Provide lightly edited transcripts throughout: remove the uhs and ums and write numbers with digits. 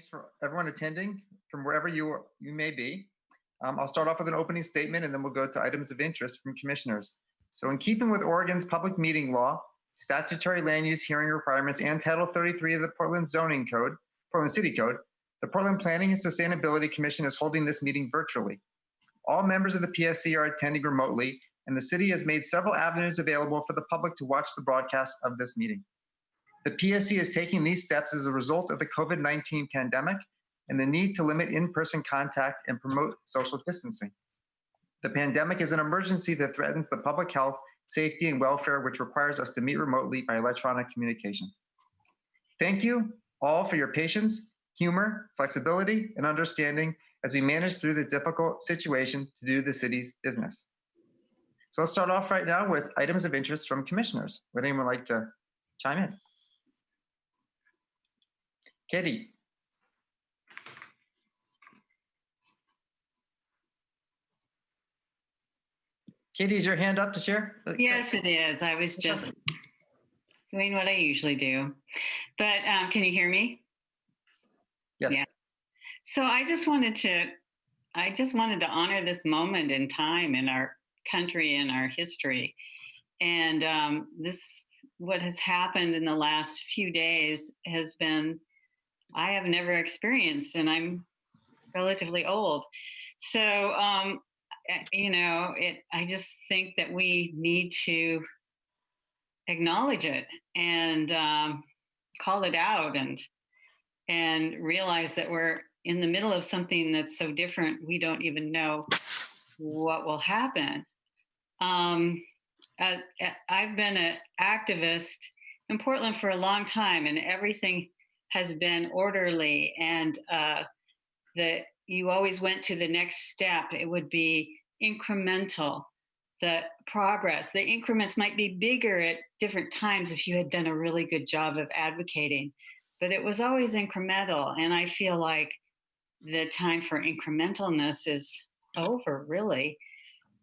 thanks for everyone attending from wherever you may be. I'll start off with an opening statement and then we'll go to items of interest from commissioners. So in keeping with Oregon's public meeting law, statutory land use hearing requirements, and Title 33 of the Portland City Code, the Portland Planning and Sustainability Commission is holding this meeting virtually. All members of the PSC are attending remotely, and the city has made several avenues available for the public to watch the broadcast of this meeting. The PSC is taking these steps as a result of the COVID-19 pandemic and the need to limit in-person contact and promote social distancing. The pandemic is an emergency that threatens the public health, safety, and welfare, which requires us to meet remotely by electronic communications. Thank you all for your patience, humor, flexibility, and understanding as we manage through the difficult situation to do the city's business. So let's start off right now with items of interest from commissioners. Would anyone like to chime in? Katie. Katie, is your hand up to share? Yes, it is. I was just doing what I usually do. But can you hear me? Yes. Yeah. So I just wanted to honor this moment in time in our country and our history. And what has happened in the last few days has been, I have never experienced, and I'm relatively old. So, I just think that we need to acknowledge it and call it out and realize that we're in the middle of something that's so different, we don't even know what will happen. I've been an activist in Portland for a long time, and everything has been orderly, and that you always went to the next step. It would be incremental, the progress. The increments might be bigger at different times if you had done a really good job of advocating, but it was always incremental. And I feel like the time for incrementalness is over, really,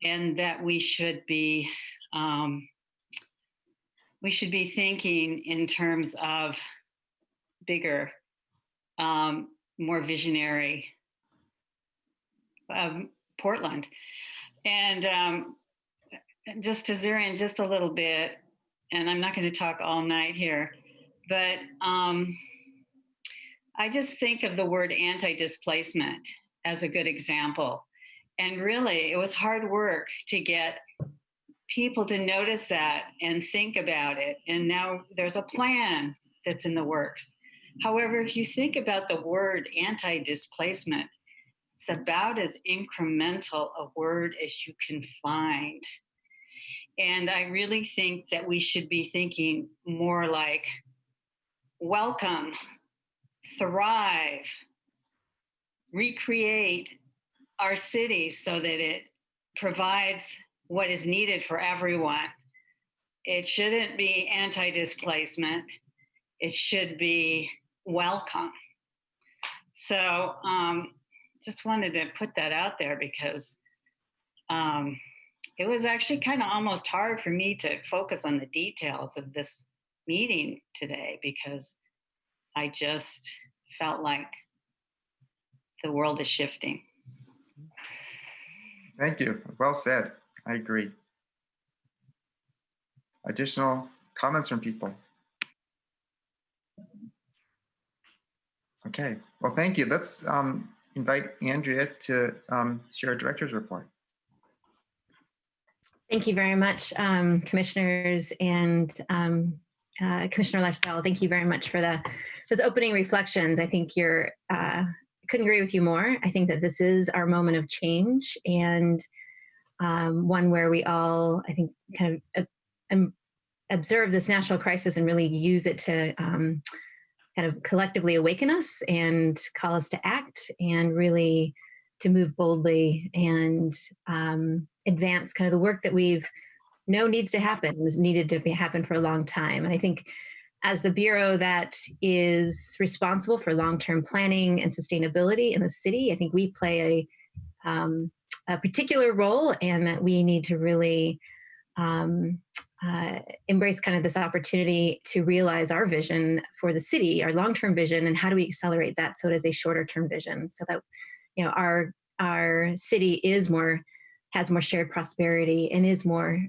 and that we should be thinking in terms of bigger, more visionary Portland. And just to zero in just a little bit, and I'm not going to talk all night here, but I just think of the word anti-displacement as a good example. And really, it was hard work to get people to notice that and think about it. And now there's a plan that's in the works. However, if you think about the word anti-displacement, it's about as incremental a word as you can find. And I really think that we should be thinking more like welcome, thrive, recreate our city so that it provides what is needed for everyone. It shouldn't be anti-displacement. It should be welcome. So just wanted to put that out there because it was actually kind of almost hard for me to focus on the details of this meeting today because I just felt like the world is shifting. Thank you. Well said. I agree. Additional comments from people? Okay. Well, thank you. Let's invite Andrea to share a director's report. Thank you very much, commissioners and Commissioner Lifestyle. Thank you very much for those opening reflections. I think couldn't agree with you more. I think that this is our moment of change and one where we all, I think, kind of observe this national crisis and really use it to kind of collectively awaken us and call us to act and really to move boldly and advance kind of the work that we've known needs to happen, was needed to happen for a long time. And I think as the bureau that is responsible for long-term planning and sustainability in the city, I think we play a particular role, and that we need to really embrace kind of this opportunity to realize our vision for the city, our long-term vision, and how do we accelerate that so it is a shorter-term vision, so that our city has more shared prosperity and is more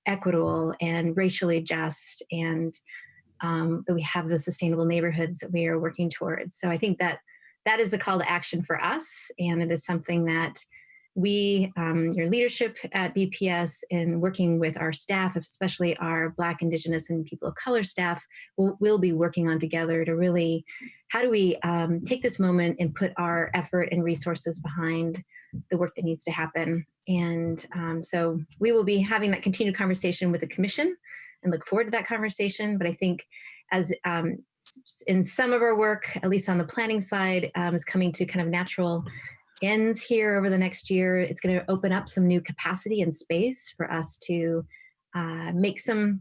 equitable and racially just, and that we have the sustainable neighborhoods that we are working towards. So I think that is the call to action for us, and it is something that we, your leadership at BPS, and working with our staff, especially our Black, Indigenous, and people of color staff, will be working on together to really, how do we take this moment and put our effort and resources behind the work that needs to happen. And so we will be having that continued conversation with the commission and look forward to that conversation. But I think as in some of our work, at least on the planning side, is coming to kind of natural ends here over the next year, it's going to open up some new capacity and space for us to make some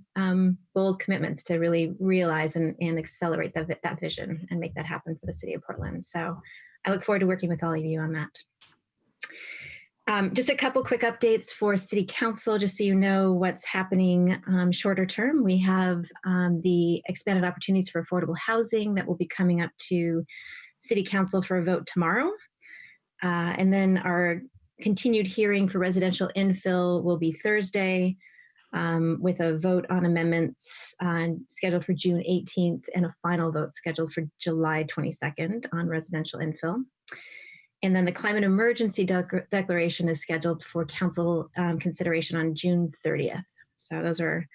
bold commitments to really realize and accelerate that vision and make that happen for the city of Portland. So I look forward to working with all of you on that. Just a couple quick updates for City Council, just so you know what's happening shorter term. We have the expanded opportunities for affordable housing that will be coming up to City Council for a vote tomorrow. And then our continued hearing for residential infill will be Thursday, with a vote on amendments scheduled for June 18th and a final vote scheduled for July 22nd on residential infill. And then the climate emergency declaration is scheduled for council consideration on June 30th. So those are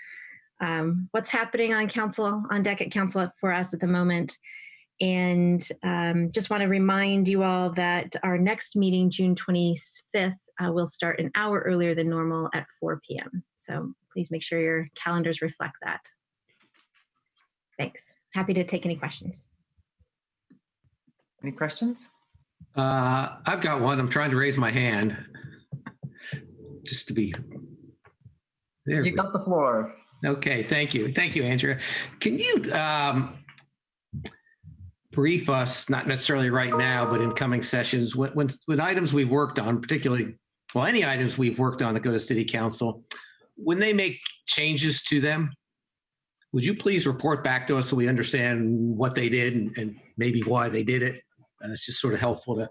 what's happening on deck at council for us at the moment. And just want to remind you all that our next meeting, June 25th, will start an hour earlier than normal at 4 p.m. So please make sure your calendars reflect that. Thanks. Happy to take any questions. Any questions? I've got one. I'm trying to raise my hand. Just to be there. You got the floor. Okay, thank you. Thank you, Andrea. Can you brief us, not necessarily right now, but in coming sessions, when items we've worked on, particularly, well, any items we've worked on that go to City Council, when they make changes to them, would you please report back to us so we understand what they did and maybe why they did it? It's just sort of helpful to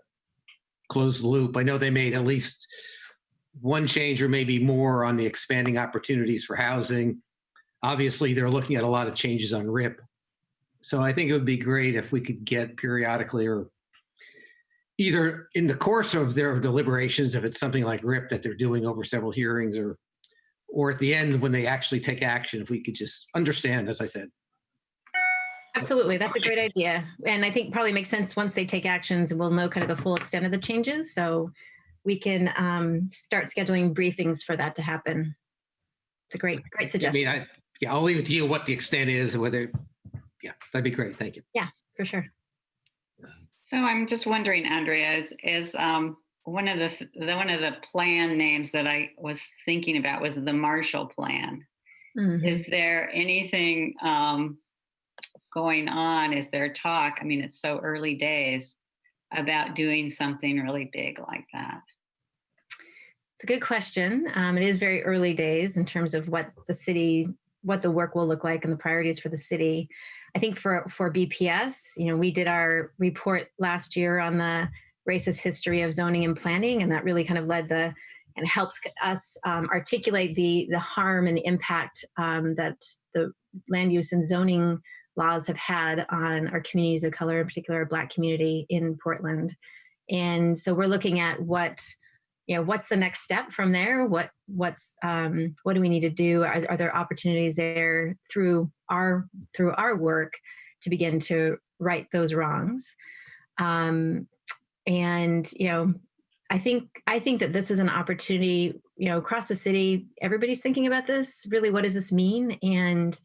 close the loop. I know they made at least one change or maybe more on the expanding opportunities for housing. Obviously, they're looking at a lot of changes on RIP. So I think it would be great if we could get periodically, or either in the course of their deliberations, if it's something like RIP that they're doing over several hearings, or at the end when they actually take action, if we could just understand, as I said. Absolutely, that's a great idea. And I think probably makes sense once they take actions, we'll know kind of the full extent of the changes. So we can start scheduling briefings for that to happen. It's a great suggestion. I mean, I'll leave it to you what the extent is and whether, that'd be great. Thank you. Yeah, for sure. So I'm just wondering, Andrea, is one of the plan names that I was thinking about was the Marshall Plan. Mm-hmm. Is there anything going on? Is there talk? I mean, it's so early days about doing something really big like that. It's a good question. It is very early days in terms of what the work will look like and the priorities for the city. I think for BPS, we did our report last year on the racist history of zoning and planning, and that really kind of and helped us articulate the harm and the impact that the land use and zoning laws have had on our communities of color, in particular our Black community in Portland. And so we're looking at what's the next step from there? What do we need to do? Are there opportunities there through our work to begin to right those wrongs? And I think that this is an opportunity, across the city, everybody's thinking about this. Really, what does this mean? And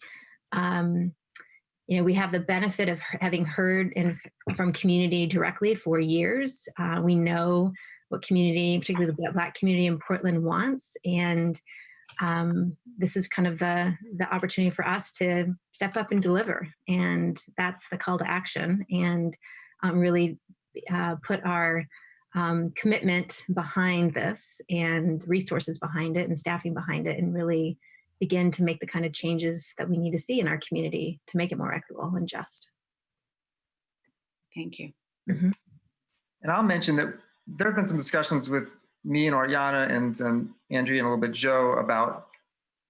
we have the benefit of having heard from community directly for years. We know what community, particularly the Black community in Portland, wants. And this is kind of the opportunity for us to step up and deliver. And that's the call to action, and really put our commitment behind this and resources behind it and staffing behind it, and really begin to make the kind of changes that we need to see in our community to make it more equitable and just. Thank you. Mhm. And I'll mention that there have been some discussions with me and Oriana and Andrea and a little bit Joe about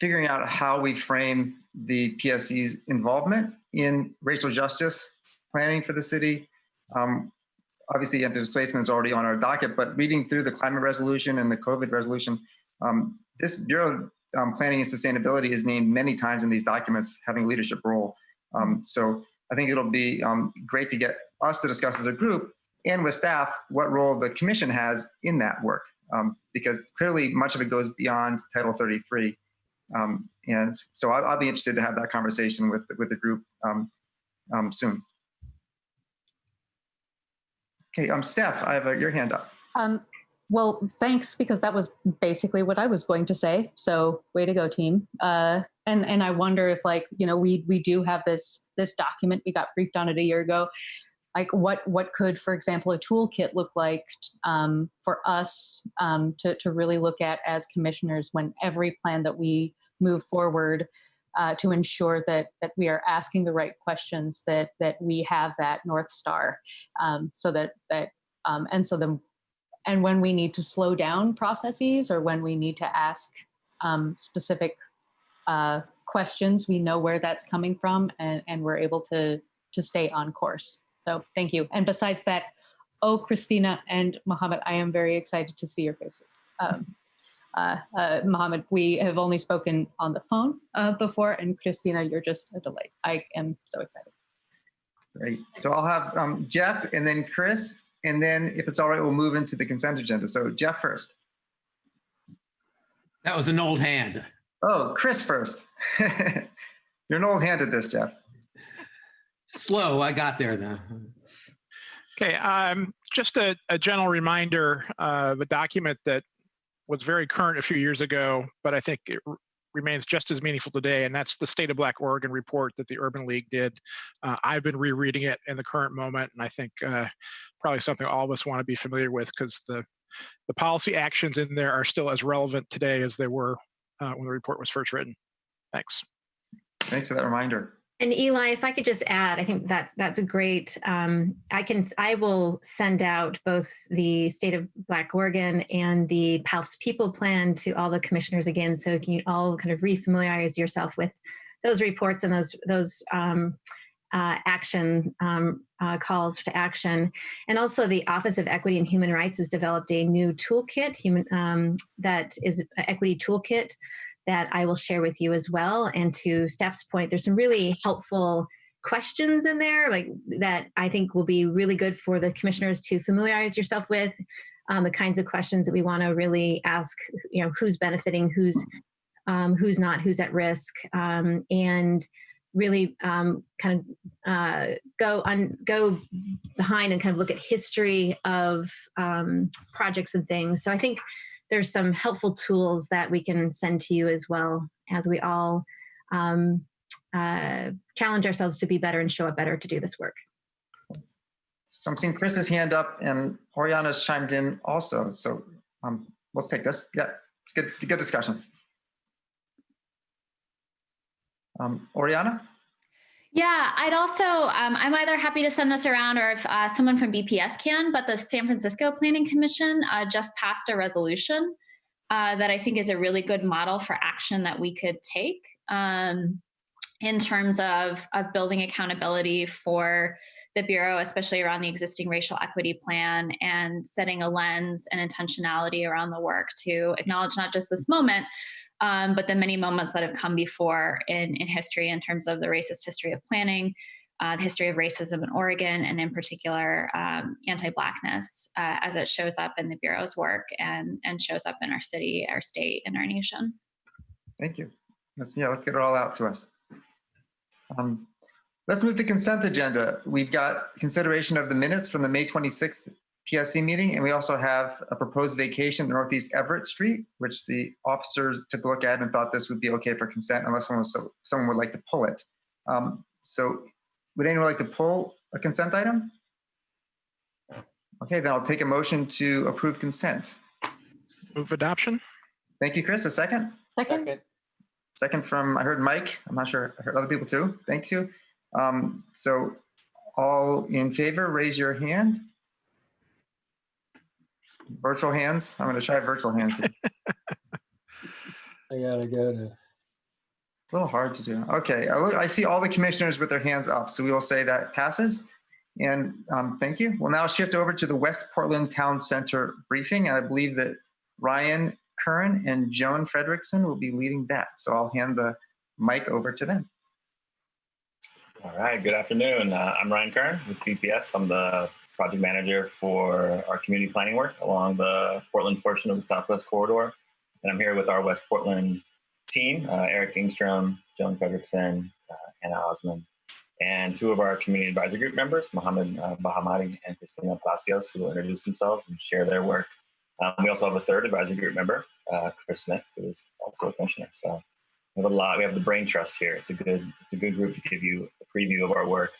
figuring out how we frame the PSC's involvement in racial justice planning for the city. Obviously, anti-displacement is already on our docket, but reading through the climate resolution and the COVID resolution, this Bureau Planning and Sustainability is named many times in these documents having a leadership role. So I think it'll be great to get us to discuss as a group and with staff what role the commission has in that work, because clearly much of it goes beyond Title 33. And so I'll be interested to have that conversation with the group soon. Okay, Steph, I have your hand up. Well, thanks, because that was basically what I was going to say. So way to go, team. And I wonder if, like, you know, we do have this document. We got briefed on it a year ago. Like, what could, for example, a toolkit look like for us to really look at as commissioners when every plan that we move forward to ensure that we are asking the right questions, that we have that North Star, and when we need to slow down processes or when we need to ask specific questions, we know where that's coming from, and we're able to stay on course. So thank you. And besides that, oh, Christina and Mohammed, I am very excited to see your faces. Mohammed, we have only spoken on the phone before, and Christina, you're just a delight. I am so excited. Great. So I'll have Jeff and then Chris, and then if it's all right, we'll move into the consent agenda. So Jeff first. That was an old hand. Oh, Chris first. You're an old hand at this, Jeff. Slow, I got there though. Okay, just a general reminder of a document that was very current a few years ago, but I think it remains just as meaningful today, and that's the State of Black Oregon report that the Urban League did. I've been rereading it in the current moment, and I think probably something all of us want to be familiar with, because the policy actions in there are still as relevant today as they were when the report was first written. Thanks. Thanks for that reminder. And Eli, if I could just add, I think that's a great. I will send out both the State of Black Oregon and the House People Plan to all the commissioners again, so you can all kind of refamiliarize yourself with those reports and those action calls to action. And also, the Office of Equity and Human Rights has developed a new toolkit, that is an equity toolkit, that I will share with you as well. And to Steph's point, there's some really helpful questions in there, like that I think will be really good for the commissioners to familiarize yourself with, the kinds of questions that we want to really ask, you know, who's benefiting, who's not, who's at risk, and really kind of go behind and kind of look at history of projects and things. So I think there's some helpful tools that we can send to you as well, as we all challenge ourselves to be better and show up better to do this work. So I'm seeing Chris's hand up, and Oriana's chimed in also. So let's take this. Yeah, it's good discussion. Oriana? Yeah, I'd also, I'm either happy to send this around, or if someone from BPS can, but the San Francisco Planning Commission just passed a resolution that I think is a really good model for action that we could take in terms of building accountability for the Bureau, especially around the existing racial equity plan, and setting a lens and intentionality around the work to acknowledge not just this moment, but the many moments that have come before in history in terms of the racist history of planning, the history of racism in Oregon, and in particular, anti-Blackness as it shows up in the Bureau's work and shows up in our city, our state, and our nation. Thank you. Let's get it all out to us. Let's move to consent agenda. We've got consideration of the minutes from the May 26th PSC meeting, and we also have a proposed vacation in Northeast Everett Street, which the officers took a look at and thought this would be okay for consent unless someone would like to pull it. So would anyone like to pull a consent item? Okay, then I'll take a motion to approve consent. Move adoption. Thank you, Chris. A second? Second. Second from, I heard Mike. I'm not sure, I heard other people too. Thank you. So all in favor, raise your hand. Virtual hands. I'm going to try virtual hands here. I gotta go to. It's a little hard to do. Okay, I see all the commissioners with their hands up, so we will say that passes. And thank you. We'll now shift over to the West Portland Town Center briefing. And I believe that Ryan Kern and Joan Fredrickson will be leading that. So I'll hand the mic over to them. All right, good afternoon. I'm Ryan Kern with BPS. I'm the project manager for our community planning work along the Portland portion of the Southwest Corridor. And I'm here with our West Portland team, Eric Ingstrom, Joan Fredrickson, Anna Osman, and two of our community advisory group members, Mohammed Bahamadi and Christina Palacios, who will introduce themselves and share their work. We also have a third advisory group member, Chris Smith, who is also a commissioner. So we have a lot. We have the brain trust here. It's a good group to give you a preview of our work.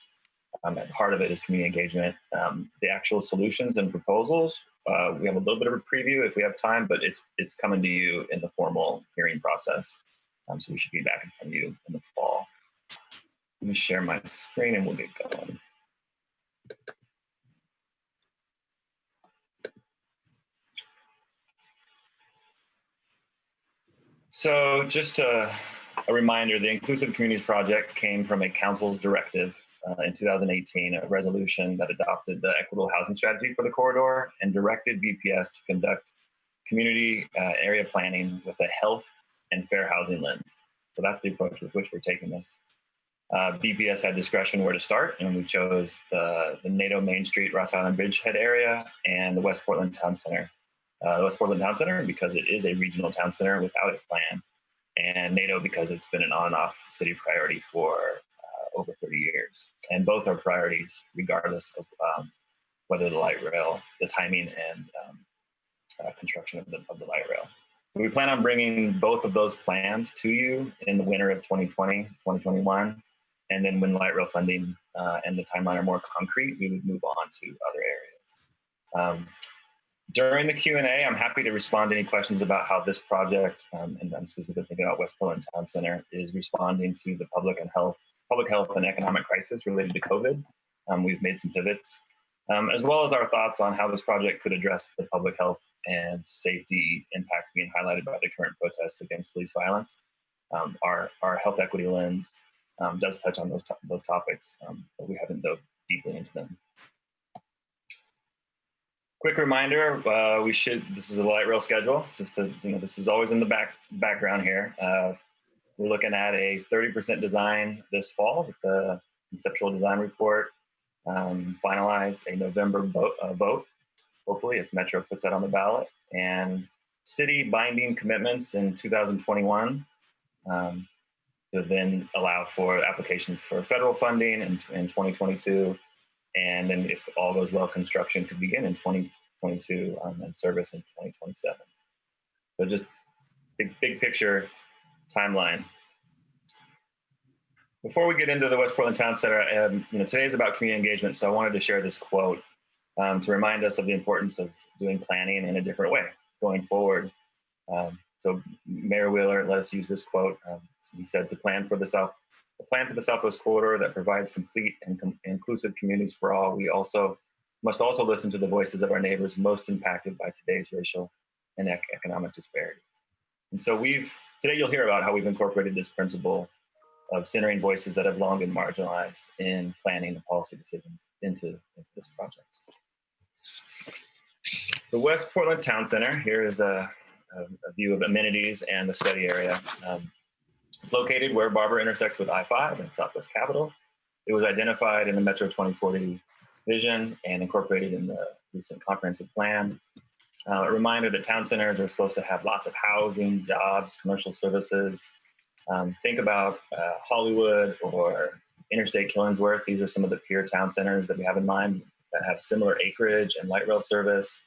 At the heart of it is community engagement. The actual solutions and proposals, we have a little bit of a preview if we have time, but it's coming to you in the formal hearing process. So we should be back from you in the fall. Let me share my screen and we'll get going. So just a reminder, the Inclusive Communities Project came from a council's directive in 2018, a resolution that adopted the equitable housing strategy for the corridor and directed BPS to conduct community area planning with a health and fair housing lens. So that's the approach with which we're taking this. BPS had discretion where to start, and we chose the NATO Main Street, Ross Island Bridgehead area, and the West Portland Town Center. The West Portland Town Center because it is a regional town center without a plan, and NATO because it's been an on and off city priority for over 30 years. And both are priorities regardless of whether the light rail, the timing and construction of the light rail. We plan on bringing both of those plans to you in the winter of 2020, 2021. And then when light rail funding and the timeline are more concrete, we would move on to other areas. During the Q&A, I'm happy to respond to any questions about how this project, and I'm specifically thinking about West Portland Town Center, is responding to the public health and economic crisis related to COVID. We've made some pivots, as well as our thoughts on how this project could address the public health and safety impacts being highlighted by the current protests against police violence. Our health equity lens does touch on those topics, but we haven't dove deeply into them. Quick reminder, this is a light rail schedule, just to, this is always in the background here. We're looking at a 30% design this fall with the conceptual design report finalized, a November vote, hopefully, if Metro puts that on the ballot, and city binding commitments in 2021 to then allow for applications for federal funding in 2022. And then if all goes well, construction could begin in 2022 and service in 2027. So just big picture timeline. Before we get into the West Portland Town Center, today is about community engagement. So I wanted to share this quote to remind us of the importance of doing planning in a different way going forward. So Mayor Wheeler let us use this quote. He said, "To plan for the Southwest Corridor that provides complete and inclusive communities for all, we must also listen to the voices of our neighbors most impacted by today's racial and economic disparities." And so today you'll hear about how we've incorporated this principle of centering voices that have long been marginalized in planning and policy decisions into this project. The West Portland Town Center, here is a view of amenities and the study area. It's located where Barber intersects with I-5 and Southwest Capitol. It was identified in the Metro 2040 vision and incorporated in the recent comprehensive plan. A reminder that town centers are supposed to have lots of housing, jobs, commercial services. Think about Hollywood or Interstate Killingsworth. These are some of the peer town centers that we have in mind that have similar acreage and light rail service.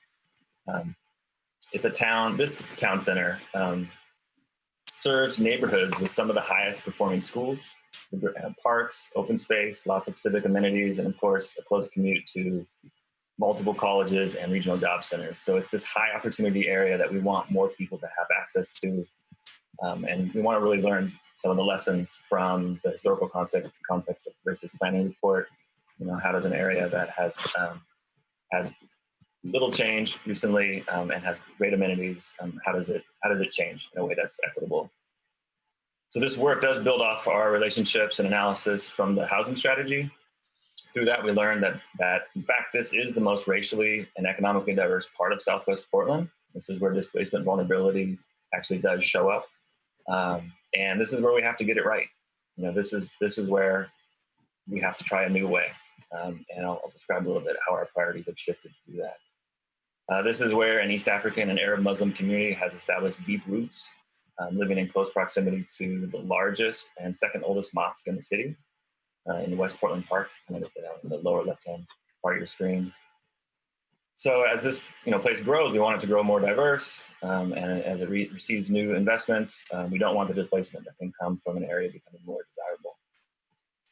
This town center serves neighborhoods with some of the highest performing schools, parks, open space, lots of civic amenities, and of course, a close commute to multiple colleges and regional job centers. So it's this high opportunity area that we want more people to have access to. And we want to really learn some of the lessons from the historical context versus planning report. You know, how does an area that has had little change recently and has great amenities, how does it change in a way that's equitable? So this work does build off our relationships and analysis from the housing strategy. Through that, we learned that in fact, this is the most racially and economically diverse part of Southwest Portland. This is where displacement vulnerability actually does show up. And this is where we have to get it right. You know, this is where we have to try a new way. And I'll describe a little bit how our priorities have shifted to do that. This is where an East African and Arab Muslim community has established deep roots, living in close proximity to the largest and second oldest mosque in the city, in the West Portland Park, in the lower left-hand part of your screen. So as this place grows, we want it to grow more diverse, and as it receives new investments, we don't want the displacement that can come from an area becoming more desirable.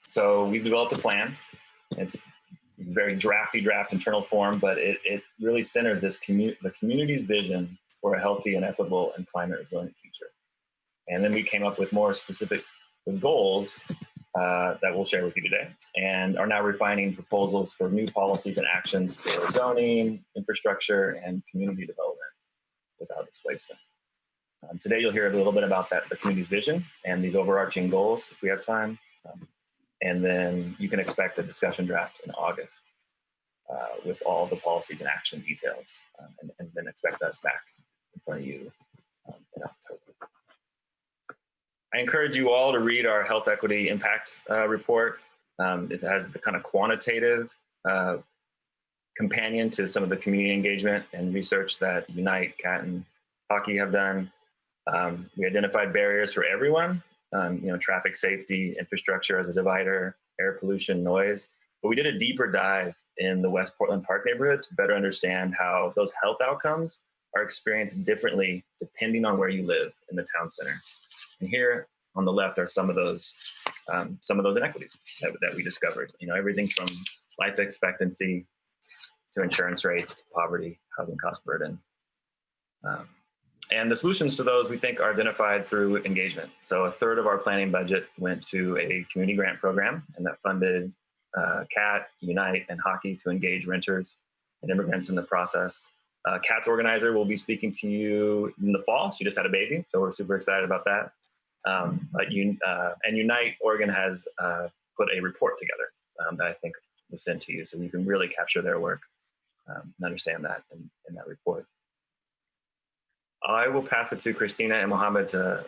So we've developed a plan. It's very draft internal form, but it really centers the community's vision for a healthy and equitable and climate resilient future. And then we came up with more specific goals that we'll share with you today, and are now refining proposals for new policies and actions for zoning, infrastructure, and community development without displacement. Today, you'll hear a little bit about the community's vision and these overarching goals if we have time. And then you can expect a discussion draft in August with all the policies and action details, and then expect us back in front of you in October. I encourage you all to read our health equity impact report. It has the kind of quantitative companion to some of the community engagement and research that Unite, CAT, and Hockey have done. We identified barriers for everyone, traffic safety, infrastructure as a divider, air pollution, noise. But we did a deeper dive in the West Portland Park neighborhood to better understand how those health outcomes are experienced differently depending on where you live in the town center. And here on the left are some of those inequities that we discovered. Everything from life expectancy to insurance rates to poverty, housing cost burden. And the solutions to those we think are identified through engagement. So a third of our planning budget went to a community grant program, and that funded CAT, Unite, and Hockey to engage renters and immigrants in the process. CAT's organizer will be speaking to you in the fall. She just had a baby, so we're super excited about that. And Unite Oregon has put a report together that I think was sent to you, so you can really capture their work and understand that in that report. I will pass it to Christina and Mohammed to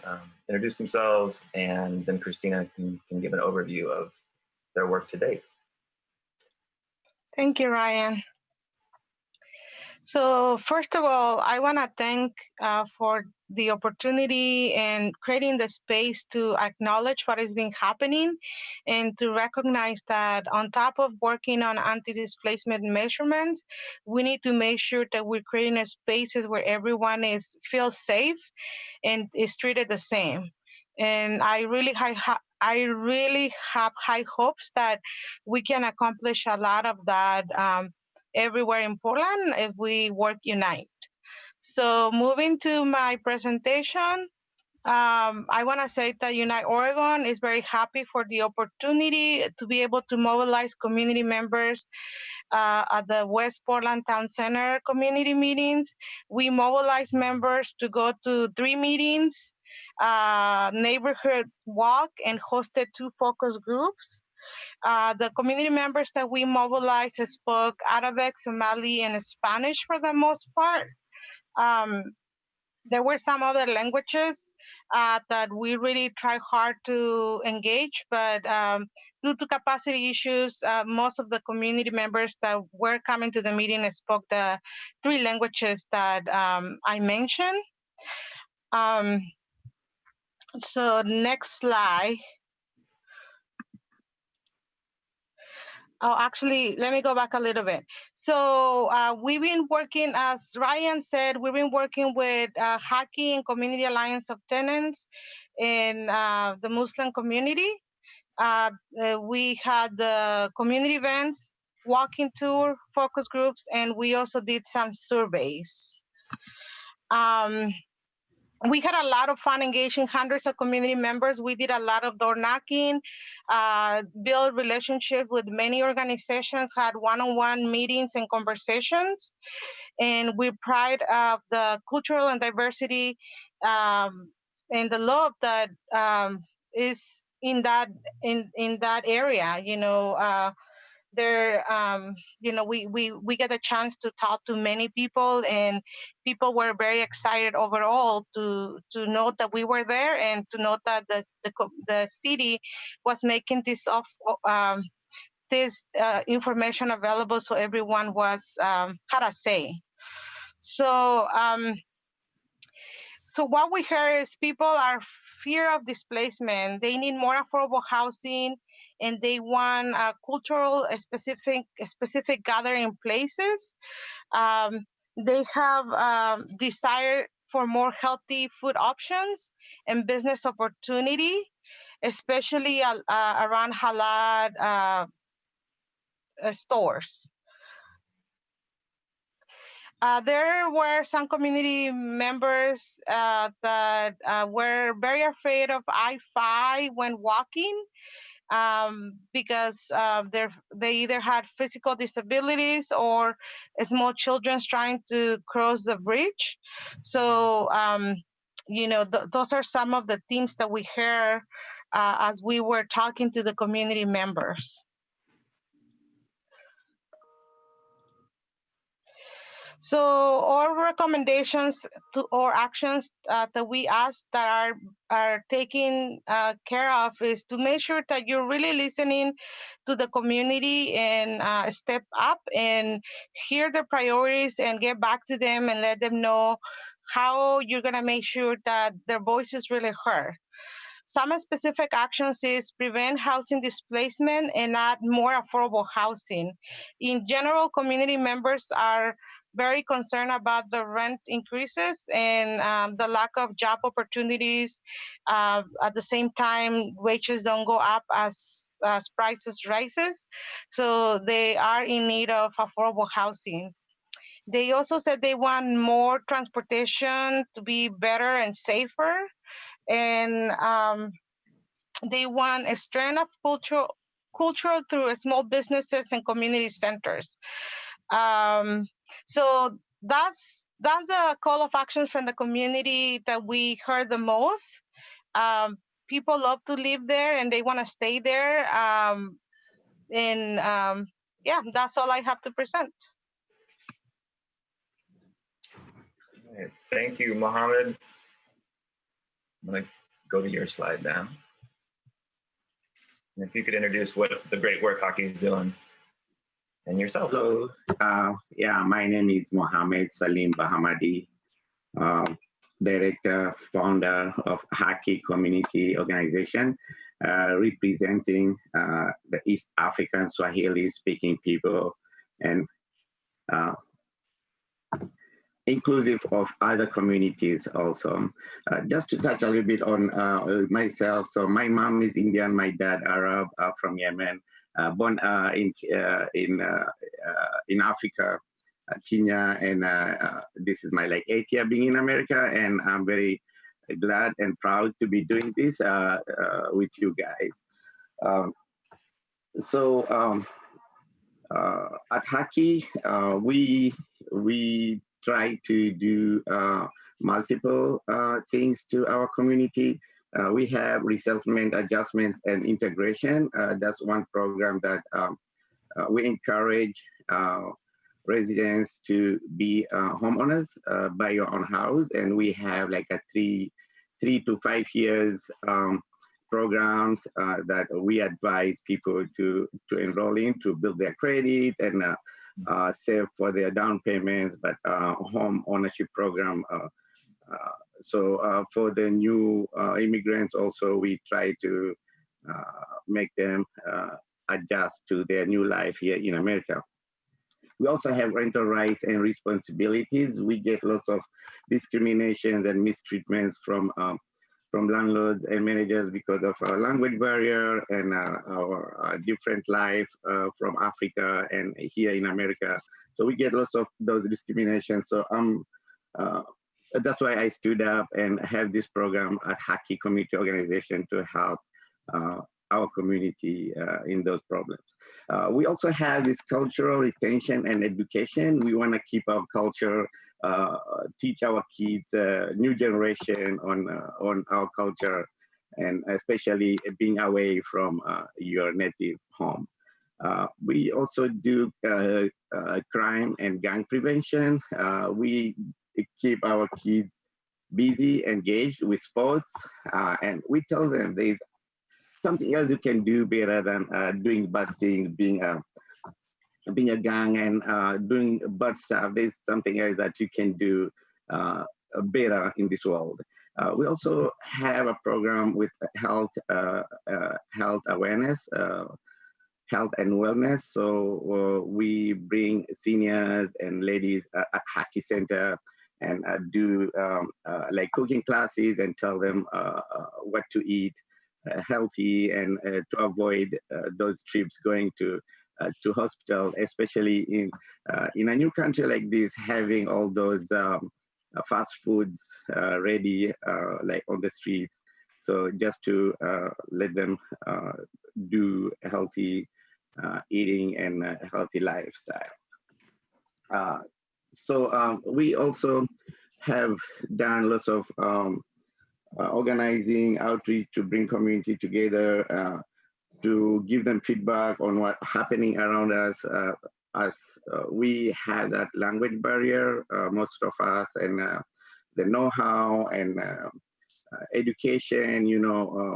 introduce themselves, and then Christina can give an overview of their work to date. Thank you, Ryan. So first of all, I want to thank for the opportunity and creating the space to acknowledge what has been happening and to recognize that on top of working on anti-displacement measurements, we need to make sure that we're creating spaces where everyone feels safe and is treated the same. And I really have high hopes that we can accomplish a lot of that everywhere in Portland if we work unite. So moving to my presentation, I want to say that Unite Oregon is very happy for the opportunity to be able to mobilize community members at the West Portland Town Center community meetings. We mobilize members to go to 3 meetings, neighborhood walk, and hosted 2 focus groups. The community members that we mobilized spoke Arabic, Somali, and Spanish for the most part. There were some other languages that we really try hard to engage, but due to capacity issues, most of the community members that were coming to the meeting spoke the 3 languages that I mentioned. So next slide. Oh, actually, let me go back a little bit. So we've been working, as Ryan said, we've been working with Hockey and Community Alliance of Tenants in the Muslim community. We had the community events, walking tour, focus groups, and we also did some surveys. we had a lot of fun engaging hundreds of community members. We did a lot of door knocking, build relationships with many organizations, had one-on-one meetings and conversations. And we pride of the cultural and diversity and the love that is in that area. There we get a chance to talk to many people, and people were very excited overall to know that we were there, and to know that the city was making this information available, so everyone was had a say. So so what we hear is people are fear of displacement. They need more affordable housing, and they want cultural specific gathering places. They have desire for more healthy food options and business opportunity, especially around halal stores. There were some community members that were very afraid of I-5 when walking because they either had physical disabilities or small children trying to cross the bridge. So, those are some of the themes that we heard as we were talking to the community members. So our recommendations or actions that we ask that are taken care of is to make sure that you're really listening to the community and step up and hear their priorities and get back to them and let them know how you're going to make sure that their voice is really heard. Some specific actions is prevent housing displacement and add more affordable housing. In general, community members are very concerned about the rent increases and the lack of job opportunities. At the same time, wages don't go up as prices rises. So they are in need of affordable housing. They also said they want more transportation to be better and safer. And they want a strand of culture through small businesses and community centers. So that's the call of action from the community that we heard the most. People love to live there and they want to stay there. Yeah, that's all I have to present. Right. Thank you, Mohammed. I'm going to go to your slide now. And if you could introduce what the great work Hockey's doing and yourself. Hello. Yeah, my name is Mohammed Salim Bahamadi, director, founder of Hockey Community Organization, representing the East African Swahili speaking people and inclusive of other communities also. Just to touch a little bit on myself. So my mom is Indian, my dad Arab, from Yemen, born in Africa, Kenya, and this is my 8th year being in America, and I'm very glad and proud to be doing this with you guys. At Hockey, we try to do multiple things to our community. We have resettlement, adjustments, and integration. That's one program that we encourage residents to be homeowners, buy your own house, and we have like a 3 to 5 years programs that we advise people to enroll in to build their credit and save for their down payments, but home ownership program. So for the new immigrants also, we try to make them adjust to their new life here in America. We also have rental rights and responsibilities. We get lots of discriminations and mistreatments from landlords and managers because of our language barrier and our different life from Africa and here in America. So we get lots of those discriminations. So I'm that's why I stood up and have this program at Haki Community Organization to help our community in those problems. We also have this cultural retention and education. We want to keep our culture, teach our kids, new generation on our culture, and especially being away from your native home. We also do crime and gang prevention. We keep our kids busy, engaged with sports, and we tell them there's something else you can do better than doing bad things, being a gang and doing bad stuff. There's something else that you can do better in this world. We also have a program with health awareness, health and wellness. So we bring seniors and ladies at Haki Center and do like cooking classes and tell them what to eat healthy and to avoid those trips going to hospital, especially in a new country like this, having all those fast foods ready like on the streets. So just to let them do healthy eating and healthy lifestyle. So we also have done lots of organizing outreach to bring community together, to give them feedback on what's happening around us. As we had that language barrier, most of us, and the know-how and education,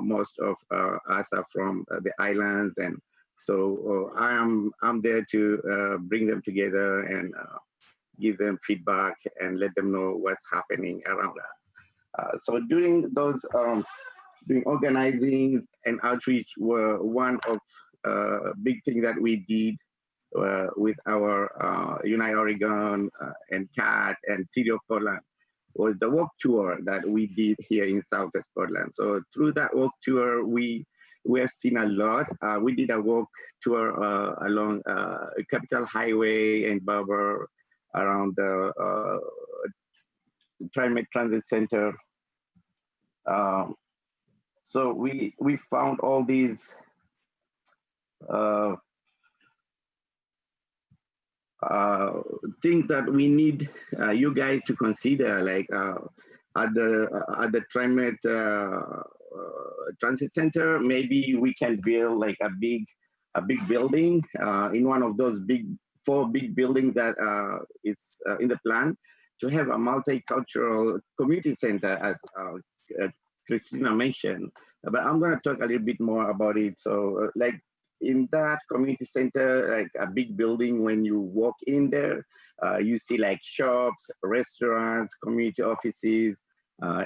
most of us are from the islands, and so I'm there to bring them together and give them feedback and let them know what's happening around us. So during those doing organizing and outreach were one of big things that we did with our Unite Oregon and CAT and City of Portland was the walk tour that we did here in Southwest Portland. So through that walk tour, we have seen a lot. We did a walk tour along Capitol Highway and Barber, around the Climate Transit Center. So we found all these things that we need you guys to consider, like at the Climate Transit Center, maybe we can build like a big building in one of those four big buildings that it's in the plan to have a multicultural community center, as Christina mentioned. But I'm going to talk a little bit more about it. So like in that community center, like a big building, when you walk in there, you see like shops, restaurants, community offices,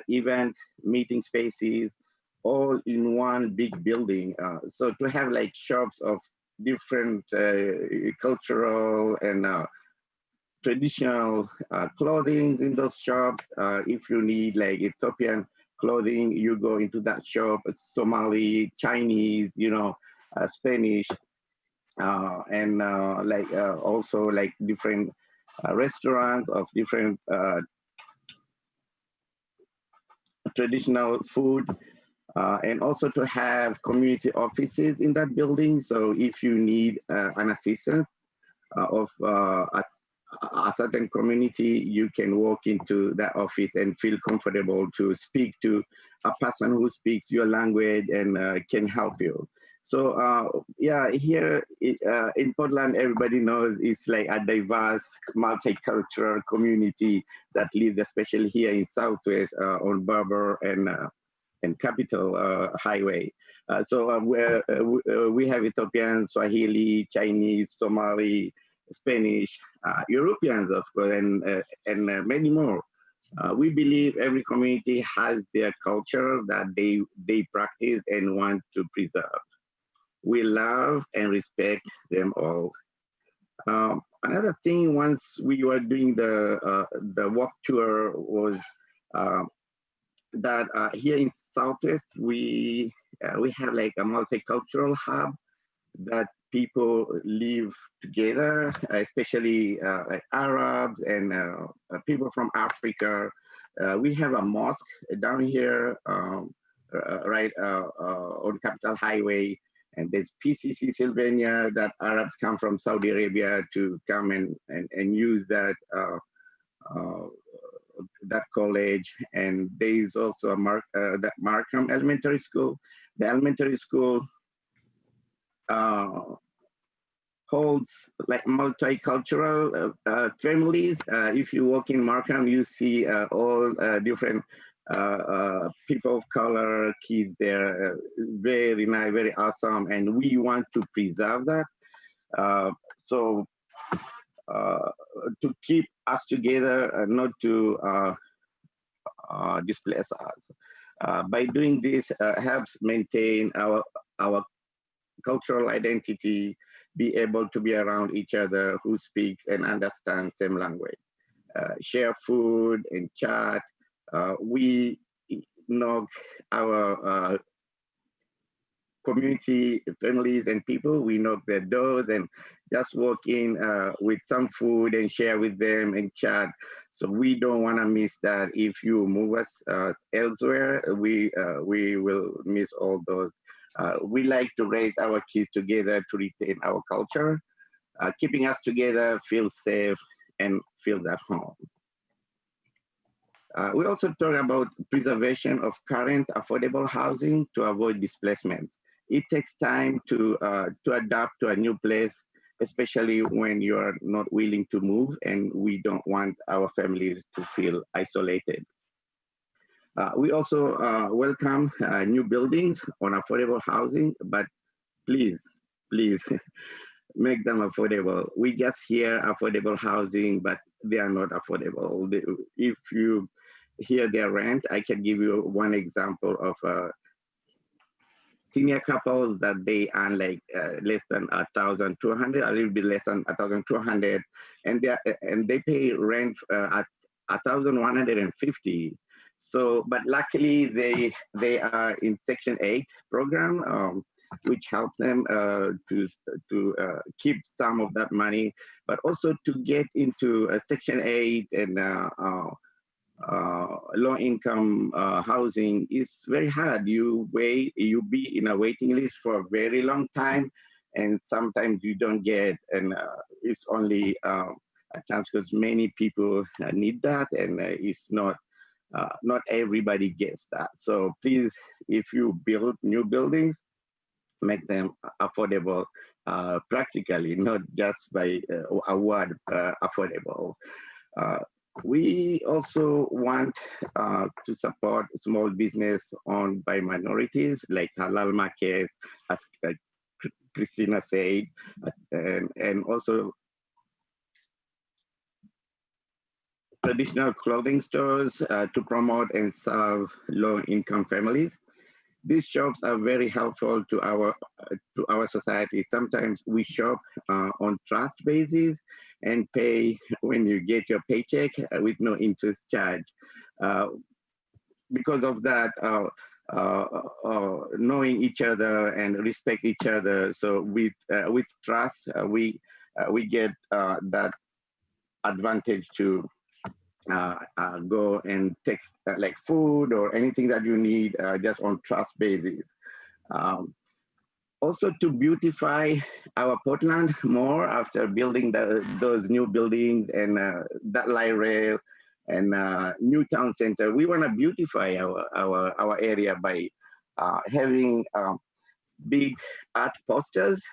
event meeting spaces, all in one big building. So to have like shops of different cultural and traditional clothing in those shops. If you need like Ethiopian clothing, you go into that shop. Somali, Chinese, Spanish, and like also like different restaurants of different traditional food. And also to have community offices in that building. So if you need an assistant of a certain community, you can walk into that office and feel comfortable to speak to a person who speaks your language and can help you. So yeah, here in Portland, everybody knows it's like a diverse, multicultural community that lives, especially here in Southwest on Barber and Capitol Highway. So we have Ethiopian, Swahili, Chinese, Somali, Spanish, Europeans, of course, and many more. We believe every community has their culture that they practice and want to preserve. We love and respect them all. Another thing, once we were doing the walk tour, was that here in Southwest, we have like a multicultural hub that people live together, especially like Arabs and people from Africa. We have a mosque down here, right on Capital Highway, and there's PCC Sylvania that Arabs come from Saudi Arabia to come and use that that college. And there is also a that Markham Elementary School. The elementary school holds like multicultural families. If you walk in Markham, you see all different people of color, kids there. Very nice, very awesome, and we want to preserve that. So to keep us together, not to displace us. By doing this, helps maintain our cultural identity, be able to be around each other who speaks and understands same language, share food and chat. We knock our community, families and people, we knock their doors and just walk in with some food and share with them and chat. So we don't want to miss that. If you move us elsewhere, we will miss all those. We like to raise our kids together to retain our culture. Keeping us together feels safe and feels at home. We also talk about preservation of current affordable housing to avoid displacements. It takes time to adapt to a new place, especially when you are not willing to move, and we don't want our families to feel isolated. We also welcome new buildings on affordable housing, but please make them affordable. We just hear affordable housing, but they are not affordable. If you hear their rent, I can give you one example of senior couples that they earn like less than 1,200, a little bit less than 1,200, and they pay rent at 1,150. So, but luckily they are in Section 8 program, which helps them to keep some of that money, but also to get into Section 8 and low-income housing is very hard. You be in a waiting list for a very long time, and sometimes you don't get, and it's only a chance because many people need that, and it's not everybody gets that. So please, if you build new buildings, make them affordable practically, not just by a word affordable. We also want to support small business owned by minorities, like halal markets, as Christina said, and also traditional clothing stores to promote and serve low-income families. These shops are very helpful to our society. Sometimes we shop on trust basis and pay when you get your paycheck with no interest charge. Because of that, knowing each other and respect each other. So with trust, we get that advantage to go and take like food or anything that you need just on trust basis. Also to beautify our Portland more after building those new buildings and that light rail and new town center. We want to beautify our area by having big art posters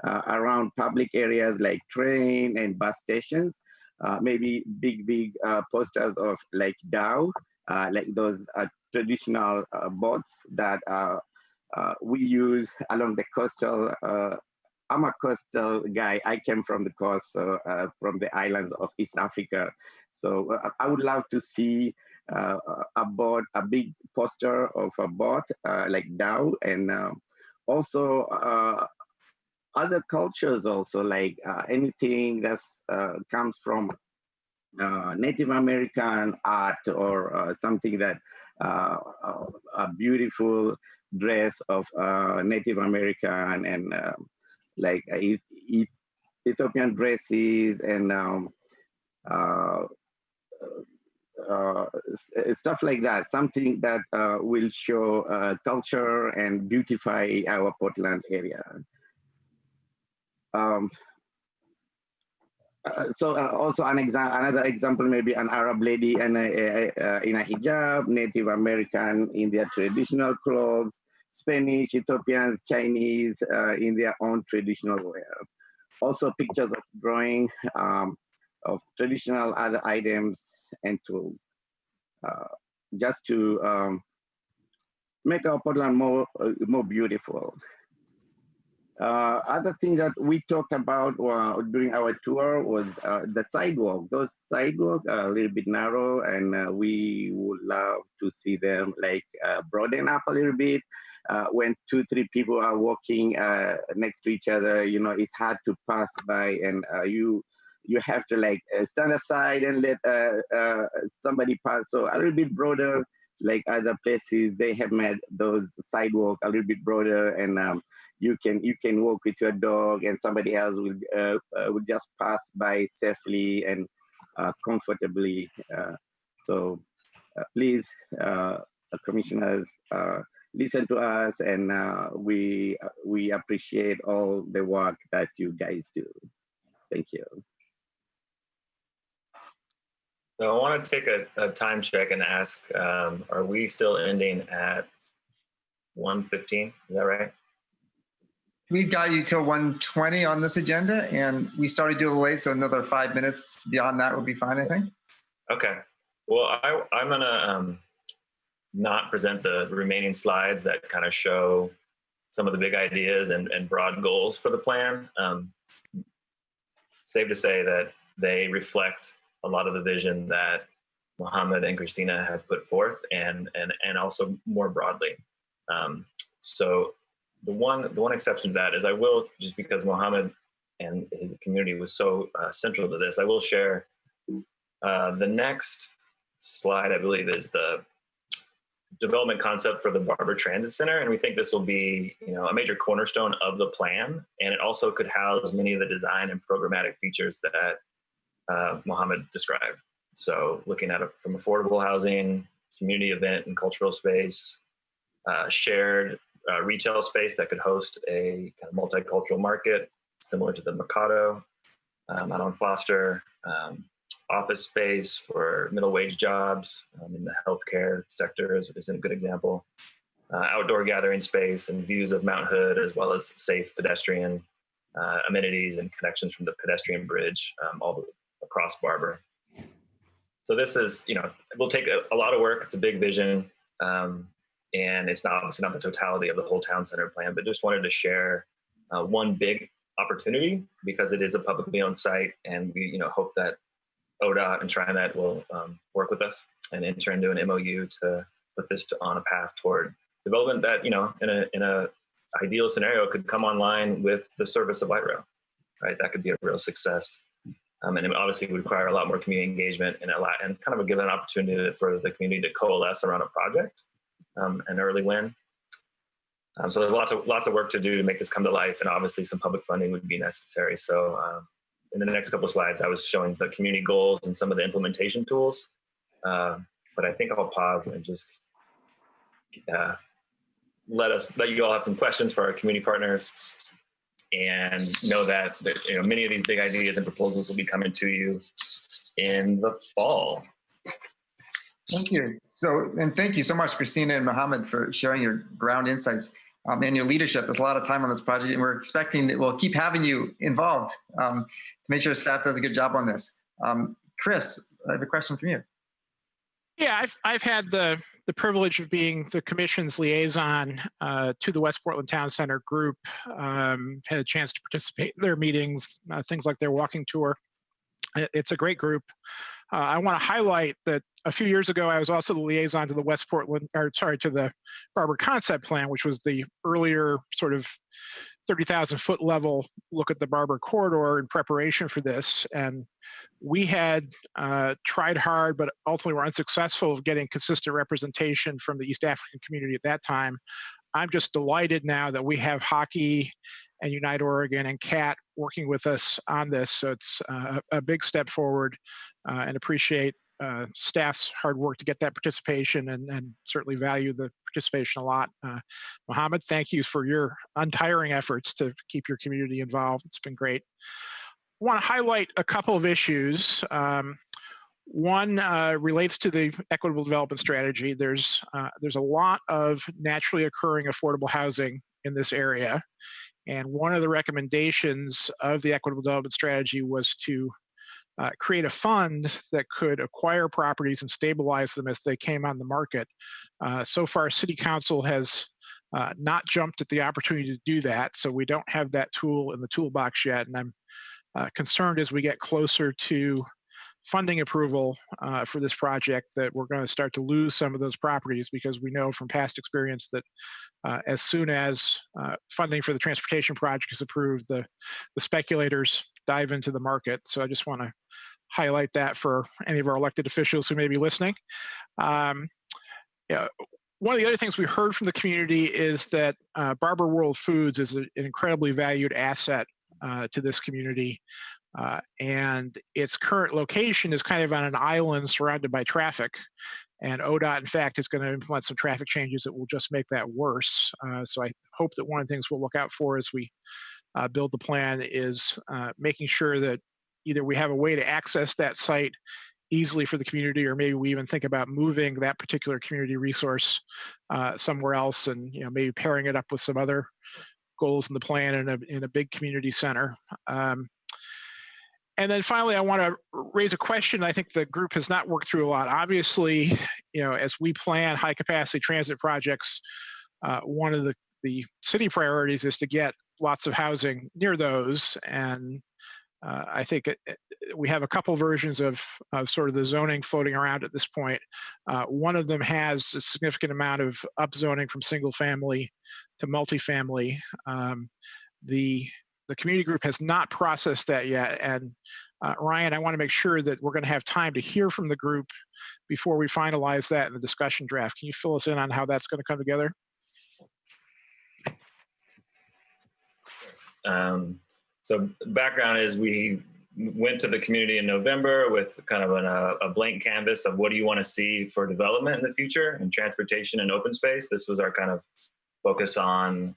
around public areas like train and bus stations. Maybe big posters of like Dow, like those traditional boats that we use along the coastal. I'm a coastal guy. I came from the coast, so from the islands of East Africa. So I would love to see a big poster of a boat like Dow, and also other cultures also, like anything that comes from Native American art or something that a beautiful dress of Native American and like Ethiopian dresses and stuff like that, something that will show culture and beautify our Portland area. Also another example, maybe an Arab lady in a hijab, Native American in their traditional clothes, Spanish, Ethiopians, Chinese in their own traditional wear. Also pictures of drawing of traditional other items and tools, just to make our Portland more beautiful. Other thing that we talked about during our tour was the sidewalk. Those sidewalks are a little bit narrow, and we would love to see them like broaden up a little bit. When 2-3 people are walking next to each other, you know, it's hard to pass by, and you have to like stand aside and let somebody pass. So a little bit broader, like other places, they have made those sidewalk a little bit broader, and you can walk with your dog, and somebody else will just pass by safely and comfortably. So please, commissioners, listen to us, and we appreciate all the work that you guys do. Thank you. So I want to take a time check and ask, are we still ending at 1:15? Is that right? We've got you till 1:20 on this agenda, and we started a little late, so another 5 minutes beyond that would be fine, I think. Okay. Well, I'm gonna not present the remaining slides that kind of show some of the big ideas and broad goals for the plan. Safe to say that they reflect a lot of the vision that Mohammed and Christina have put forth, and also more broadly. So the one exception to that is I will, just because Mohammed and his community was so central to this, I will share the next slide, I believe, is the development concept for the Barber Transit Center. And we think this will be, you know, a major cornerstone of the plan. And it also could house many of the design and programmatic features that Mohammed described. So looking at it from affordable housing, community event and cultural space, shared retail space that could host a kind of multicultural market similar to the Mercado out on Foster, office space for middle wage jobs in the healthcare sector is a good example, outdoor gathering space and views of Mount Hood, as well as safe pedestrian amenities and connections from the pedestrian bridge all across Barber. So this is, you know, it will take a lot of work. It's a big vision. And it's obviously not the totality of the whole town center plan, but just wanted to share one big opportunity because it is a publicly owned site, and we, you know, hope that ODOT and TriMet will work with us and enter into an MOU to put this on a path toward development that, you know, in a ideal scenario could come online with the service of light rail, right? That could be a real success. And it obviously would require a lot more community engagement and kind of give an opportunity for the community to coalesce around a project. An early win. So there's lots of work to do to make this come to life, and obviously some public funding would be necessary. So in the next couple of slides, I was showing the community goals and some of the implementation tools. But I think I'll pause and just let you all have some questions for our community partners, and know that, you know, many of these big ideas and proposals will be coming to you in the fall. Thank you. So, and thank you so much, Christina and Mohammed, for sharing your ground insights and your leadership. There's a lot of time on this project, and we're expecting that we'll keep having you involved to make sure staff does a good job on this. Chris, I have a question for you. Yeah, I've had the privilege of being the commission's liaison to the West Portland Town Center group. Had a chance to participate in their meetings, things like their walking tour. It's a great group. I want to highlight that a few years ago, I was also the liaison to the to the Barber Concept Plan, which was the earlier sort of 30,000 foot level look at the Barber corridor in preparation for this. And we had tried hard, but ultimately were unsuccessful of getting consistent representation from the East African community at that time. I'm just delighted now that we have Hockey and Unite Oregon and CAT working with us on this. So it's a big step forward, and appreciate staff's hard work to get that participation, and certainly value the participation a lot. Mohammed, thank you for your untiring efforts to keep your community involved. It's been great. I want to highlight a couple of issues. One relates to the equitable development strategy. There's a lot of naturally occurring affordable housing in this area. And one of the recommendations of the equitable development strategy was to create a fund that could acquire properties and stabilize them as they came on the market. So far, City Council has not jumped at the opportunity to do that, so we don't have that tool in the toolbox yet. And I'm concerned as we get closer to funding approval for this project that we're going to start to lose some of those properties, because we know from past experience that as soon as funding for the transportation project is approved, the speculators dive into the market. So I just want to highlight that for any of our elected officials who may be listening. Yeah, one of the other things we heard from the community is that Barber World Foods is an incredibly valued asset to this community. And its current location is kind of on an island surrounded by traffic. And ODOT, in fact, is going to implement some traffic changes that will just make that worse. So I hope that one of the things we'll look out for as we build the plan is making sure that either we have a way to access that site easily for the community, or maybe we even think about moving that particular community resource somewhere else, and maybe pairing it up with some other goals in the plan in a big community center. And then finally, I want to raise a question I think the group has not worked through a lot. Obviously, as we plan high capacity transit projects, one of the city priorities is to get lots of housing near those. And I think we have a couple versions of sort of the zoning floating around at this point. One of them has a significant amount of upzoning from single family to multifamily. The community group has not processed that yet. And Ryan, I want to make sure that we're going to have time to hear from the group before we finalize that in the discussion draft. Can you fill us in on how that's going to come together? So background is we went to the community in November with kind of a blank canvas of what do you want to see for development in the future in transportation and open space. This was our kind of focus on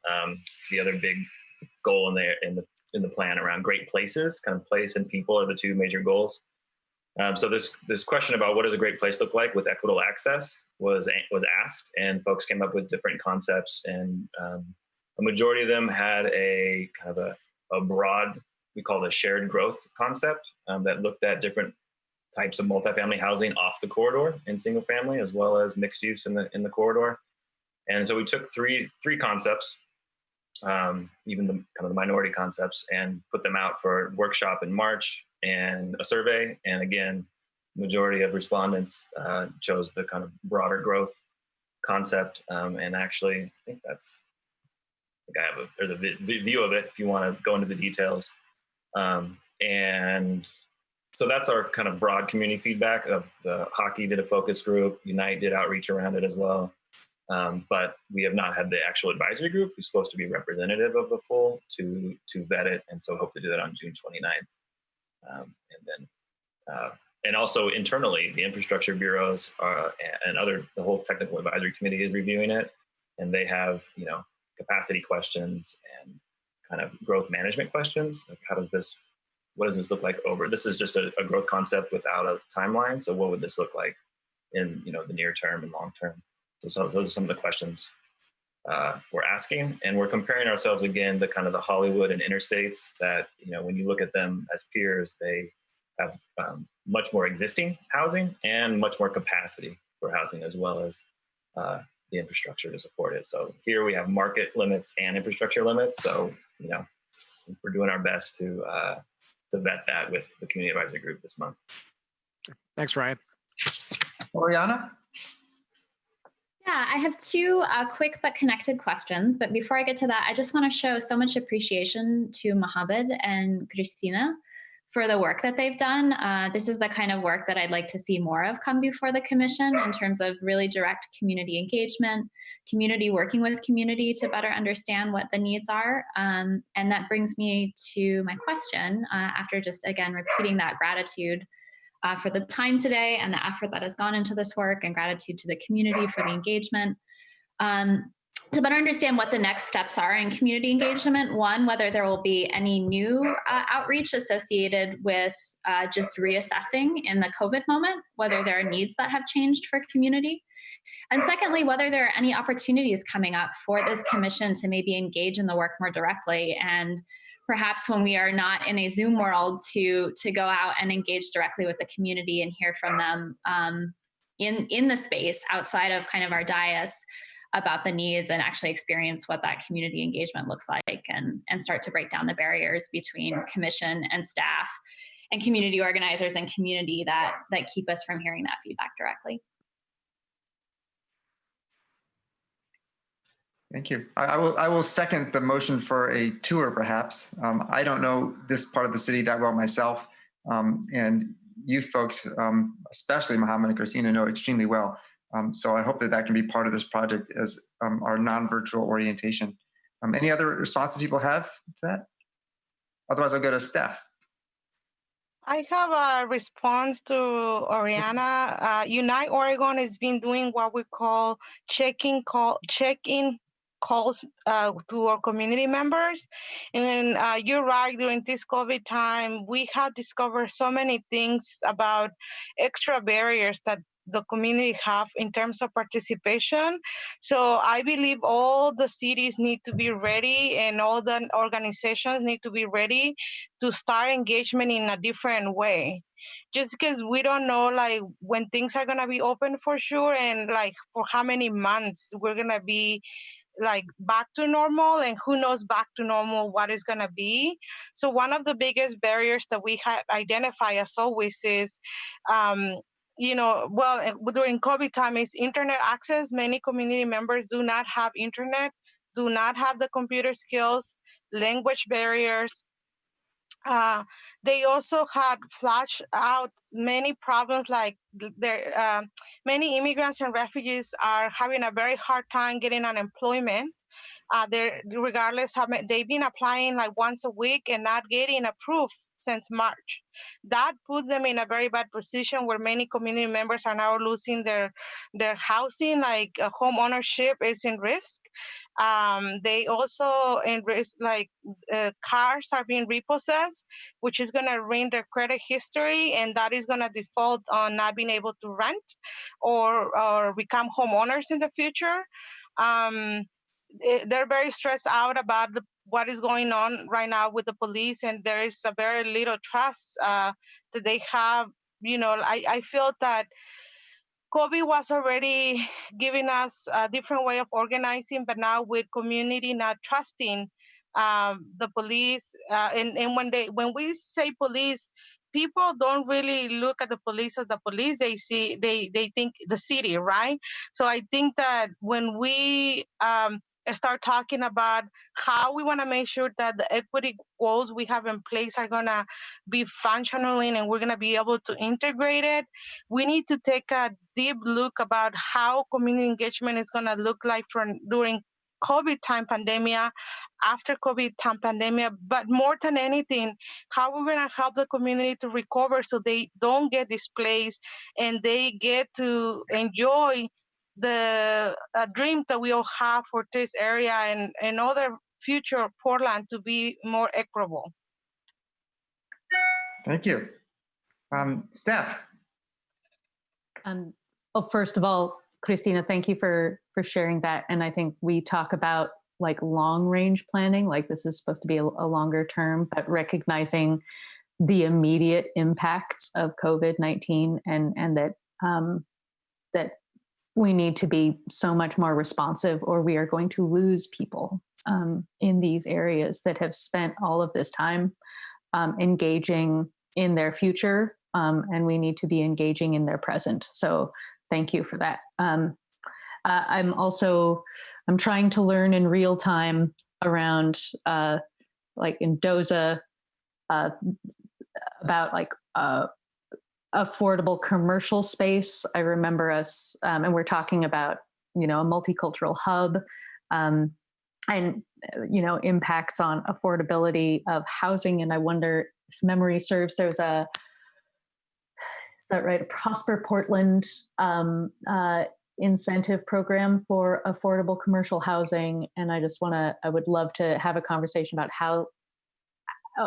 the other big goal in the plan around great places. Kind of place and people are the two major goals. So this question about what does a great place look like with equitable access was asked, and folks came up with different concepts, and a majority of them had a kind of a broad, we call it a shared growth concept that looked at different types of multifamily housing off the corridor in single family, as well as mixed use in the corridor. And so we took three concepts, even the kind of the minority concepts, and put them out for workshop in March and a survey. And again, majority of respondents chose the kind of broader growth concept. And actually, I think there's a view of it if you want to go into the details. And so that's our kind of broad community feedback. Of the Hockey did a focus group, Unite did outreach around it as well. But we have not had the actual advisory group who's supposed to be representative of the full to vet it. And so hope to do that on June 29th. And also internally, the infrastructure bureaus and the whole technical advisory committee is reviewing it. And they have, capacity questions and kind of growth management questions. Like what does this look like this is just a growth concept without a timeline. So what would this look like in, the near term and long term? So those are some of the questions we're asking, and we're comparing ourselves again to kind of the Hollywood and interstates that, when you look at them as peers, they have much more existing housing and much more capacity for housing, as well as the infrastructure to support it. So here we have market limits and infrastructure limits. So, we're doing our best to vet that with the community advisory group this month. Thanks, Ryan. Oriana? Yeah, I have two quick but connected questions. But before I get to that, I just want to show so much appreciation to Mohammed and Christina for the work that they've done. This is the kind of work that I'd like to see more of come before the commission in terms of really direct community engagement, community working with community to better understand what the needs are. And that brings me to my question after just, again, repeating that gratitude. for the time today and the effort that has gone into this work, and gratitude to the community for the engagement. To better understand what the next steps are in community engagement, one, whether there will be any new outreach associated with just reassessing in the COVID moment, whether there are needs that have changed for community. And secondly, whether there are any opportunities coming up for this commission to maybe engage in the work more directly, and perhaps when we are not in a Zoom world to go out and engage directly with the community and hear from them in the space outside of kind of our dais about the needs, and actually experience what that community engagement looks like, and start to break down the barriers between commission and staff and community organizers and community that keep us from hearing that feedback directly. Thank you. I will second the motion for a tour, perhaps. I don't know this part of the city that well myself, and you folks, especially Mohammed and Christina, know extremely well. So I hope that can be part of this project as our non-virtual orientation. Any other responses people have to that? Otherwise, I'll go to Steph. I have a response to Oriana. Unite Oregon has been doing what we call check-in calls to our community members. And you're right, during this COVID time, we have discovered so many things about extra barriers that the community have in terms of participation. So I believe all the cities need to be ready, and all the organizations need to be ready to start engagement in a different way. Just because we don't know like when things are gonna be open for sure, and like for how many months we're gonna be like back to normal, and who knows back to normal what is going to be. So one of the biggest barriers that we had identified as always is during COVID time is internet access. Many community members do not have internet, do not have the computer skills, language barriers. They also had flashed out many problems, like many immigrants and refugees are having a very hard time getting unemployment. Regardless, they've been applying like once a week and not getting approved since March. That puts them in a very bad position where many community members are now losing their housing, like home ownership is in risk. They also in risk, like cars are being repossessed, which is going to ruin their credit history, and that is going to default on not being able to rent or become homeowners in the future. They're very stressed out about what is going on right now with the police, and there is a very little trust that they have. I feel that COVID was already giving us a different way of organizing, but now with community not trusting the police, and when we say police, people don't really look at the police as the police. They think the city, right? So I think that when we start talking about how we want to make sure that the equity goals we have in place are going to be functioning and we're going to be able to integrate it, we need to take a deep look about how community engagement is going to look like during COVID time pandemia, after COVID time pandemia, but more than anything, how we're going to help the community to recover so they don't get displaced and they get to enjoy the dream that we all have for this area and other future Portland to be more equitable. Thank you. Steph. First of all, Christina, thank you for sharing that. And I think we talk about like long range planning, like this is supposed to be a longer term, but recognizing the immediate impacts of COVID-19 and that we need to be so much more responsive, or we are going to lose people in these areas that have spent all of this time engaging in their future, and we need to be engaging in their present. So thank you for that. I'm trying to learn in real time around like in DOZA about like affordable commercial space. I remember us, and we're talking about, a multicultural hub, and, impacts on affordability of housing. And I wonder if memory serves, that right? A Prosper Portland incentive program for affordable commercial housing. And I would love to have a conversation about how,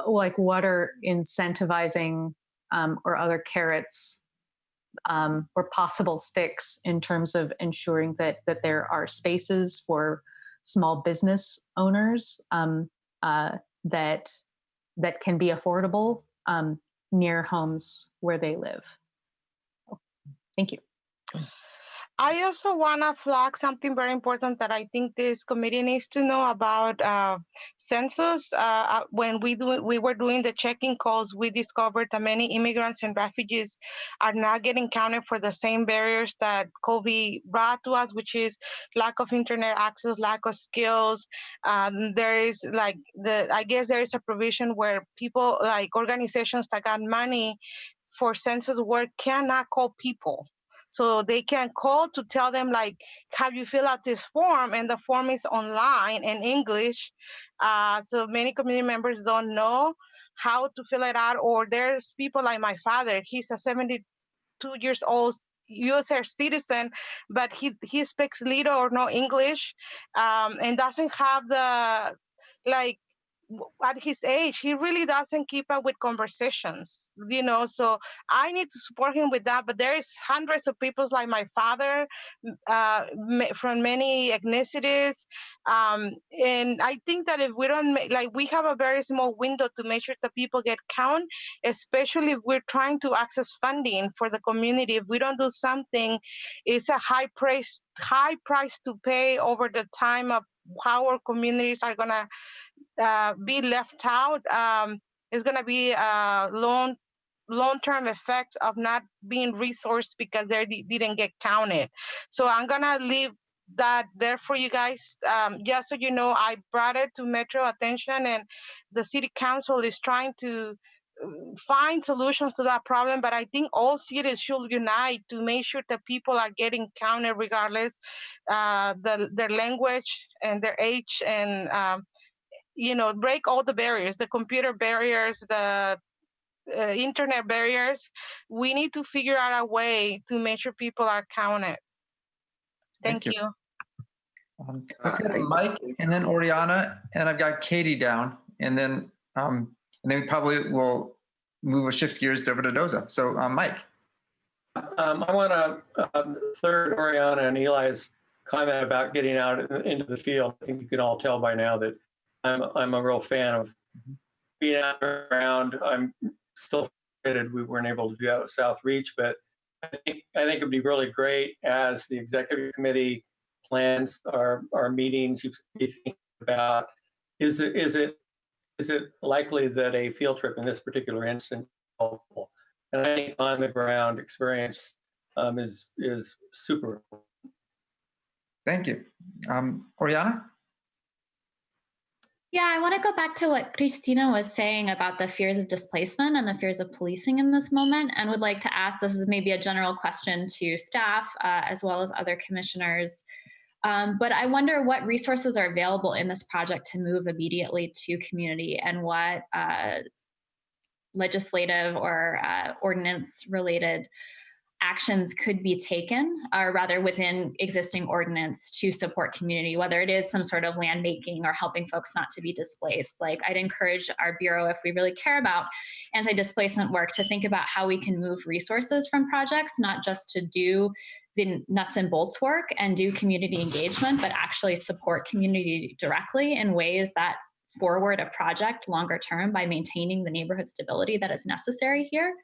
like, what are incentivizing or other carrots or possible sticks in terms of ensuring that there are spaces for small business owners that can be affordable near homes where they live. Thank you. I also want to flag something very important that I think this committee needs to know about census. When we were doing the checking calls, we discovered that many immigrants and refugees are not getting counted for the same barriers that COVID brought to us, which is lack of internet access, lack of skills. There is I guess there is a provision where people, like organizations that got money for census work, cannot call people. So they can call to tell them, like, have you fill out this form, and the form is online in English. So many community members don't know how to fill it out, or there's people like my father. He's a 72 years old U.S. citizen, but he speaks little or no English, and doesn't have the, like, at his age, he really doesn't keep up with conversations, so I need to support him with that. But there is hundreds of people like my father from many ethnicities, and I think that if we don't we have a very small window to make sure that people get count, especially if we're trying to access funding for the community. If we don't do something, it's a high price to pay over the time of how our communities are gonna be left out. Is going to be a long-term effect of not being resourced because they didn't get counted. So I'm going to leave that there for you guys. Just so you know, I brought it to Metro attention, and the city council is trying to find solutions to that problem. But I think all cities should unite to make sure that people are getting counted regardless their language and their age, and break all the barriers, the computer barriers, the internet barriers. We need to figure out a way to make sure people are counted. Thank you. Let's get Mike and then Oriana, and I've got Katie down, and then we probably will shift gears over to Doza. So Mike. I want to third Oriana and Eli's comment about getting out into the field. I think you can all tell by now that I'm a real fan of being out around. I'm still frustrated we weren't able to do that with South Reach, but I think it'd be really great as the executive committee plans our meetings. You think about is it likely that a field trip in this particular instance is helpful? And I think on the ground experience is super important. Thank you, Oriana. Yeah, I want to go back to what Cristina was saying about the fears of displacement and the fears of policing in this moment, and would like to ask, this is maybe a general question to staff as well as other commissioners, but I wonder what resources are available in this project to move immediately to community, and what legislative or ordinance-related actions could be taken, or rather within existing ordinance, to support community, whether it is some sort of land making or helping folks not to be displaced. Like, I'd encourage our Bureau, if we really care about anti-displacement work, to think about how we can move resources from projects, not just to do the nuts and bolts work and do community engagement, but actually support community directly in ways that forward a project longer term by maintaining the neighborhood stability that is necessary here.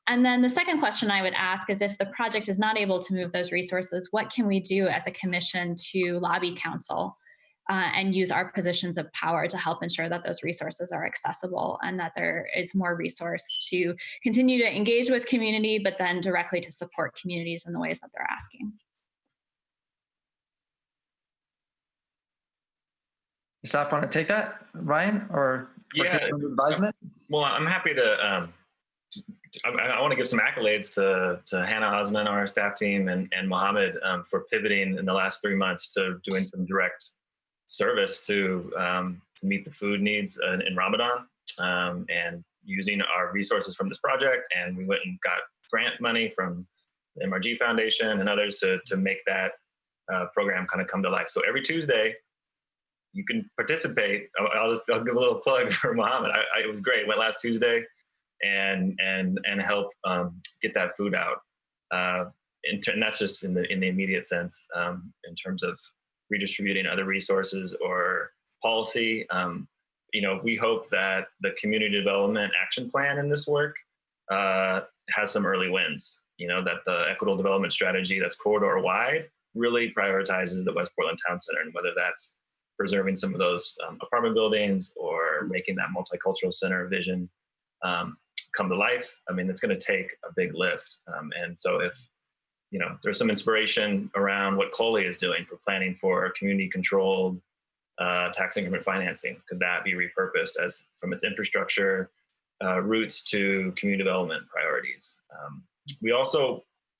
And then the second question I would ask is, if the project is not able to move those resources, what can we do as a commission to lobby council and use our positions of power to help ensure that those resources are accessible and that there is more resource to continue to engage with community, but then directly to support communities in the ways that they're asking. Staff want to take that, Ryan, or advisement? Well, I'm happy to. I want to give some accolades to Hannah Osman, our staff team, and Mohammed for pivoting in the last 3 months to doing some direct service to meet the food needs in Ramadan, and using our resources from this project. And we went and got grant money from the MRG Foundation and others to make that program kind of come to life. So every Tuesday, you can participate. I'll give a little plug for Mohammed. It was great. Went last Tuesday and help get that food out. And that's just in the immediate sense, in terms of redistributing other resources or policy. We hope that the community development action plan in this work has some early wins. That the equitable development strategy that's corridor wide really prioritizes the West Portland Town Center, and whether that's preserving some of those apartment buildings or making that multicultural center vision come to life. I mean, it's going to take a big lift. And so if there's some inspiration around what COLI is doing for planning for community-controlled tax increment financing. Could that be repurposed as from its infrastructure roots to community development priorities?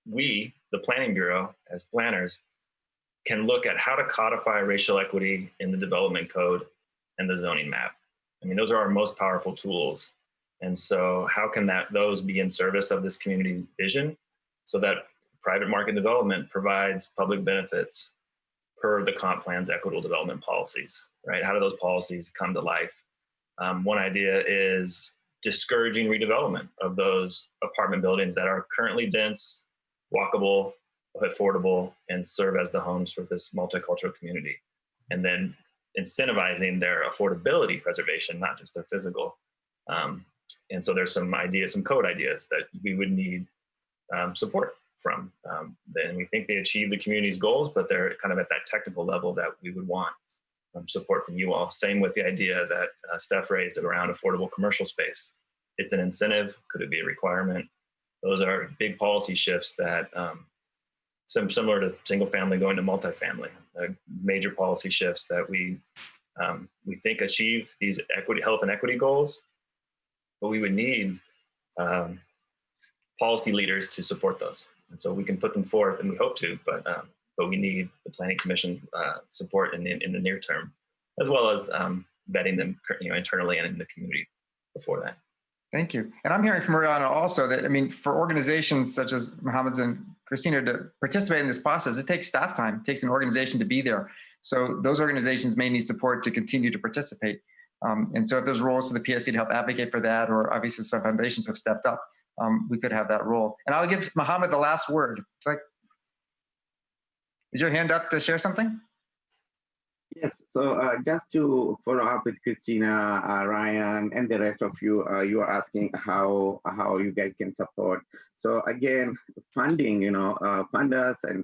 We, the Planning Bureau, as planners, can look at how to codify racial equity in the development code and the zoning map. I mean, those are our most powerful tools. And so how can those be in service of this community vision so that private market development provides public benefits per the comp plan's equitable development policies, right? How do those policies come to life? One idea is discouraging redevelopment of those apartment buildings that are currently dense, walkable, affordable, and serve as the homes for this multicultural community. And then incentivizing their affordability preservation, not just their physical. And so there's some code ideas that we would need support from. And we think they achieve the community's goals, but they're kind of at that technical level that we would want support from you all. Same with the idea that Steph raised around affordable commercial space. It's an incentive. Could it be a requirement? Those are big policy shifts that similar to single family going to multifamily, major policy shifts that we think achieve these health and equity goals, but we would need policy leaders to support those. And so we can put them forth, and we hope to, but we need the Planning Commission support in the near term, as well as vetting them internally and in the community before that. Thank you. And I'm hearing from Mariana also that, I mean, for organizations such as Mohammed's and Christina to participate in this process, it takes staff time. It takes an organization to be there. So those organizations may need support to continue to participate. And so if there's roles for the PSC to help advocate for that, or obviously some foundations have stepped up, we could have that role. And I'll give Mohammed the last word. Is your hand up to share something? Yes, so just to follow up with Christina, Ryan, and the rest of you, you are asking how you guys can support. So again, funding, fund us and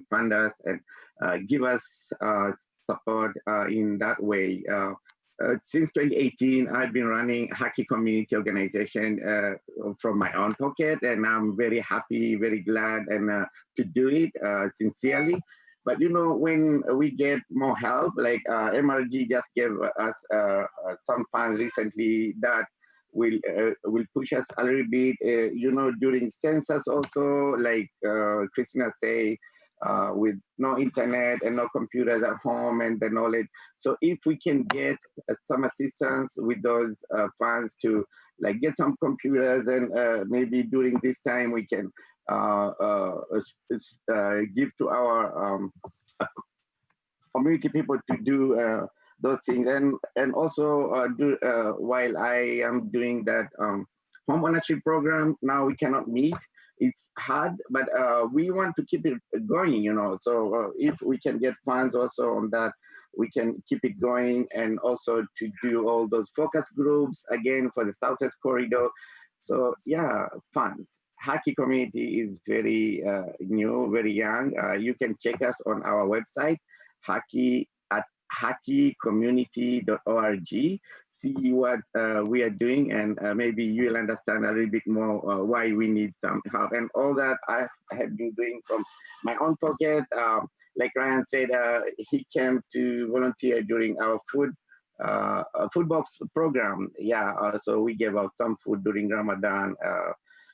give us support in that way. Since 2018, I've been running Haki Community Organization from my own pocket, and I'm very happy, very glad, and to do it sincerely. But when we get more help, like MRG just gave us some funds recently that will push us a little bit. During census also, like Christina say, with no internet and no computers at home and the knowledge. So if we can get some assistance with those funds to get some computers, and maybe during this time we can give to our community people to do those things, and also do while I am doing that home ownership program. Now we cannot meet. It's hard, but we want to keep it going, So if we can get funds also on that, we can keep it going, and also to do all those focus groups again for the Southwest Corridor. So yeah, funds. Haki community is very new, very young. You can check us on our website, hakicommunity.org. See what we are doing, and maybe you'll understand a little bit more why we need some help. And all that I have been doing from my own pocket. Like Ryan said, he came to volunteer during our food box program. Yeah, so we gave out some food during Ramadan,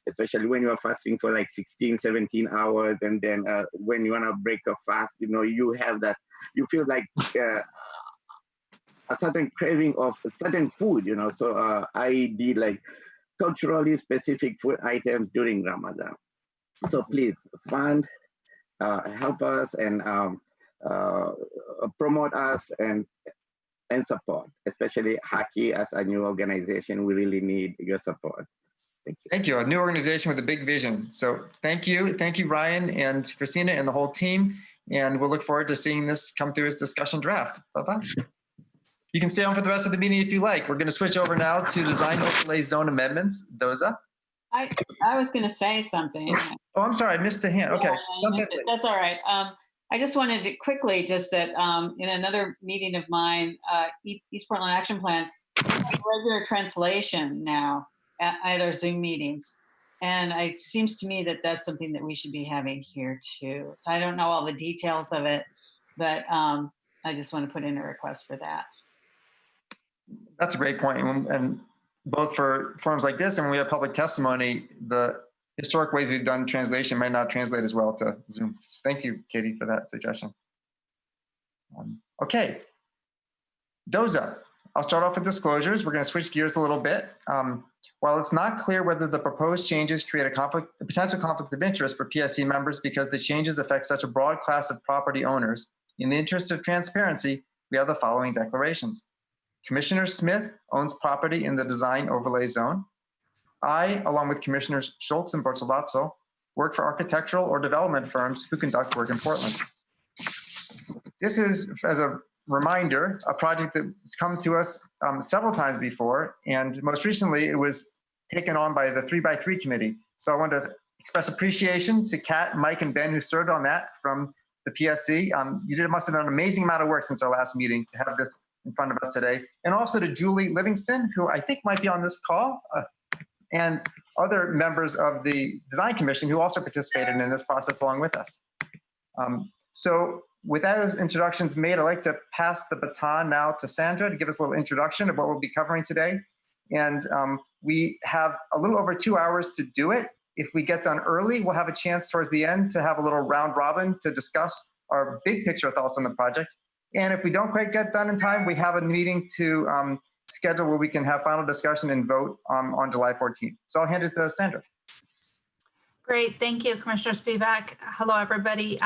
especially when you are fasting for 16, 17 hours. And then when you want to break a fast, you have that, you feel like a certain craving of a certain food, So I did culturally specific food items during Ramadan. So please fund, help us, and promote us and support, especially Haki as a new organization. We really need your support. Thank you. Thank you. A new organization with a big vision. So thank you, Ryan and Christina and the whole team. And we'll look forward to seeing this come through as discussion draft. Bye-bye. You can stay on for the rest of the meeting if you like. We're going to switch over now to design overlay zone amendments. Doza. I was going to say something. Oh, I'm sorry. I missed the hand. Okay. Yeah, that's all right. I just wanted to quickly just that in another meeting of mine, East Portland Action Plan, we have regular translation now at our Zoom meetings. And it seems to me that that's something that we should be having here too. So I don't know all the details of it, but I just want to put in a request for that. That's a great point. And both for forums like this and when we have public testimony, the historic ways we've done translation might not translate as well to Zoom. Thank you, Katie, for that suggestion. Okay. Doza. I'll start off with disclosures. We're going to switch gears a little bit. While it's not clear whether the proposed changes create a potential conflict of interest for PSC members because the changes affect such a broad class of property owners, in the interest of transparency, we have the following declarations. Commissioner Smith owns property in the design overlay zone. I, along with Commissioners Schultz and Bortolazzo, work for architectural or development firms who conduct work in Portland. This is, as a reminder, a project that's come to us several times before, and most recently it was taken on by the 3x3 committee. So I want to express appreciation to Kat, Mike, and Ben who served on that from the PSC. Must have done an amazing amount of work since our last meeting to have this in front of us today. And also to Julie Livingston, who I think might be on this call, and other members of the Design Commission who also participated in this process along with us. So with those introductions made, I'd like to pass the baton now to Sandra to give us a little introduction of what we'll be covering today. And we have a little over 2 hours to do it. If we get done early, we'll have a chance towards the end to have a little round robin to discuss our big picture thoughts on the project. And if we don't quite get done in time, we have a meeting to schedule where we can have final discussion and vote on July 14th. So I'll hand it to Sandra. Great, thank you, Commissioner Spivak. Hello, everybody.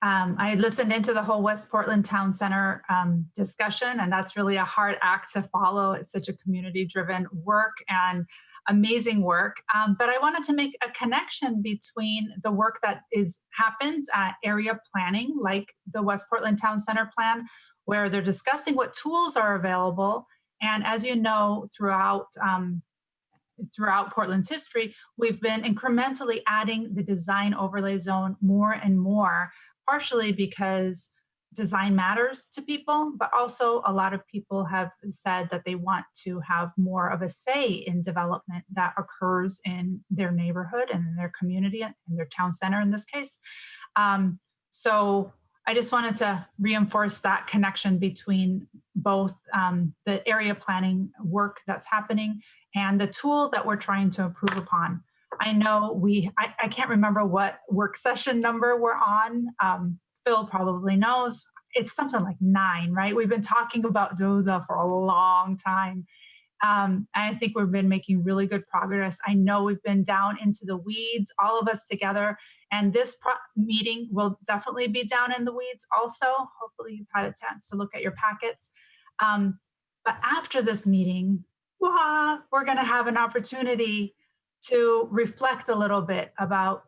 I listened into the whole West Portland Town Center discussion, and that's really a hard act to follow. It's such a community-driven work and amazing work. But I wanted to make a connection between the work that happens at area planning, like the West Portland Town Center plan, where they're discussing what tools are available. And as you know, throughout Portland's history, we've been incrementally adding the design overlay zone more and more, partially because design matters to people, but also a lot of people have said that they want to have more of a say in development that occurs in their neighborhood and in their community and their town center in this case. So I just wanted to reinforce that connection between both the area planning work that's happening and the tool that we're trying to improve upon. I know I can't remember what work session number we're on. Phil probably knows. It's something like 9, right? We've been talking about DOZA for a long time. And I think we've been making really good progress. I know we've been down into the weeds, all of us together. And this meeting will definitely be down in the weeds also. Hopefully you've had a chance to look at your packets. But after this meeting, we're going to have an opportunity to reflect a little bit about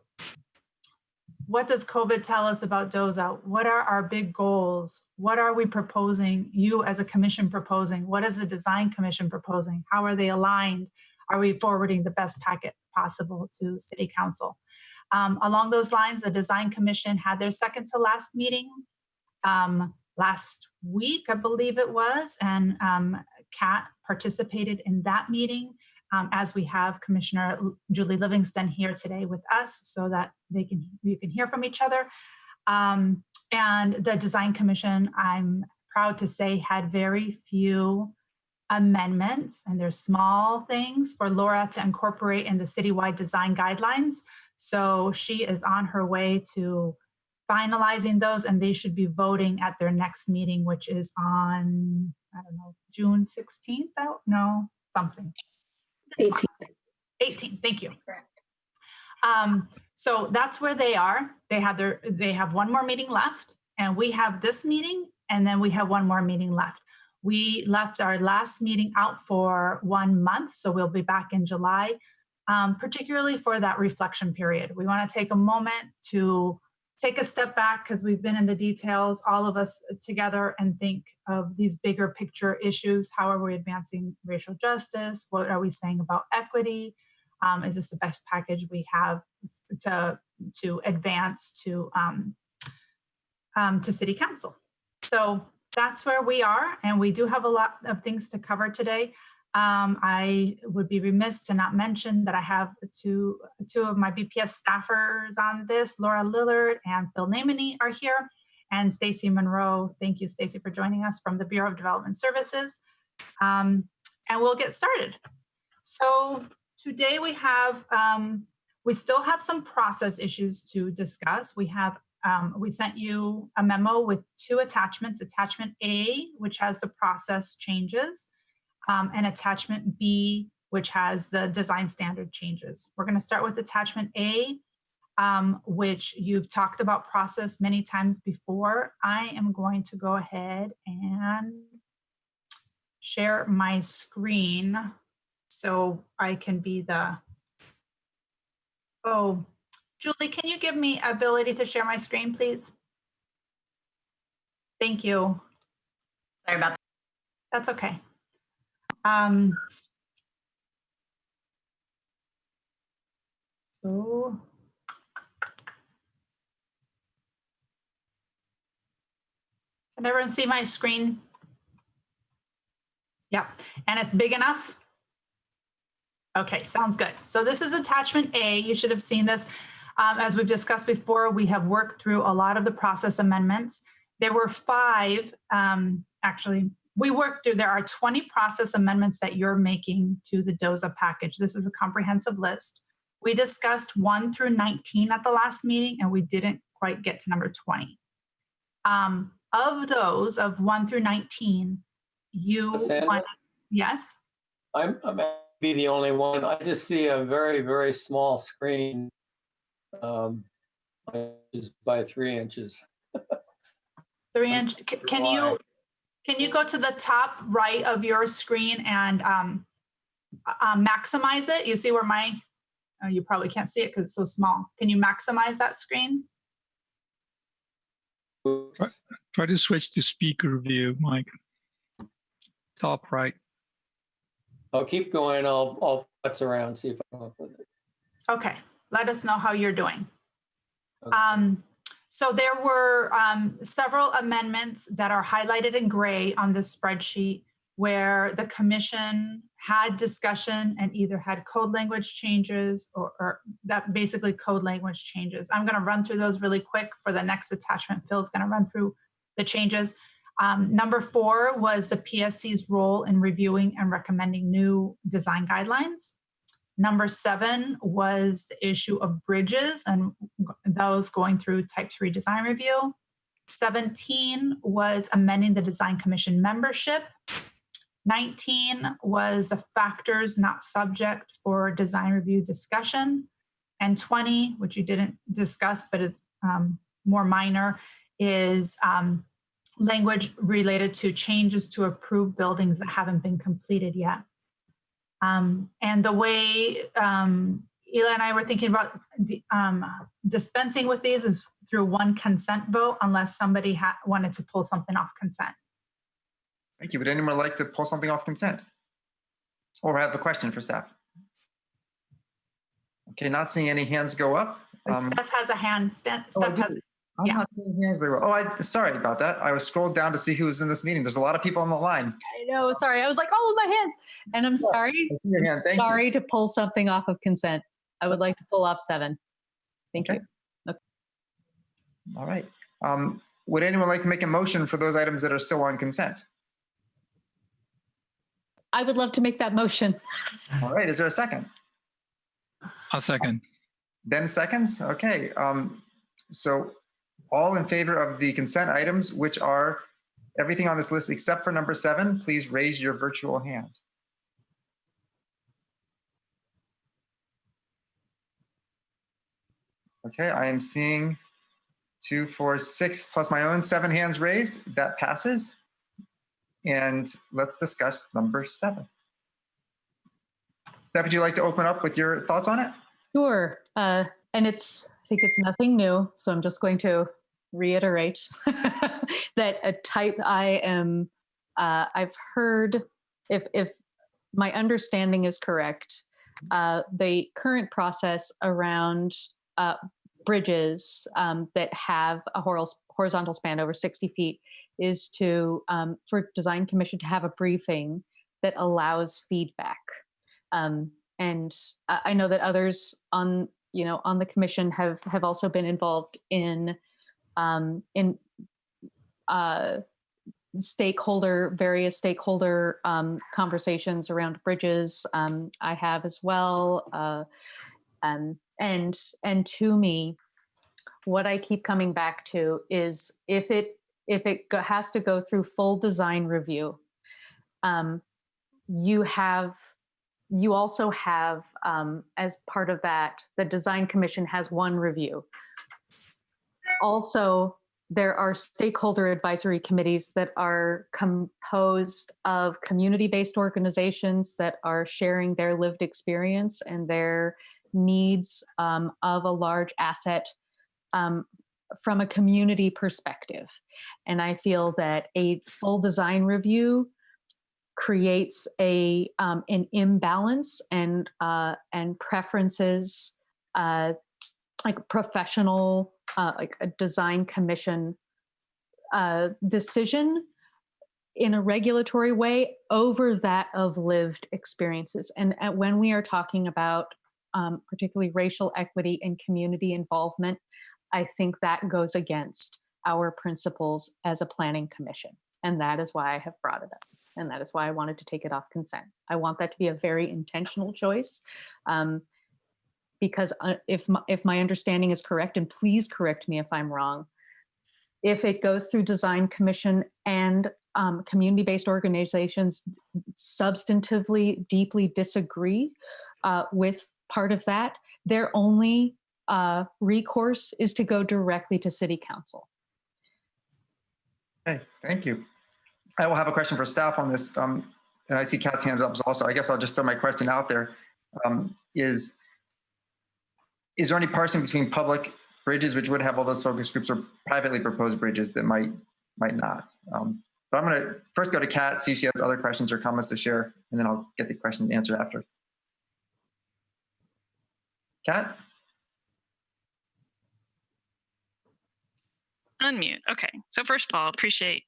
what does COVID tell us about DOZA? What are our big goals? What are we proposing, you as a commission proposing? What is the design commission proposing? How are they aligned? Are we forwarding the best packet possible to City Council? Along those lines, the design commission had their second to last meeting last week, I believe it was, and Kat participated in that meeting. As we have Commissioner Julie Livingston here today with us so that you can hear from each other. And the Design Commission, I'm proud to say, had very few amendments, and there's small things for Laura to incorporate in the citywide design guidelines. So she is on her way to finalizing those, and they should be voting at their next meeting, which is on, I don't know, June 16th? No, something. 18, thank you. Correct. So that's where they are. They have one more meeting left, and we have this meeting, and then we have one more meeting left. We left our last meeting out for 1 month, so we'll be back in July, particularly for that reflection period. We want to take a moment to take a step back because we've been in the details, all of us together, and think of these bigger picture issues. How are we advancing racial justice? What are we saying about equity? Is this the best package we have to advance to City Council? So that's where we are, and we do have a lot of things to cover today. I would be remiss to not mention that I have two of my BPS staffers on this. Laura Lillard and Phil Namany are here, and Stacy Monroe. Thank you, Stacy, for joining us from the Bureau of Development Services. And we'll get started. So today we have, we still have some process issues to discuss. We sent you a memo with 2 attachments, attachment A, which has the process changes, and attachment B, which has the design standard changes. We're going to start with attachment A, which you've talked about process many times before. I am going to go ahead and share my screen so I can be the, oh, Julie, can you give me ability to share my screen, please? Thank you. Sorry about that. That's okay. So can everyone see my screen? Yeah, and it's big enough? Okay, sounds good. So this is attachment A. You should have seen this. As we've discussed before, we have worked through a lot of the process amendments. There were 5, actually, we worked through, there are 20 process amendments that you're making to the DOZA package. This is a comprehensive list. We discussed 1 through 19 at the last meeting, and we didn't quite get to number 20. Of those, of 1 through 19, you want, yes? I'm be the only one. I just see a very, very small screen, just by 3 inches. 3 inch. Can you go to the top right of your screen and maximize it? You see where my, oh, you probably can't see it because it's so small. Can you maximize that screen? Try to switch to speaker view, Mike. Top right. I'll keep going. I'll futz around, see if I come up with it. Okay, let us know how you're doing. Okay. So there were several amendments that are highlighted in gray on this spreadsheet where the commission had discussion and either had code language changes or that basically code language changes. I'm going to run through those really quick for the next attachment. Phil's going to run through the changes. Number 4 was the PSC's role in reviewing and recommending new design guidelines. Number 7 was the issue of bridges and those going through type 3 design review. 17 was amending the design commission membership. 19 was the factors not subject for design review discussion. And 20, which you didn't discuss but is more minor, is language related to changes to approved buildings that haven't been completed yet. And the way Ela and I were thinking about dispensing with these is through one consent vote unless somebody wanted to pull something off consent. Thank you. Would anyone like to pull something off consent or have a question for staff? Okay, not seeing any hands go up. Steph has a hand. Steph has. I'm not seeing hands very well. Oh, sorry about that. I was scrolled down to see who was in this meeting. There's a lot of people on the line. I know, sorry. I was like, oh, my hands. And I'm sorry. I see your hand. Thank sorry you. to pull something off of consent. I would like to pull off 7. Thank you. Okay. All right. Would anyone like to make a motion for those items that are still on consent? I would love to make that motion. All right. Is there a second? I'll second. Ben seconds. Okay. So all in favor of the consent items, which are everything on this list except for number 7, please raise your virtual hand. Okay, I am seeing 2, 4, 6 plus my own 7 hands raised. That passes. And let's discuss number 7. Steph, would you like to open up with your thoughts on it? Sure. And I think it's nothing new. So I'm just going to reiterate that I've heard, if my understanding is correct, the current process around bridges that have a horizontal span over 60 feet is for Design Commission to have a briefing that allows feedback. And I know that others on the commission have also been involved in various stakeholder conversations around bridges. I have as well. And to me, what I keep coming back to is if it has to go through full design review, you also have, as part of that, the Design Commission has one review. Also, there are stakeholder advisory committees that are composed of community-based organizations that are sharing their lived experience and their needs of a large asset from a community perspective. And I feel that a full design review creates an imbalance and preferences, like professional, like a design commission decision in a regulatory way over that of lived experiences. And when we are talking about particularly racial equity and community involvement, I think that goes against our principles as a planning commission. And that is why I have brought it up. And that is why I wanted to take it off consent. I want that to be a very intentional choice, because if my understanding is correct, and please correct me if I'm wrong, if it goes through Design Commission and community-based organizations substantively, deeply disagree with part of that, their only recourse is to go directly to City Council. Okay, thank you. I will have a question for staff on this. And I see Kat's hand up also. I guess I'll just throw my question out there. Is there any parsing between public bridges, which would have all those focus groups, or privately proposed bridges that might not? But I'm going to first go to Kat, see if she has other questions or comments to share, and then I'll get the question answered after. Kat? Unmute. Okay. So first of all, appreciate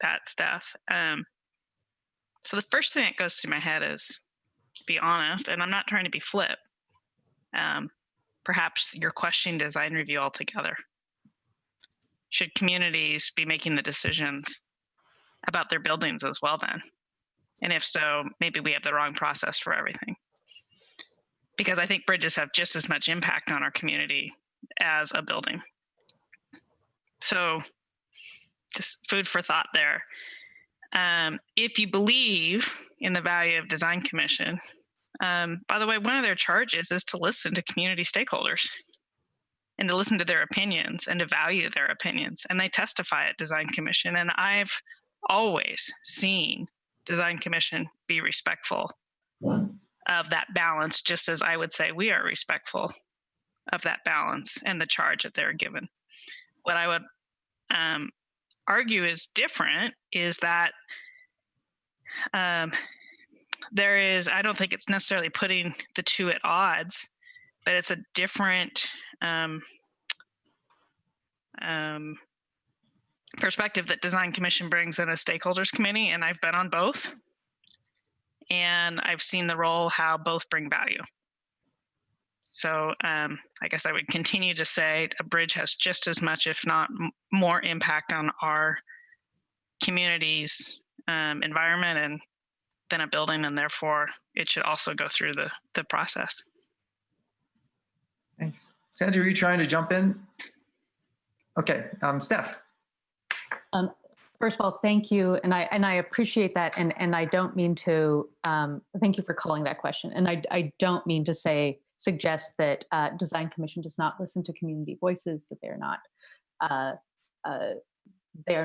that stuff. So the first thing that goes through my head is, to be honest, and I'm not trying to be flip, perhaps you're questioning design review altogether. Should communities be making the decisions about their buildings as well then? And if so, maybe we have the wrong process for everything. Because I think bridges have just as much impact on our community as a building. So just food for thought there. If you believe in the value of Design Commission, by the way, one of their charges is to listen to community stakeholders and to listen to their opinions and to value their opinions. And they testify at Design Commission. And I've always seen Design Commission be respectful of that balance, just as I would say we are respectful of that balance and the charge that they're given. What I would argue is different is that there is, I don't think it's necessarily putting the two at odds, but it's a different perspective that Design Commission brings in a stakeholders committee, and I've been on both. And I've seen the role, how both bring value. So I guess I would continue to say a bridge has just as much, if not more, impact on our community's environment and than a building, and therefore it should also go through the process. Thanks. Sandra, are you trying to jump in? Okay, Steph. First of all, thank you, and I appreciate that, and I don't mean to. Thank you for calling that question, and I don't mean to say suggest that Design Commission does not listen to community voices, that they are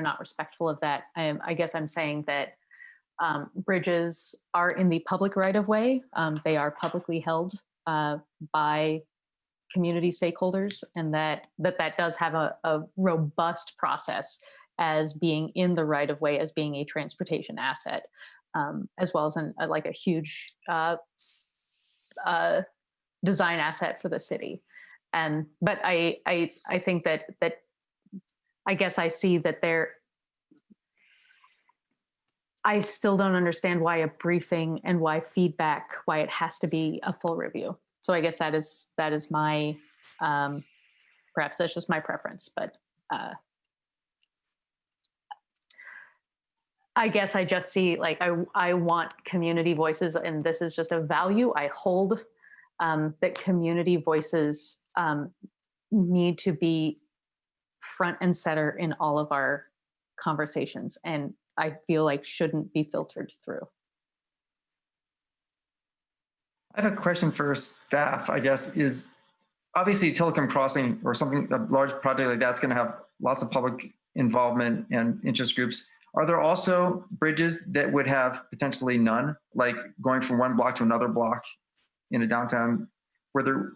not respectful of that. I guess I'm saying that bridges are in the public right of way. They are publicly held by community stakeholders, and that does have a robust process as being in the right of way, as being a transportation asset, as well as like a huge design asset for the city. But I think that I guess I see that I still don't understand why a briefing and why feedback, why it has to be a full review. So I guess that is my, perhaps that's just my preference, but I guess I just see, like, I want community voices, and this is just a value I hold, that community voices need to be front and center in all of our conversations, and I feel like shouldn't be filtered through. I have a question for staff, I guess, is obviously Telecom Crossing or something, a large project like that's going to have lots of public involvement and interest groups. Are there also bridges that would have potentially none, like going from one block to another block in a downtown, where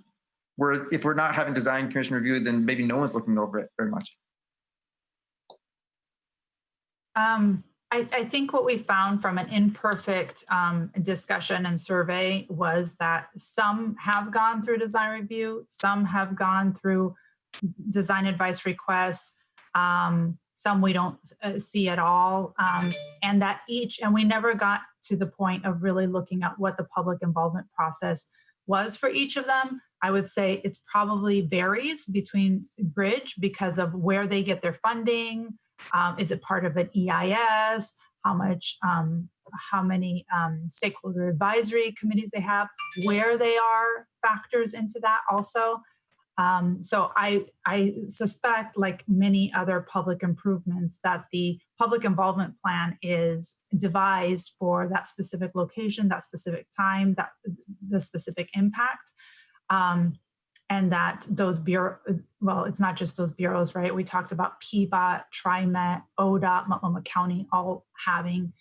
if we're not having design commission review, then maybe no one's looking over it very much? I think what we found from an imperfect discussion and survey was that some have gone through design review, some have gone through design advice requests, some we don't see at all, and we never got to the point of really looking at what the public involvement process was for each of them. I would say it's probably varies between bridge because of where they get their funding. Is it part of an EIS? How many stakeholder advisory committees they have? Where they are factors into that also. So I suspect, like many other public improvements, that the public involvement plan is devised for that specific location, that specific time, the specific impact. And that those it's not just those bureaus, right? We talked about PBOT, TriMet, ODOT, Multnomah County, all having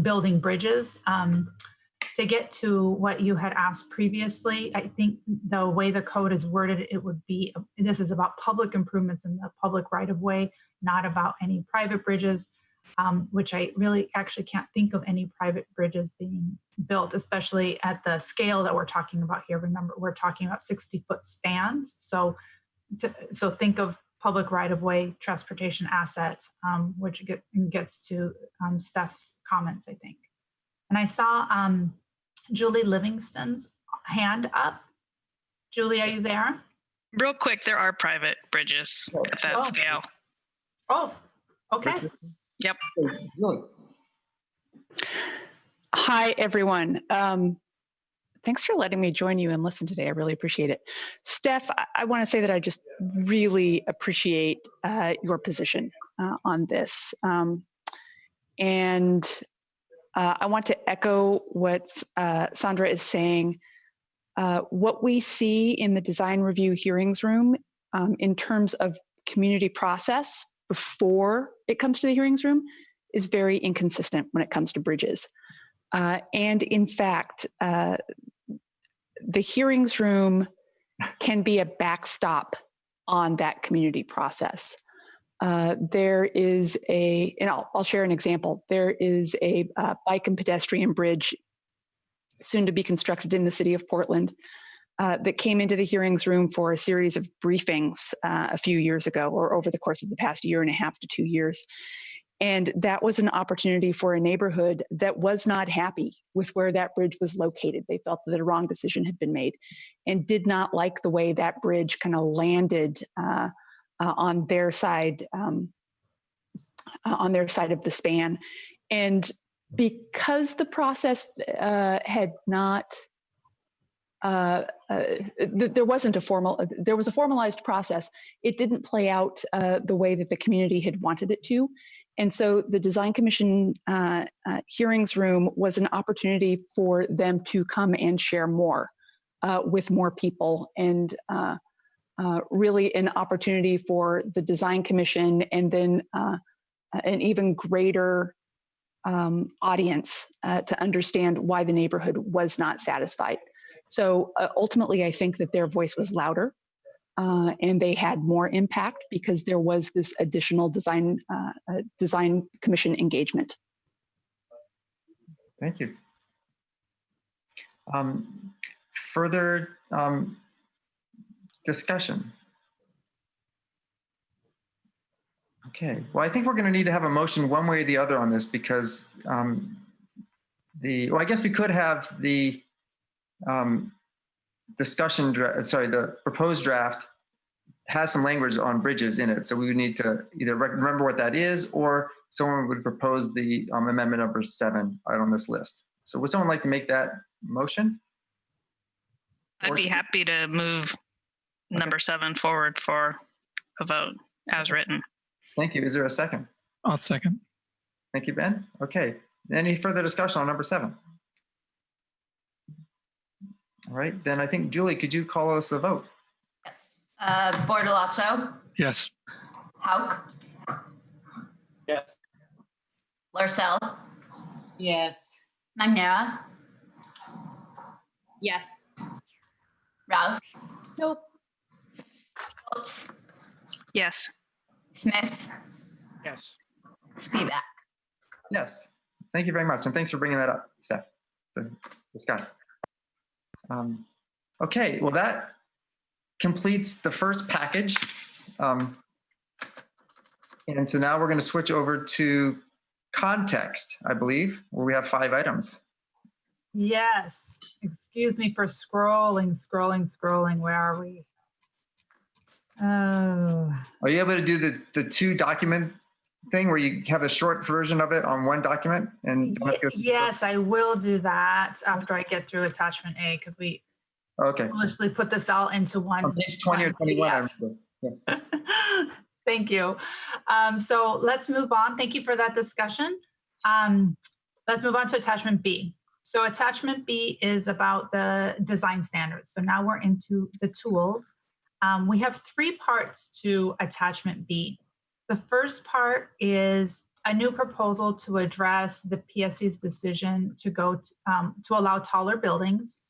building bridges. To get to what you had asked previously, I think the way the code is worded, it would be, this is about public improvements in the public right of way, not about any private bridges, which I really actually can't think of any private bridges being built, especially at the scale that we're talking about here. Remember, we're talking about 60-foot spans. So think of public right-of-way transportation assets, which gets to Steph's comments, I think. And I saw Julie Livingston's hand up. Julie, are you there? Real quick, there are private bridges at that scale. Oh, okay. Yep. Hi, everyone. Thanks for letting me join you and listen today. I really appreciate it. Steph, I want to say that I just really appreciate your position on this. And I want to echo what Sandra is saying. What we see in the design review hearings room in terms of community process before it comes to the hearings room is very inconsistent when it comes to bridges. And in fact, the hearings room can be a backstop on that community process. There is and I'll share an example. There is a bike and pedestrian bridge soon to be constructed in the city of Portland that came into the hearings room for a series of briefings a few years ago, or over the course of the past 1.5 to 2 years. And that was an opportunity for a neighborhood that was not happy with where that bridge was located. They felt that a wrong decision had been made and did not like the way that bridge kind of landed on their side of the span. And because the process had not, there was a formalized process, it didn't play out the way that the community had wanted it to. And so the Design Commission hearings room was an opportunity for them to come and share more with more people, and really an opportunity for the Design Commission and then an even greater audience to understand why the neighborhood was not satisfied. So ultimately, I think that their voice was louder and they had more impact because there was this additional design commission engagement. Thank you. Further discussion? Okay, well, I think we're going to need to have a motion one way or the other on this because well, I guess we could have the discussion, the proposed draft has some language on bridges in it. So we would need to either remember what that is, or someone would propose the amendment number 7 out on this list. So would someone like to make that motion? I'd be happy to move number 7 forward for a vote as written. Thank you. Is there a second? I'll second. Thank you, Ben. Okay. Any further discussion on number 7? All right. Then I think, Julie, could you call us a vote? Yes. Bordalazzo? Yes. Hauk? Yes. Larcel? Yes. Magnera? Yes. Ralph? Nope. Schultz? Yes. Smith? Yes. Spivak? Yes. Thank you very much. And thanks for bringing that up, Steph, to discuss. Okay, well, that completes the first package. And so now we're going to switch over to context, I believe, where we have 5 items. Yes. Excuse me for scrolling. Where are we? Oh. Are you able to do the 2 document thing where you have the short version of it on one document? And yes, I will do that after I get through attachment A, because we foolishly put this all into one. On page 20 or 21, I remember. Yeah. Thank you. So let's move on. Thank you for that discussion. Let's move on to attachment B. So attachment B is about the design standards. So now we're into the tools. We have 3 parts to attachment B. The first part is a new proposal to address the PSC's decision to go to allow taller buildings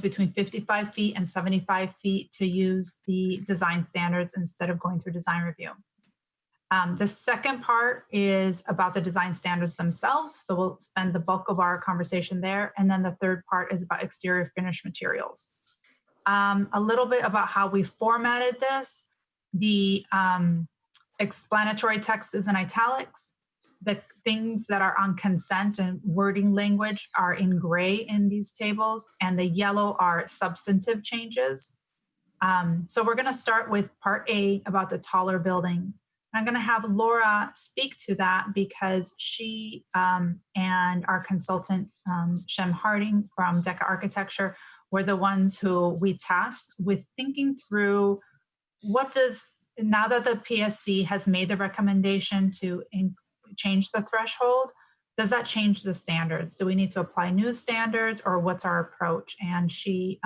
between 55 feet and 75 feet to use the design standards instead of going through design review. The second part is about the design standards themselves. So we'll spend the bulk of our conversation there. And then the third part is about exterior finished materials. A little bit about how we formatted this. The explanatory text is in italics. The things that are on consent and wording language are in gray in these tables, and the yellow are substantive changes. So we're going to start with part A about the taller buildings. I'm going to have Laura speak to that because she and our consultant, Shem Harding from Deca Architecture, were the ones who we tasked with thinking through now that the PSC has made the recommendation to change the threshold, does that change the standards? Do we need to apply new standards, or what's our approach? And she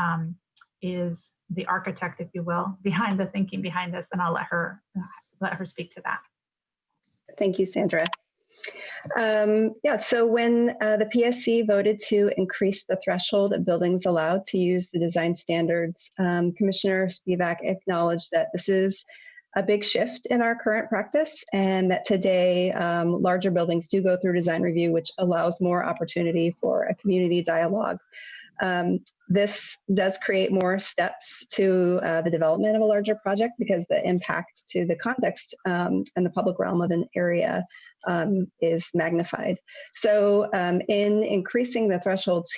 is the architect, if you will, behind the thinking behind this, and I'll let her speak to that. Thank you, Sandra. So when the PSC voted to increase the threshold of buildings allowed to use the design standards, Commissioner Spivak acknowledged that this is a big shift in our current practice, and that today larger buildings do go through design review, which allows more opportunity for a community dialogue. This does create more steps to the development of a larger project because the impact to the context and the public realm of an area is magnified. So in increasing the thresholds,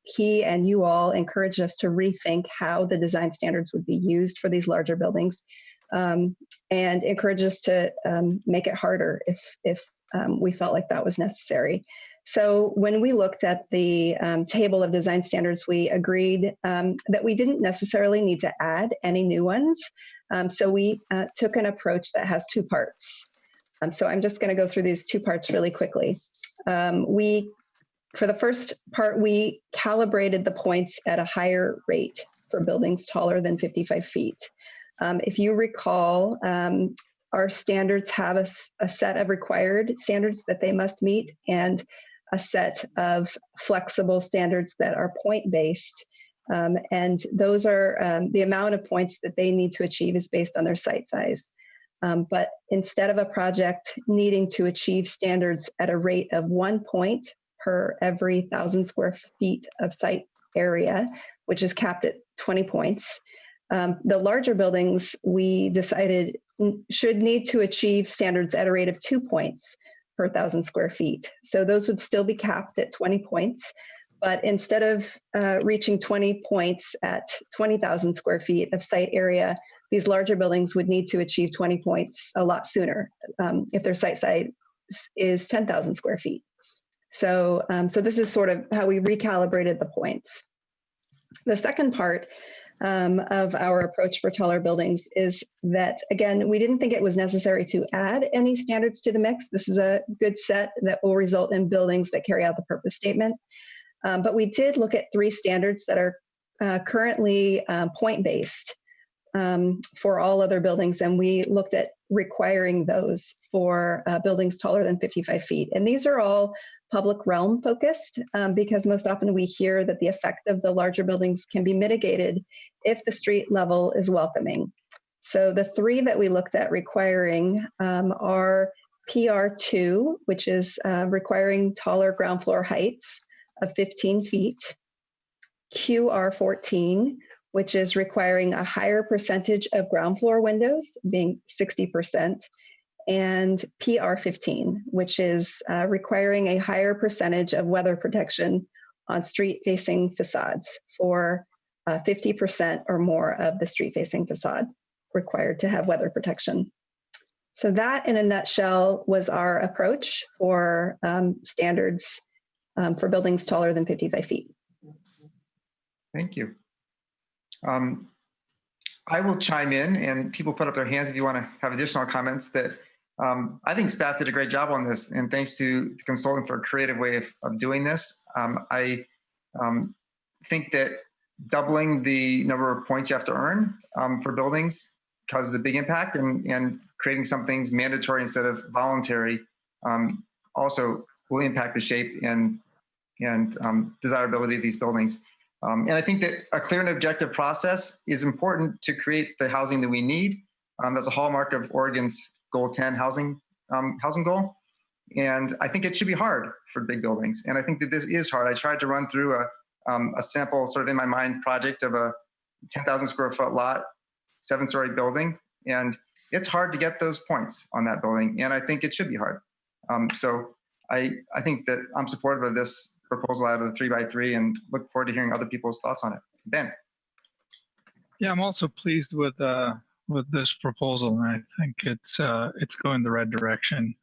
he and you all encouraged us to rethink how the design standards would be used for these larger buildings, and encouraged us to make it harder if we felt like that was necessary. So when we looked at the table of design standards, we agreed that we didn't necessarily need to add any new ones. So we took an approach that has 2 parts. So I'm just going to go through these two parts really quickly. For the first part, we calibrated the points at a higher rate for buildings taller than 55 feet. If you recall, our standards have a set of required standards that they must meet and a set of flexible standards that are point-based. And those are the amount of points that they need to achieve is based on their site size. But instead of a project needing to achieve standards at a rate of 1 point per every 1,000 square feet of site area, which is capped at 20 points, the larger buildings we decided should need to achieve standards at a rate of 2 points per 1,000 square feet. So those would still be capped at 20 points, but instead of reaching 20 points at 20,000 square feet of site area, these larger buildings would need to achieve 20 points a lot sooner if their site size is 10,000 square feet. So, so this is sort of how we recalibrated the points. The second part of our approach for taller buildings is that, again, we didn't think it was necessary to add any standards to the mix. This is a good set that will result in buildings that carry out the purpose statement. But we did look at 3 standards that are currently point-based for all other buildings, and we looked at requiring those for buildings taller than 55 feet. And these are all public realm focused because most often we hear that the effect of the larger buildings can be mitigated if the street level is welcoming. So the 3 that we looked at requiring are PR2, which is requiring taller ground floor heights of 15 feet, QR14, which is requiring a higher percentage of ground floor windows, being 60%, and PR15, which is requiring a higher percentage of weather protection on street-facing facades for 50% or more of the street-facing facade required to have weather protection. So that, in a nutshell, was our approach for standards for buildings taller than 55 feet. Thank you. I will chime in, and people put up their hands if you want to have additional comments. That I think staff did a great job on this, and thanks to the consultant for a creative way of doing this. I think that doubling the number of points you have to earn for buildings causes a big impact, and creating some things mandatory instead of voluntary also will impact the shape and desirability of these buildings. And I think that a clear and objective process is important to create the housing that we need. That's a hallmark of Oregon's Goal 10 housing goal. And I think it should be hard for big buildings. And I think that this is hard. I tried to run through a sample sort of in my mind project of a 10,000 square foot lot, 7-story building. And it's hard to get those points on that building. And I think it should be hard. So I think that I'm supportive of this proposal out of the 3x3 and look forward to hearing other people's thoughts on it. Ben. Yeah, I'm also pleased with this proposal, and I think it's going the right direction.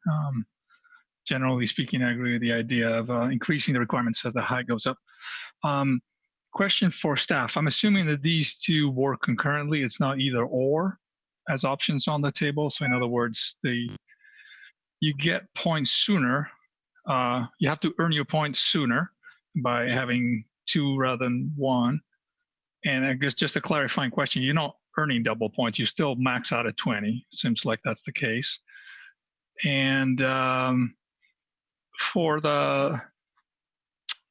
Generally speaking, I agree with the idea of increasing the requirements as the height goes up. Question for staff. I'm assuming that these two work concurrently. It's not either or as options on the table. So in other words, you get points sooner. You have to earn your points sooner by having 2 rather than 1. And I guess just a clarifying question, you're not earning double points. You still max out at 20. Seems like that's the case. And for the,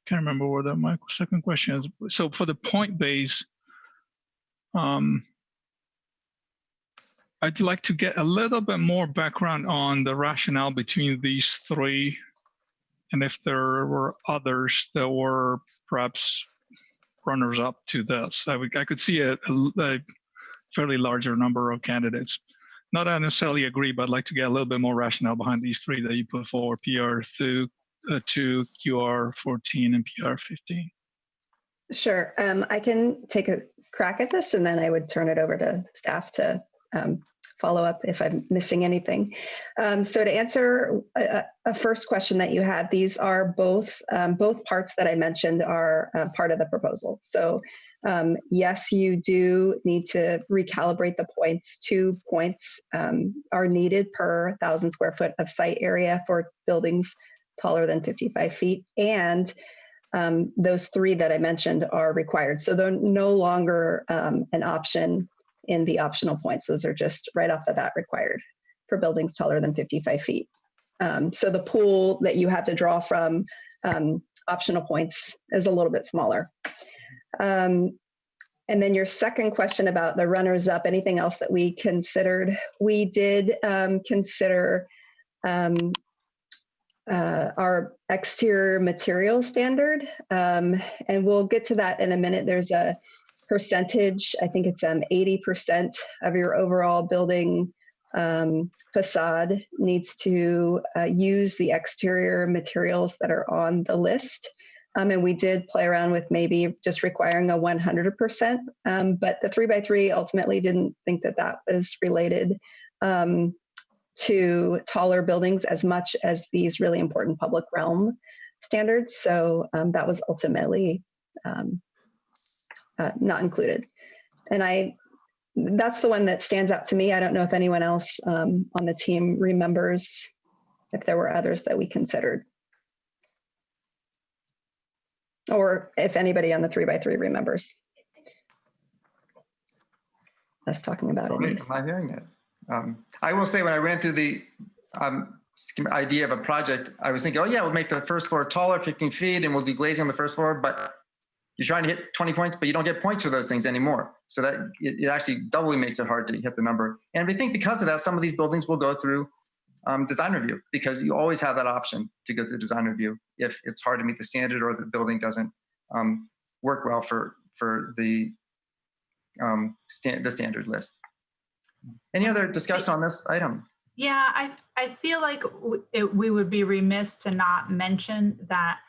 can't remember what my second question is. So for the point base, I'd like to get a little bit more background on the rationale between these 3, and if there were others that were perhaps runners up to this. I could see a fairly larger number of candidates. Not that I necessarily agree, but I'd like to get a little bit more rationale behind these 3 that you put forward: PR2, QR14, and PR15. Sure. I can take a crack at this, and then I would turn it over to staff to follow up if I'm missing anything. So to answer a first question that you had, these are both parts that I mentioned are part of the proposal. So Yes, you do need to recalibrate the points. 2 points are needed per 1,000 square foot of site area for buildings taller than 55 feet. And those 3 that I mentioned are required. So they're no longer an option in the optional points. Those are just right off the bat required for buildings taller than 55 feet. So the pool that you have to draw from optional points is a little bit smaller. And then your second question about the runners up, anything else that we considered? We did consider our exterior material standard. And we'll get to that in a minute. There's a percentage, I think it's 80% of your overall building facade needs to use the exterior materials that are on the list. And we did play around with maybe just requiring a 100%, but the 3x3 ultimately didn't think that that was related to taller buildings as much as these really important public realm standards. So that was ultimately not included. And that's the one that stands out to me. I don't know if anyone else on the team remembers if there were others that we considered. Or if anybody on the 3x3 remembers us talking about it. I'm not hearing it. I will say when I ran through the idea of a project, I was thinking, oh yeah, we'll make the first floor taller, 15 feet, and we'll do glazing on the first floor, but you're trying to hit 20 points, but you don't get points for those things anymore. So that it actually doubly makes it hard to hit the number. And we think because of that, some of these buildings will go through design review, because you always have that option to go through design review if it's hard to meet the standard or the building doesn't work well for the standard list. Any other discussion on this item? Yeah, I feel like we would be remiss to not mention that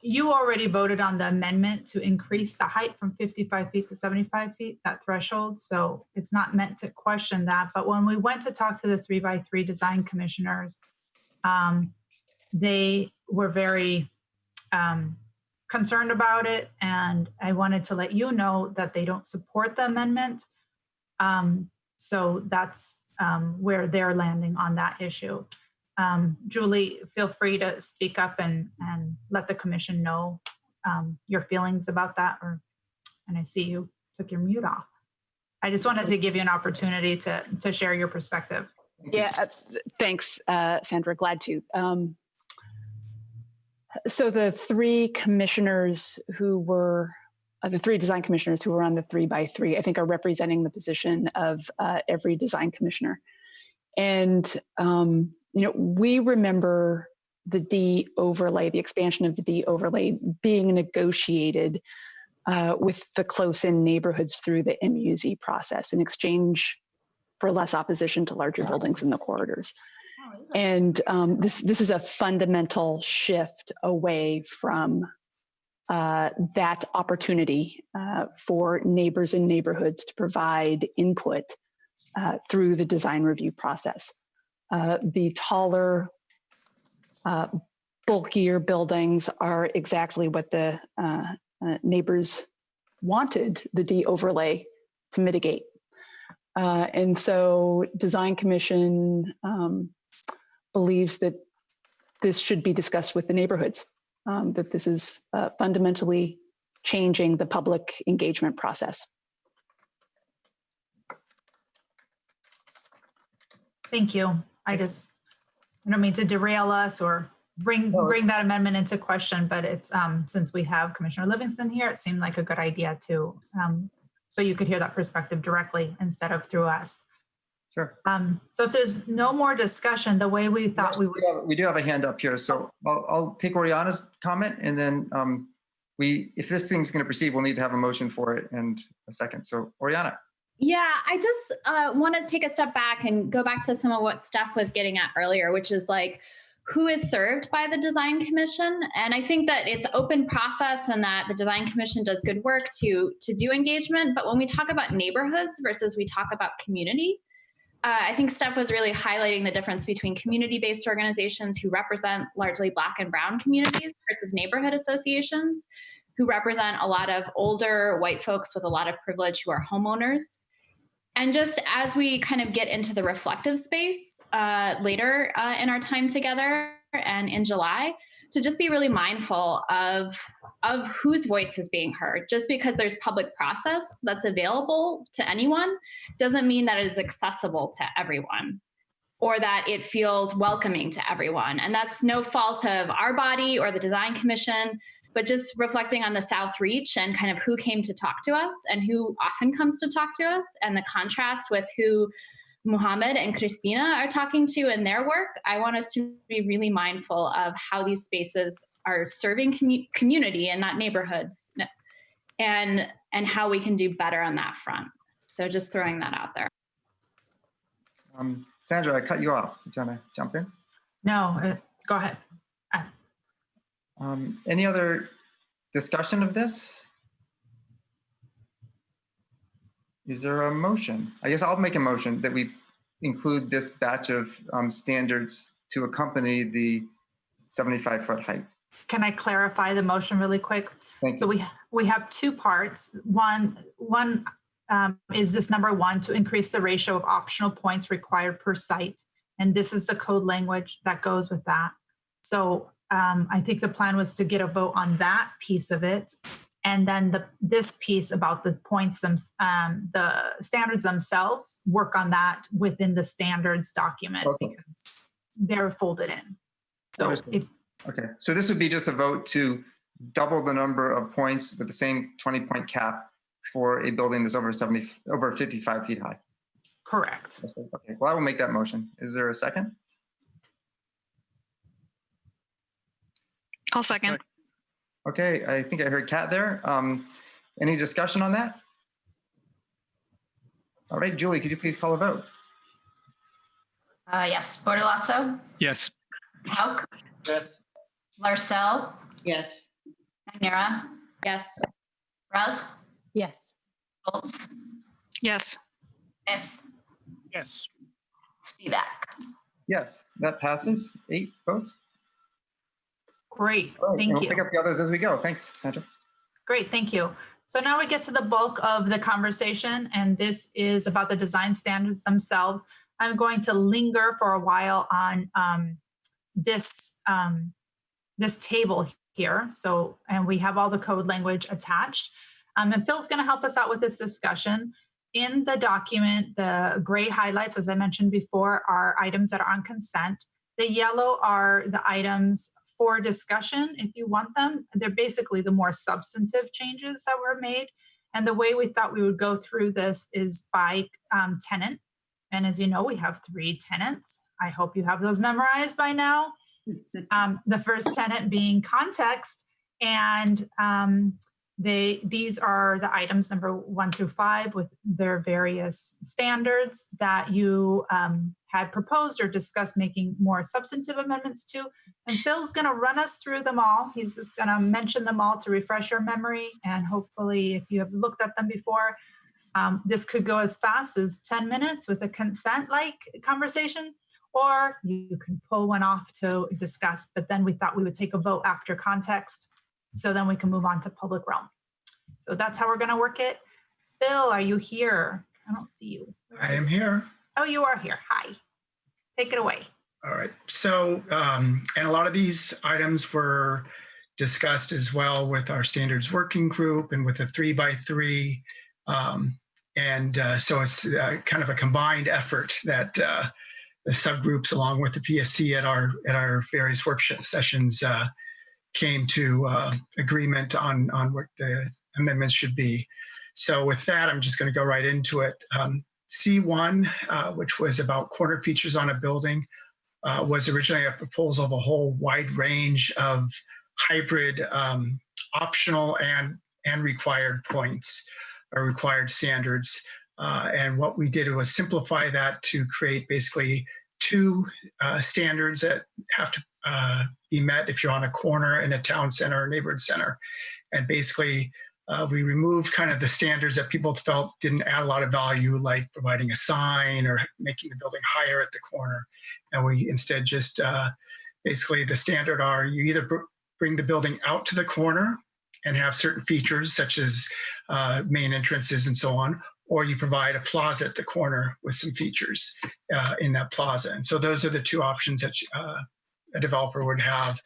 you already voted on the amendment to increase the height from 55 feet to 75 feet, that threshold. So it's not meant to question that. But when we went to talk to the 3x3 design commissioners, they were very concerned about it. And I wanted to let you know that they don't support the amendment. So that's where they're landing on that issue. Julie, feel free to speak up and let the commission know your feelings about that. And I see you took your mute off. I just wanted to give you an opportunity to share your perspective. Yeah, thanks, Sandra, glad to. So the 3 commissioners who were, the 3 design commissioners who were on the 3x3, I think are representing the position of every design commissioner. And we remember the D overlay, the expansion of the D overlay being negotiated with the close-in neighborhoods through the MUZ process in exchange for less opposition to larger buildings in the corridors. And this is a fundamental shift away from that opportunity for neighbors and neighborhoods to provide input through the design review process. The taller, bulkier buildings are exactly what the neighbors wanted the D overlay to mitigate. And so Design Commission believes that this should be discussed with the neighborhoods, that this is fundamentally changing the public engagement process. Thank you. I don't mean to derail us or bring that amendment into question, but it's since we have Commissioner Livingston here, it seemed like a good idea to so you could hear that perspective directly instead of through us. Sure. So if there's no more discussion, the way we thought we would. We do have a hand up here, so I'll take Oriana's comment, and then if this thing's going to proceed, we'll need to have a motion for it and a second. So Oriana. Yeah, I just want to take a step back and go back to some of what Steph was getting at earlier, which is like, who is served by the Design Commission? And I think that it's open process and that the Design Commission does good work to do engagement. But when we talk about neighborhoods versus we talk about community, I think Steph was really highlighting the difference between community-based organizations who represent largely Black and Brown communities versus neighborhood associations. who represent a lot of older white folks with a lot of privilege who are homeowners. And just as we kind of get into the reflective space later in our time together and in July, to just be really mindful of whose voice is being heard. Just because there's public process that's available to anyone doesn't mean that it is accessible to everyone or that it feels welcoming to everyone. And that's no fault of our body or the Design Commission, but just reflecting on the South Reach and kind of who came to talk to us and who often comes to talk to us, and the contrast with who Mohammed and Christina are talking to in their work. I want us to be really mindful of how these spaces are serving community and not neighborhoods, and how we can do better on that front. So just throwing that out there. Sandra, I cut you off. Do you want to jump in? No, go ahead. Any other discussion of this? Is there a motion? I guess I'll make a motion that we include this batch of standards to accompany the 75-foot height. Can I clarify the motion really quick? So we have two parts. One is this number 1, to increase the ratio of optional points required per site. And this is the code language that goes with that. So I think the plan was to get a vote on that piece of it. And then this piece about the points, the standards themselves, work on that within the standards document because they're folded in. So okay, so this would be just a vote to double the number of points with the same 20-point cap for a building that's over 55 feet high. Correct. Okay, well, I will make that motion. Is there a second? I'll second. Okay, I think I heard Kat there. Any discussion on that? All right, Julie, could you please call a vote? Yes. Bortolazzo? Yes. Hauk? Yes. Larcel? Yes. Magnera? Yes. Routh? Yes. Schultz? Yes. Smith? Yes. Spivak? Yes, that passes. 8 votes. Great, Right, thank we'll you. pick up the others as we go. Thanks, Sandra. Great, thank you. So now we get to the bulk of the conversation, and this is about the design standards themselves. I'm going to linger for a while on this table here. So, and we have all the code language attached. And Phil's going to help us out with this discussion. In the document, the gray highlights, as I mentioned before, are items that are on consent. The yellow are the items for discussion, if you want them. They're basically the more substantive changes that were made. And the way we thought we would go through this is by tenant. And as you know, we have 3 tenants. I hope you have those memorized by now. The first tenant being context. And these are the items number 1 through 5 with their various standards that you had proposed or discussed making more substantive amendments to. And Phil's going to run us through them all. He's just going to mention them all to refresh your memory. And hopefully, if you have looked at them before, this could go as fast as 10 minutes with a consent-like conversation, or you can pull one off to discuss. But then we thought we would take a vote after context, so then we can move on to public realm. So that's how we're going to work it. Phil, are you here? I don't see you. I am here. Oh, you are here. Hi. Take it away. All right. So, and a lot of these items were discussed as well with our standards working group and with a 3x3. So it's kind of a combined effort that the subgroups, along with the PSC at our various workshop sessions, came to agreement on what the amendments should be. So with that, I'm just going to go right into it. C1, which was about corner features on a building, was originally a proposal of a whole wide range of hybrid optional and required points or required standards. And what we did was simplify that to create basically 2 standards that have to be met if you're on a corner in a town center or neighborhood center. And basically, we removed kind of the standards that people felt didn't add a lot of value, like providing a sign or making the building higher at the corner. And we instead just basically the standard are you either bring the building out to the corner and have certain features such as main entrances and so on, or you provide a plaza at the corner with some features in that plaza. And so those are the two options that a developer would have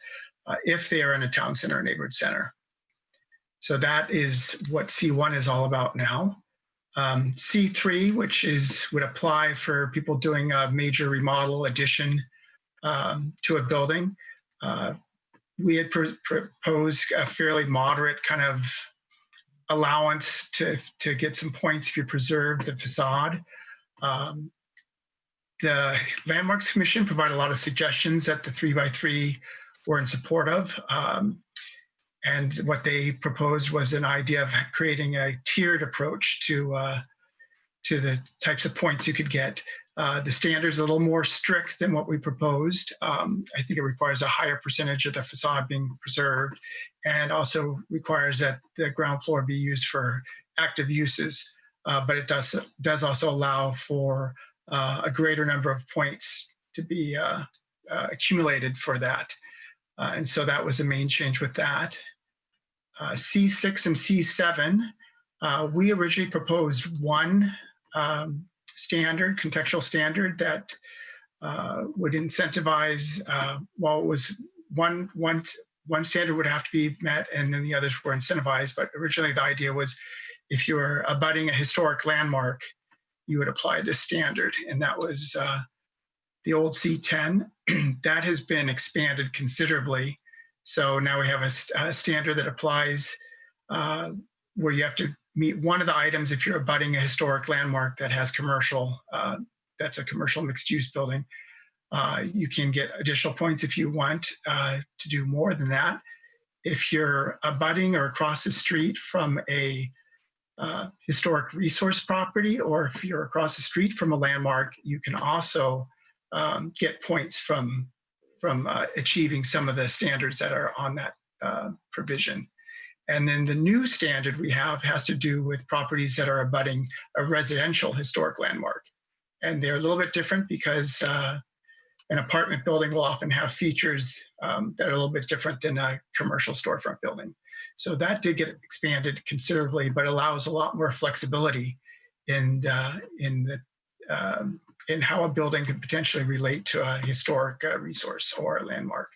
if they are in a town center or neighborhood center. So that is what C1 is all about now. C3, which would apply for people doing a major remodel addition to a building. We had proposed a fairly moderate kind of allowance to get some points if you preserve the facade. The Landmarks Commission provided a lot of suggestions that the 3x3 were in support of. And what they proposed was an idea of creating a tiered approach to the types of points you could get. The standard's a little more strict than what we proposed. I think it requires a higher percentage of the facade being preserved, and also requires that the ground floor be used for active uses. But it does also allow for a greater number of points to be accumulated for that. And so that was the main change with that. C6 and C7, we originally proposed one standard, contextual standard that would incentivize, well, it was one standard would have to be met and then the others were incentivized. But originally the idea was if you were abutting a historic landmark, you would apply this standard. And that was the old C10. That has been expanded considerably. So now we have a standard that applies where you have to meet one of the items if you're abutting a historic landmark that has commercial, that's a commercial mixed-use building. You can get additional points if you want to do more than that. If you're abutting or across the street from a historic resource property, or if you're across the street from a landmark, you can also get points from achieving some of the standards that are on that provision. And then the new standard we have has to do with properties that are abutting a residential historic landmark. And they're a little bit different because an apartment building will often have features that are a little bit different than a commercial storefront building. So that did get expanded considerably, but allows a lot more flexibility in how a building could potentially relate to a historic resource or a landmark.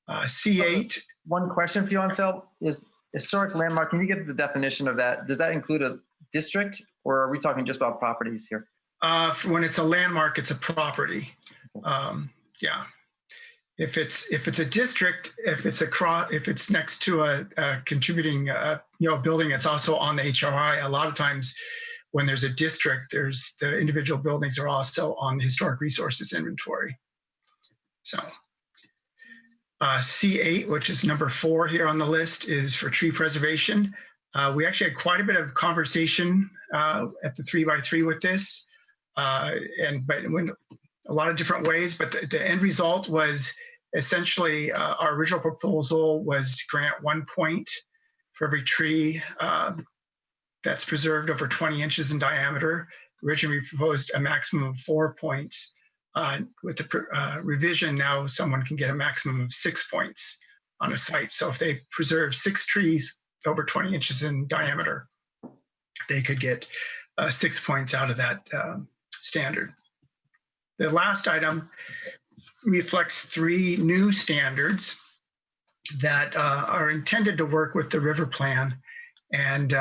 C8. One question for you on Phil is historic landmark. Can you give the definition of that? Does that include a district, or are we talking just about properties here? When it's a landmark, it's a property. Yeah. If it's a district, if it's next to a contributing building that's also on the HRI, a lot of times when there's a district, the individual buildings are also on the historic resources inventory. So C8, which is number 4 here on the list, is for tree preservation. We actually had quite a bit of conversation at the 3x3 with this, but it went a lot of different ways. But the end result was essentially our original proposal was to grant 1 point for every tree that's preserved over 20 inches in diameter. Originally, we proposed a maximum of 4 points. With the revision, now someone can get a maximum of 6 points on a site. So if they preserve 6 trees over 20 inches in diameter, they could get 6 points out of that standard. The last item reflects 3 new standards that are intended to work with the river plan. And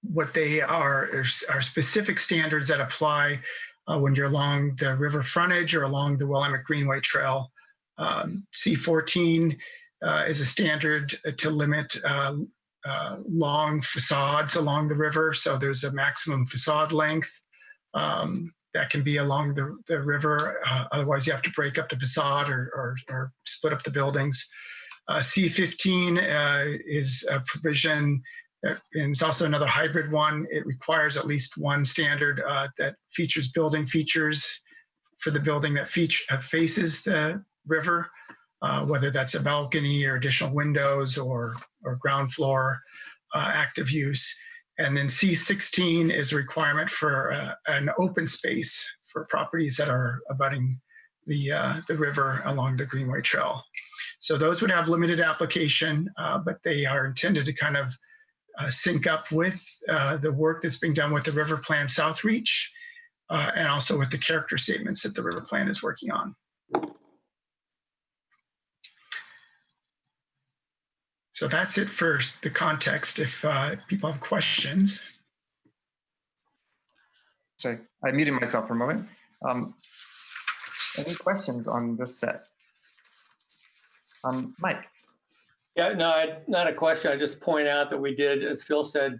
what they are specific standards that apply when you're along the river frontage or along the Willamette Greenway Trail. C14 is a standard to limit long facades along the river. So there's a maximum facade length that can be along the river. Otherwise, you have to break up the facade or split up the buildings. C15 is a provision, and it's also another hybrid one. It requires at least one standard that features building features for the building that faces the river, whether that's a balcony or additional windows or ground floor active use. And then C16 is a requirement for an open space for properties that are abutting the river along the Greenway Trail. So those would have limited application, but they are intended to kind of sync up with the work that's being done with the River Plan South Reach and also with the character statements that the River Plan is working on. So that's it for the context. If people have questions. Sorry, I muted myself for a moment. Any questions on this set? Mike. Yeah, no, not a question. I just point out that we did, as Phil said,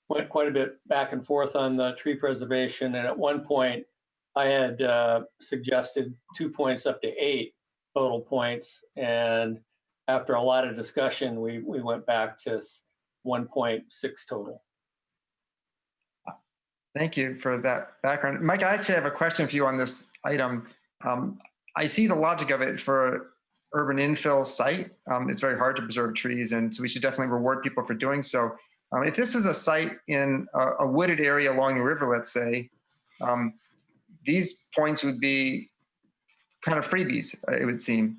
went quite a bit back and forth on the tree preservation. And at one point, I had suggested 2 points up to 8 total points. And after a lot of discussion, we went back to 1.6 total. Thank you for that background. Mike, I actually have a question for you on this item. I see the logic of it for urban infill site. It's very hard to preserve trees, and so we should definitely reward people for doing so. If this is a site in a wooded area along the river, let's say, these points would be kind of freebies, it would seem.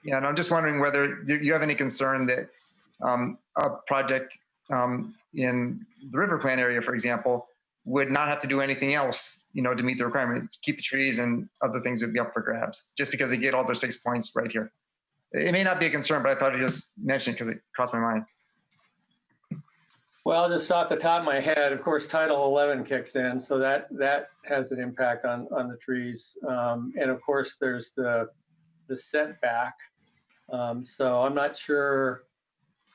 Yeah, and I'm just wondering whether you have any concern that a project in the river plan area, for example, would not have to do anything else, to meet the requirement. Keep the trees and other things would be up for grabs, just because they get all their 6 points right here. It may not be a concern, but I thought I'd just mention it because it crossed my mind. Well, just off the top of my head, of course, Title 11 kicks in, so that has an impact on the trees. And of course, there's the setback. So I'm not sure.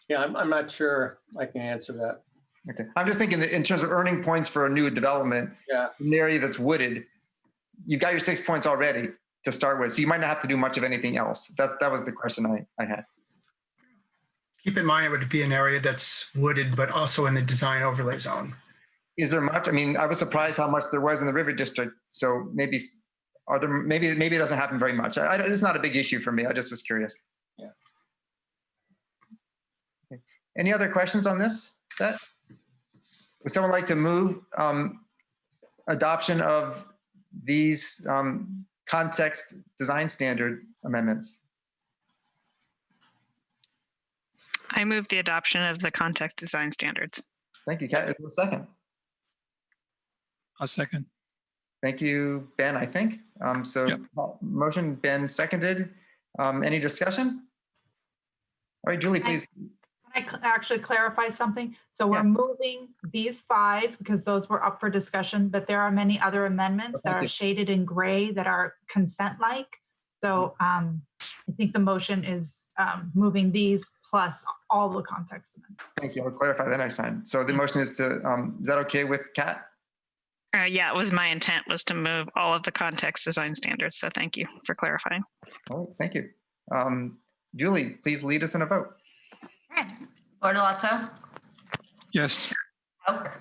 Yeah, I'm not sure I can answer that. Okay, I'm just thinking that in terms of earning points for a new development, yeah, in an area that's wooded, you've got your 6 points already to start with, so you might not have to do much of anything else. That was the question I had. Keep in mind, it would be an area that's wooded, but also in the design overlay zone. Is there much? I mean, I was surprised how much there was in the River District. So maybe it doesn't happen very much. It's not a big issue for me. I just was curious. Yeah. Okay. Any other questions on this set? Would someone like to move adoption of these context design standard amendments? I move the adoption of the context design standards. Thank you, Kat. Is there a second? A second. Thank you, Ben, I think. Yep. Motion, Ben seconded. Any discussion? All right, Julie, please. Can I actually clarify something? So we're moving these 5 because those were up for discussion, but there are many other amendments that are shaded in gray that are consent-like. So I think the motion is moving these plus all the context amendments. Thank you. I'll clarify that next time. So the motion is to, is that okay with Kat? Yeah, it was my intent was to move all of the context design standards. So thank you for clarifying. All right, thank you. Julie, please lead us in a vote. Okay. Bortolazzo? Yes. Oak?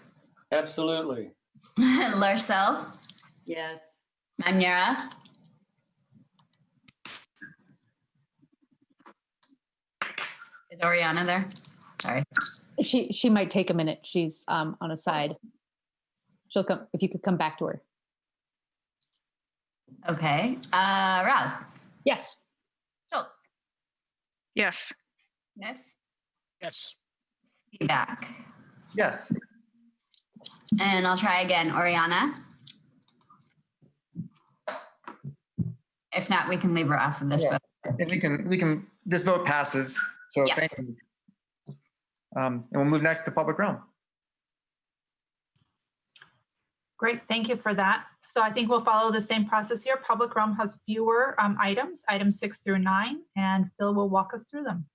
Absolutely. Larcel? Yes. Manera? Is Oriana there? Sorry. She might take a minute. She's on a side. She'll come, if you could come back to her. Okay. Rob? Yes. Schultz? Yes. Smith? Yes. Spivak? Yes. And I'll try again. Oriana? If not, we can leave her off of this vote. If we can, this vote passes. So Yes. thank you. And we'll move next to public realm. Great, thank you for that. So I think we'll follow the same process here. Public realm has fewer items 6 through 9, and Phil will walk us through them.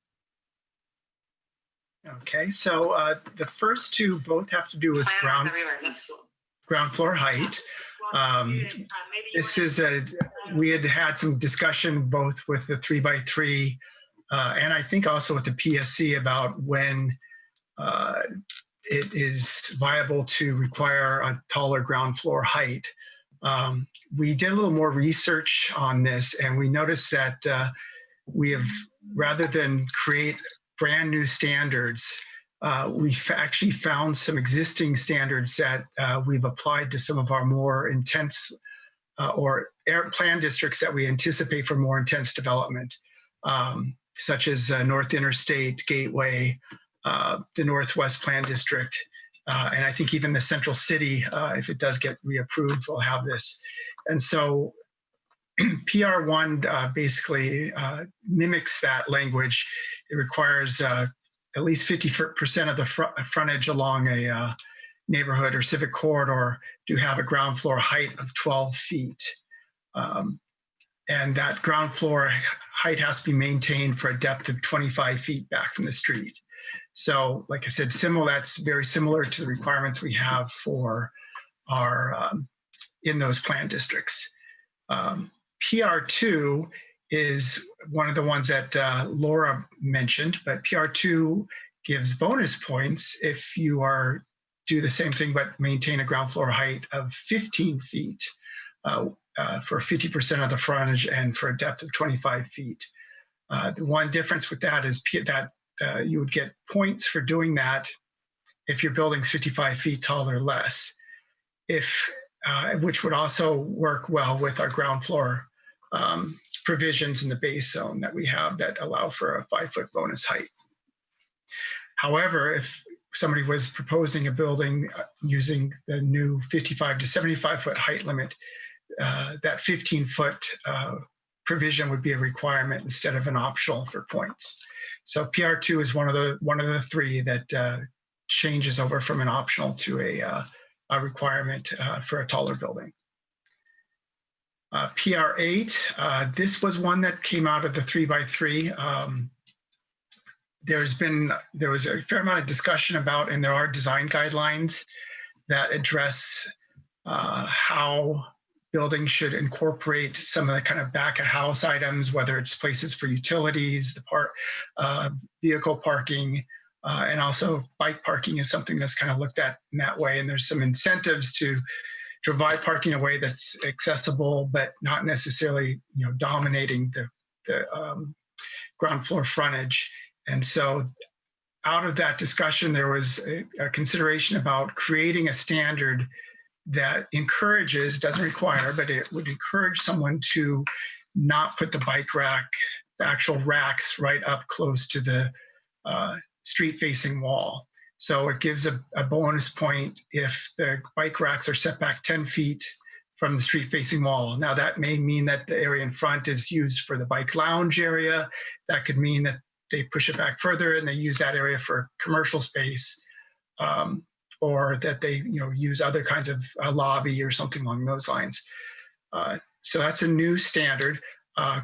Okay, so the first 2 both have to do with ground floor height. This is we had some discussion both with the 3x3 and I think also with the PSC about when it is viable to require a taller ground floor height. We did a little more research on this, and we noticed that we have, rather than create brand new standards, we've actually found some existing standards that we've applied to some of our more intense or plan districts that we anticipate for more intense development, such as North Interstate, Gateway, the Northwest Plan District, and I think even the Central City, if it does get reapproved, will have this. And so PR1 basically mimics that language. It requires at least 50% of the frontage along a neighborhood or civic corridor to have a ground floor height of 12 feet. And that ground floor height has to be maintained for a depth of 25 feet back from the street. So like I said, that's very similar to the requirements we have for our, in those plan districts. PR2 is one of the ones that Laura mentioned, but PR2 gives bonus points if you do the same thing but maintain a ground floor height of 15 feet for 50% of the frontage and for a depth of 25 feet. The one difference with that is that you would get points for doing that if your building's 55 feet tall or less, which would also work well with our ground floor provisions in the base zone that we have that allow for a 5-foot bonus height. However, if somebody was proposing a building using the new 55 to 75-foot height limit, that 15-foot provision would be a requirement instead of an optional for points. So PR2 is one of the three that changes over from an optional to a requirement for a taller building. PR8, this was one that came out of the 3x3. There was a fair amount of discussion about, and there are design guidelines that address how buildings should incorporate some of the kind of back of house items, whether it's places for utilities, vehicle parking, and also bike parking is something that's kind of looked at in that way. And there's some incentives to provide parking in a way that's accessible, but not necessarily dominating the ground floor frontage. And so out of that discussion, there was a consideration about creating a standard that encourages, doesn't require, but it would encourage someone to not put the bike rack, the actual racks right up close to the street facing wall. So it gives a bonus point if the bike racks are set back 10 feet from the street facing wall. Now that may mean that the area in front is used for the bike lounge area. That could mean that they push it back further and they use that area for commercial space, or that they use other kinds of lobby or something along those lines. So that's a new standard.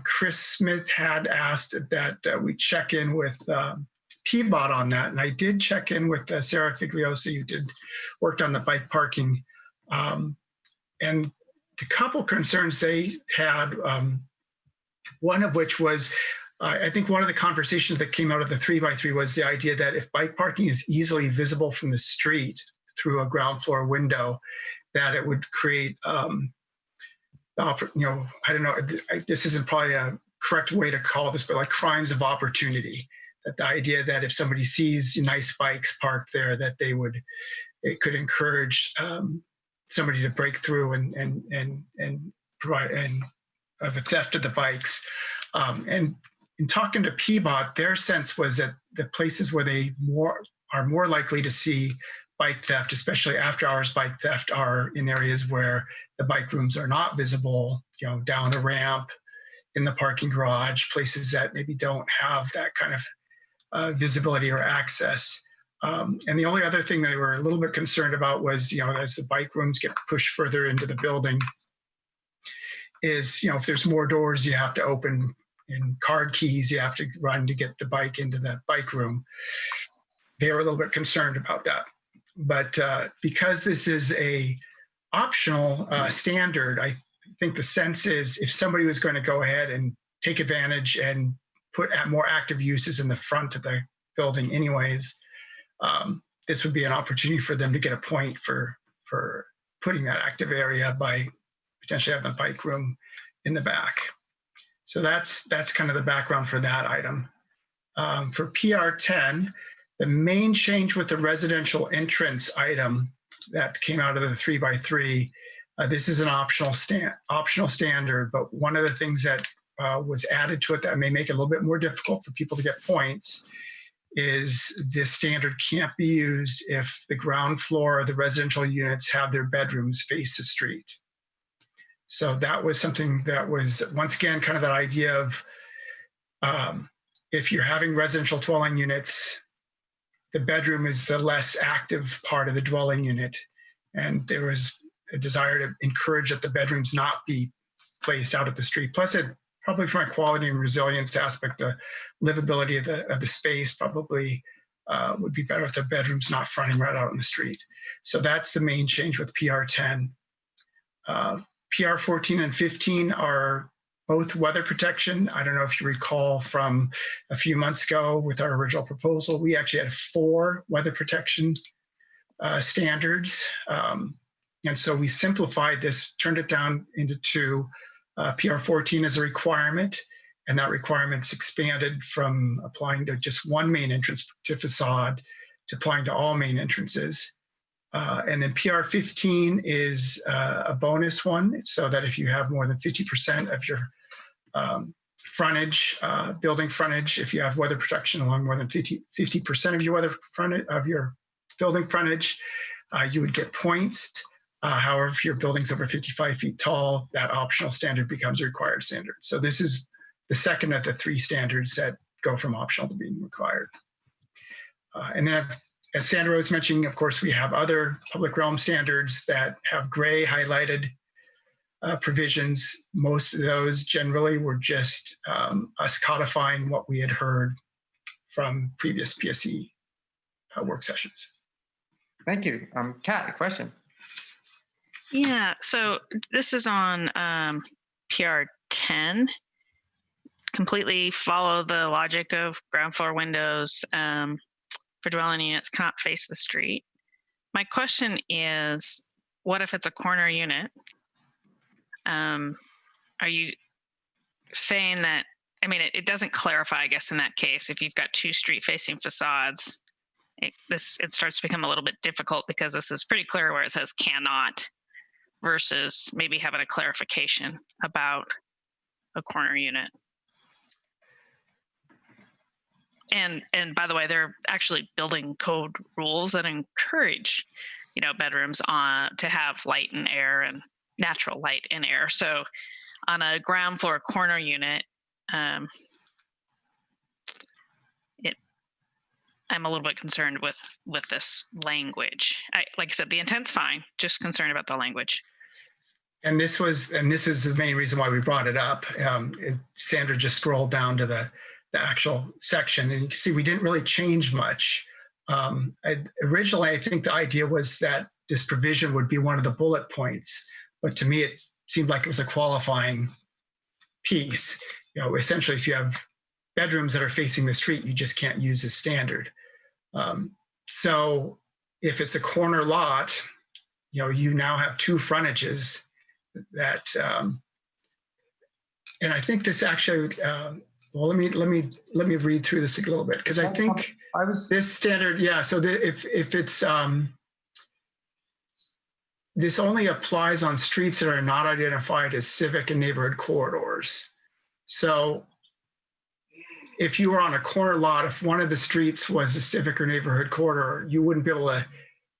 Chris Smith had asked that we check in with PBOT on that, and I did check in with Sarah Figliosi, who worked on the bike parking, and the couple concerns they had, one of which was, I think one of the conversations that came out of the 3x3 was the idea that if bike parking is easily visible from the street through a ground floor window, that it would create, I don't know, this isn't probably a correct way to call this, but like crimes of opportunity. That the idea that if somebody sees nice bikes parked there, that it could encourage somebody to break through and provide and have a theft of the bikes. And in talking to PBOT, their sense was that the places where they are more likely to see bike theft, especially after hours bike theft, are in areas where the bike rooms are not visible, down a ramp, in the parking garage, places that maybe don't have that kind of visibility or access. And the only other thing they were a little bit concerned about was, as the bike rooms get pushed further into the building, is, if there's more doors you have to open and card keys you have to run to get the bike into that bike room. They were a little bit concerned about that. But because this is a optional standard, I think the sense is if somebody was going to go ahead and take advantage and put more active uses in the front of the building anyways, this would be an opportunity for them to get a point for putting that active area by potentially having the bike room in the back. So that's kind of the background for that item. For PR10, the main change with the residential entrance item that came out of the 3x3 This is an optional standard, but one of the things that was added to it that may make it a little bit more difficult for people to get points is this standard can't be used if the ground floor of the residential units have their bedrooms face the street. So that was something that was, once again, kind of that idea of if you're having residential dwelling units, the bedroom is the less active part of the dwelling unit. And there was a desire to encourage that the bedrooms not be placed out at the street. Plus, it probably from a quality and resilience aspect, the livability of the space probably would be better if the bedroom's not fronting right out in the street. So that's the main change with PR10. PR 14 and 15 are both weather protection. I don't know if you recall from a few months ago with our original proposal, we actually had 4 weather protection standards. And so we simplified this, turned it down into 2. PR 14 is a requirement, and that requirement's expanded from applying to just one main entrance to facade to applying to all main entrances. And then PR 15 is a bonus one, so that if you have more than 50% of your frontage, building frontage, if you have weather protection along more than 50% of your weather frontage of your building frontage, you would get points. However, if your building's over 55 feet tall, that optional standard becomes a required standard. So this is the second of the 3 standards that go from optional to being required. And then, as Sandra was mentioning, of course, we have other public realm standards that have gray highlighted provisions. Most of those generally were just us codifying what we had heard from previous PSC work sessions. Thank you. Kat, a question. Yeah, so this is on PR 10. Completely follow the logic of ground floor windows for dwelling units cannot face the street. My question is, what if it's a corner unit? Are you saying that, I mean, it doesn't clarify, I guess, in that case, if you've got 2 street-facing facades, it starts to become a little bit difficult because this is pretty clear where it says cannot versus maybe having a clarification about a corner unit. And by the way, there are actually building code rules that encourage, bedrooms to have light and air and natural light and air. So on a ground floor corner unit, I'm a little bit concerned with this language. Like I said, the intent's fine, just concerned about the language. And this is the main reason why we brought it up. Sandra just scrolled down to the actual section, and you can see we didn't really change much. Originally, I think the idea was that this provision would be one of the bullet points, but to me, it seemed like it was a qualifying piece. Essentially, if you have bedrooms that are facing the street, you just can't use this standard. So if it's a corner lot, you now have 2 frontages that, and I think this actually, well, let me read through this a little bit, because I think this standard, yeah. So if it's this only applies on streets that are not identified as civic and neighborhood corridors. So if you were on a corner lot, if one of the streets was a civic or neighborhood corridor, you wouldn't be able to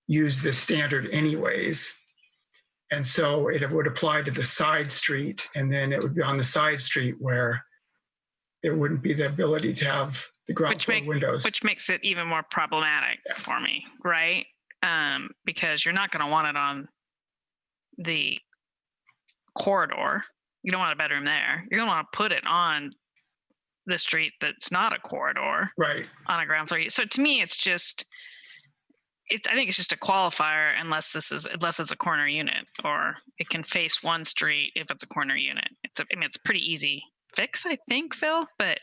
use this standard anyways. And so it would apply to the side street, and then it would be on the side street where there wouldn't be the ability to have the ground floor windows. Which makes it even more problematic for me, right? Because you're not going to want it on the corridor. You don't want a bedroom there. You're going to want to put it on the street that's not a corridor, right? On a ground floor. So to me, I think it's just a qualifier unless it's a corner unit, or it can face one street if it's a corner unit. It's a pretty easy fix, I think, Phil. But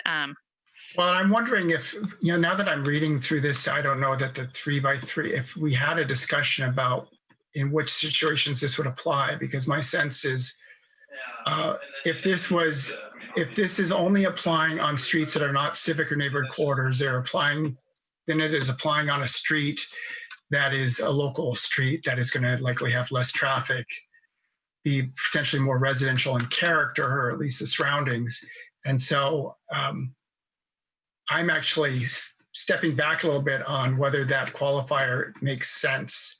well, I'm wondering if now that I'm reading through this, I don't know that the 3x3. If we had a discussion about in which situations this would apply, because my sense is if this is only applying on streets that are not civic or neighborhood corridors, then it is applying on a street that is a local street that is going to likely have less traffic. be potentially more residential in character, or at least the surroundings. And so I'm actually stepping back a little bit on whether that qualifier makes sense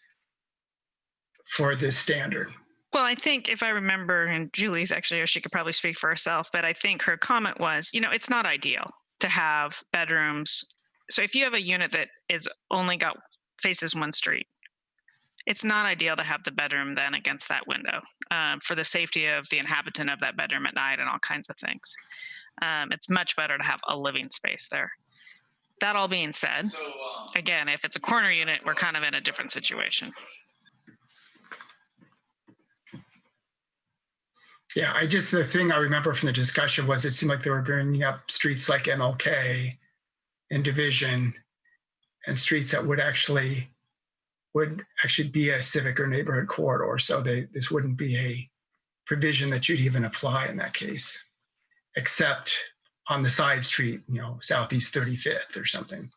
for this standard. Well, I think if I remember, and Julie's actually, or she could probably speak for herself, but I think her comment was, you know, it's not ideal to have bedrooms. So if you have a unit that is only faces one street, it's not ideal to have the bedroom then against that window for the safety of the inhabitant of that bedroom at night and all kinds of things. It's much better to have a living space there. That all being said, again, if it's a corner unit, we're kind of in a different situation. Yeah, the thing I remember from the discussion was it seemed like they were bringing up streets like MLK and Division, and streets that would actually be a civic or neighborhood corridor. So this wouldn't be a provision that you'd even apply in that case, except on the side street, you know, Southeast 35th or something.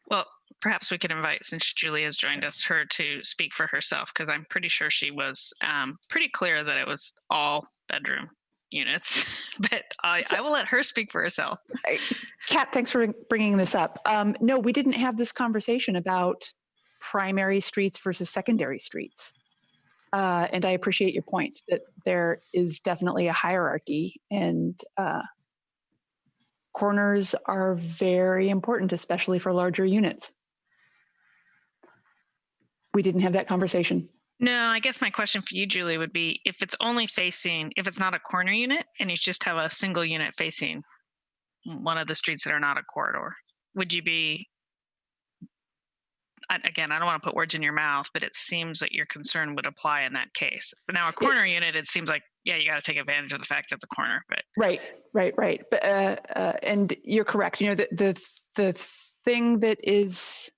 Well, perhaps we could invite, since Julie has joined us, her to speak for herself, because I'm pretty sure she was pretty clear that it was all bedroom units, but I will let her speak for herself. Kat, thanks for bringing this up. No, we didn't have this conversation about primary streets versus secondary streets. And I appreciate your point that there is definitely a hierarchy, and corners are very important, especially for larger units. We didn't have that conversation. No, I guess my question for you, Julie, would be if it's not a corner unit and you just have a single unit facing one of the streets that are not a corridor, would you be, again, I don't want to put words in your mouth, but it seems that your concern would apply in that case. But now a corner unit, it seems like, yeah, you got to take advantage of the fact it's a corner. But Right. But and you're correct. You know, the thing that is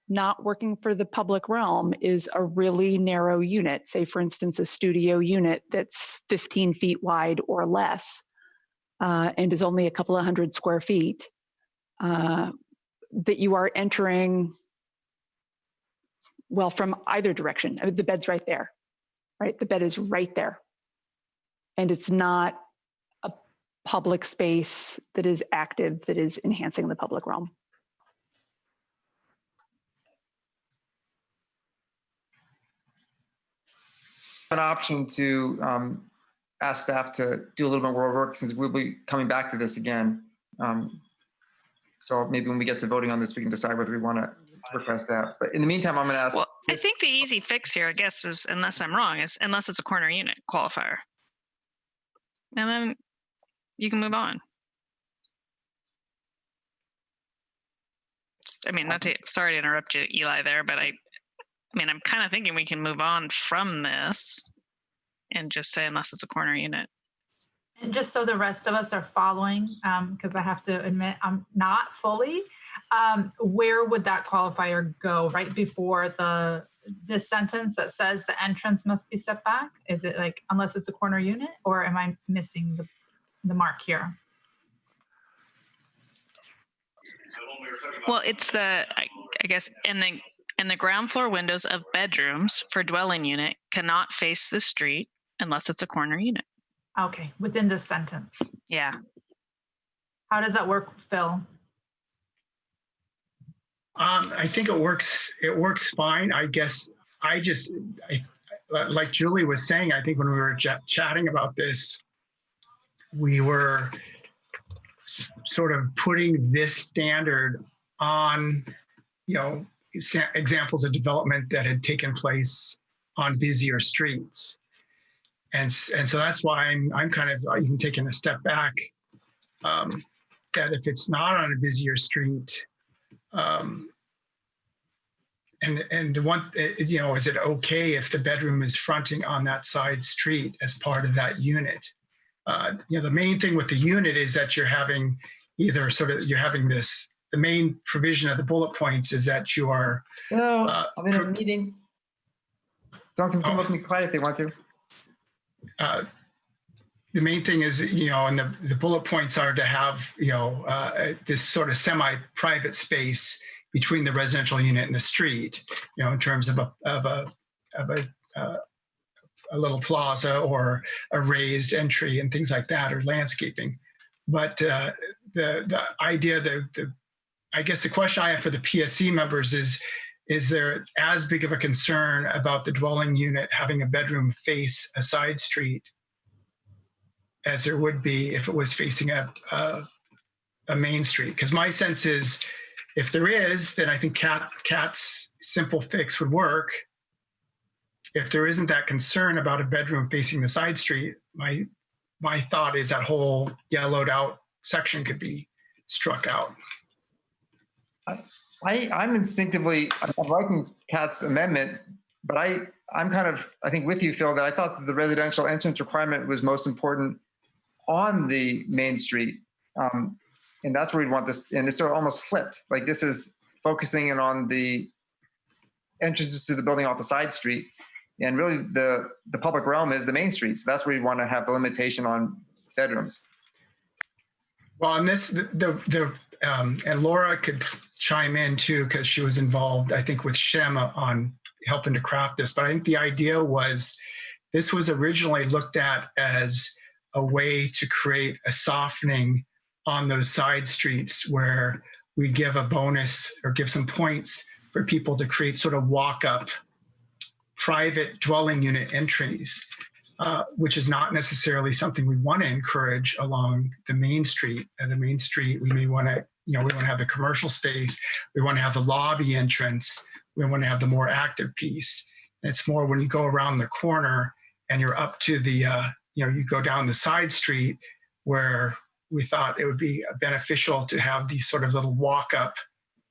not working for the public realm is a really narrow unit. Say, for instance, a studio unit that's 15 feet wide or less, and is only a couple of 100 square feet, that you are entering, well, from either direction. I mean, the bed's right there, right? The bed is right there. And it's not a public space that is active, that is enhancing the public realm. An option to ask staff to do a little bit more work, since we'll be coming back to this again. So maybe when we get to voting on this, we can decide whether we want to request that. But in the meantime, I'm going to ask. Well, I think the easy fix here, I guess, is, unless I'm wrong, is unless it's a corner unit qualifier. And then you can move on. I mean, sorry to interrupt you, Eli, there, but I mean, I'm kind of thinking we can move on from this and just say unless it's a corner unit. And just so the rest of us are following, because I have to admit I'm not fully, where would that qualifier go right before this sentence that says the entrance must be set back? Is it like, unless it's a corner unit, or am I missing the mark here? Well, it's I guess, in the ground floor windows of bedrooms for dwelling unit cannot face the street unless it's a corner unit. Okay, within this sentence. Yeah. How does that work, Phil? I think it works fine. I guess like Julie was saying, I think when we were chatting about this, we were sort of putting this standard on, you know, examples of development that had taken place on busier streets. And so that's why I'm kind of even taking a step back, that if it's not on a busier street, and the one, you know, is it okay if the bedroom is fronting on that side street as part of that unit? You know, the main thing with the unit is that you're having this, the main provision of the bullet points is that you are. No, I'm in a meeting. Don't come up and be quiet if they want to. The main thing is, you know, and the bullet points are to have, you know, this sort of semi-private space between the residential unit and the street, you know, in terms of a a little plaza or a raised entry and things like that, or landscaping. But the idea, I guess the question I have for the PSC members is there as big of a concern about the dwelling unit having a bedroom face a side street as there would be if it was facing a main street? Because my sense is, if there is, then I think Kat's simple fix would work. If there isn't that concern about a bedroom facing the side street, my thought is that whole yellowed out section could be struck out. I'm instinctively, I'm liking Kat's amendment, but I'm kind of, I think with you, Phil, that I thought that the residential entrance requirement was most important on the main street. And that's where we'd want this, and it's sort of almost flipped. Like this is focusing in on the entrances to the building off the side street. And really the public realm is the main street. So that's where you want to have the limitation on bedrooms. Well, on this, and Laura could chime in too, because she was involved, I think, with Shem on helping to craft this. But I think the idea was this was originally looked at as a way to create a softening on those side streets where we give a bonus or give some points for people to create sort of walk-up private dwelling unit entries, which is not necessarily something we want to encourage along the main street. At the main street, we may want to, we want to have the commercial space, we want to have the lobby entrance, we want to have the more active piece. And it's more when you go around the corner and you're up to the, you go down the side street where we thought it would be beneficial to have these sort of little walk-up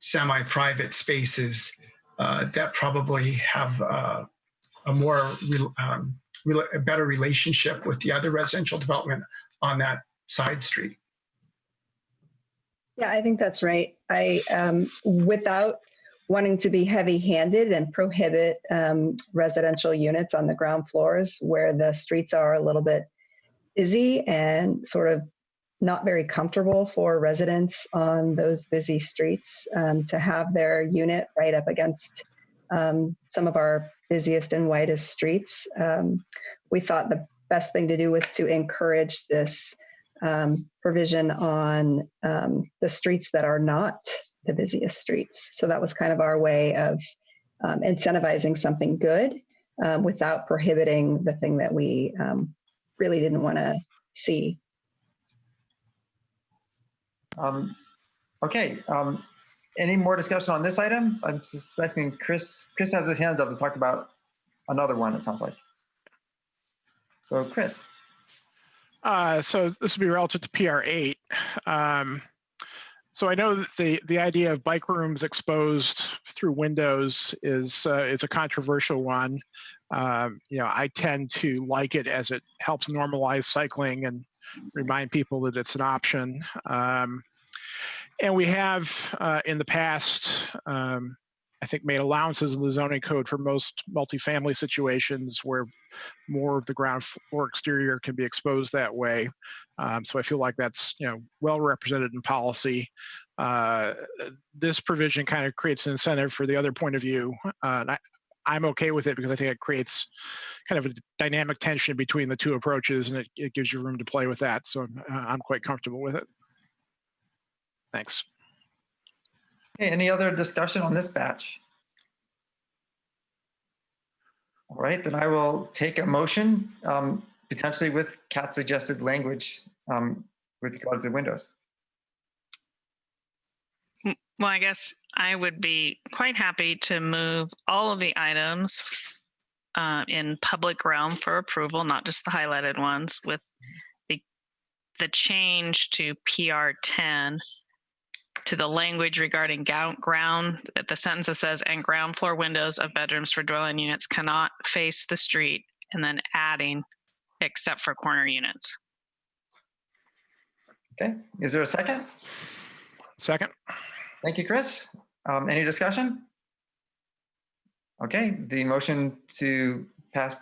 semi-private spaces that probably have a better relationship with the other residential development on that side street. Yeah, I think that's right. Without wanting to be heavy-handed and prohibit residential units on the ground floors where the streets are a little bit busy and sort of not very comfortable for residents on those busy streets to have their unit right up against some of our busiest and widest streets. We thought the best thing to do was to encourage this provision on the streets that are not the busiest streets. So that was kind of our way of incentivizing something good without prohibiting the thing that we really didn't want to see. Okay. Any more discussion on this item? I'm suspecting Chris has his hand up to talk about another one, it sounds like. So Chris. So this would be relative to PR8. So I know that the idea of bike rooms exposed through windows is a controversial one. I tend to like it as it helps normalize cycling and remind people that it's an option. And we have in the past, I think, made allowances in the zoning code for most multifamily situations where more of the ground floor exterior can be exposed that way. So I feel like that's well represented in policy. This provision kind of creates an incentive for the other point of view. And I'm okay with it because I think it creates kind of a dynamic tension between the two approaches, and it gives you room to play with that. So I'm quite comfortable with it. Thanks. Okay, any other discussion on this batch? All right, then I will take a motion, potentially with Kat's suggested language with regard to the windows. Well, I guess I would be quite happy to move all of the items in public realm for approval, not just the highlighted ones, with the change to PR10 to the language regarding ground, the sentence that says, and ground floor windows of bedrooms for dwelling units cannot face the street, and then adding, except for corner units. Okay, is there a second? Second. Thank you, Chris. Any discussion? Okay, the motion to pass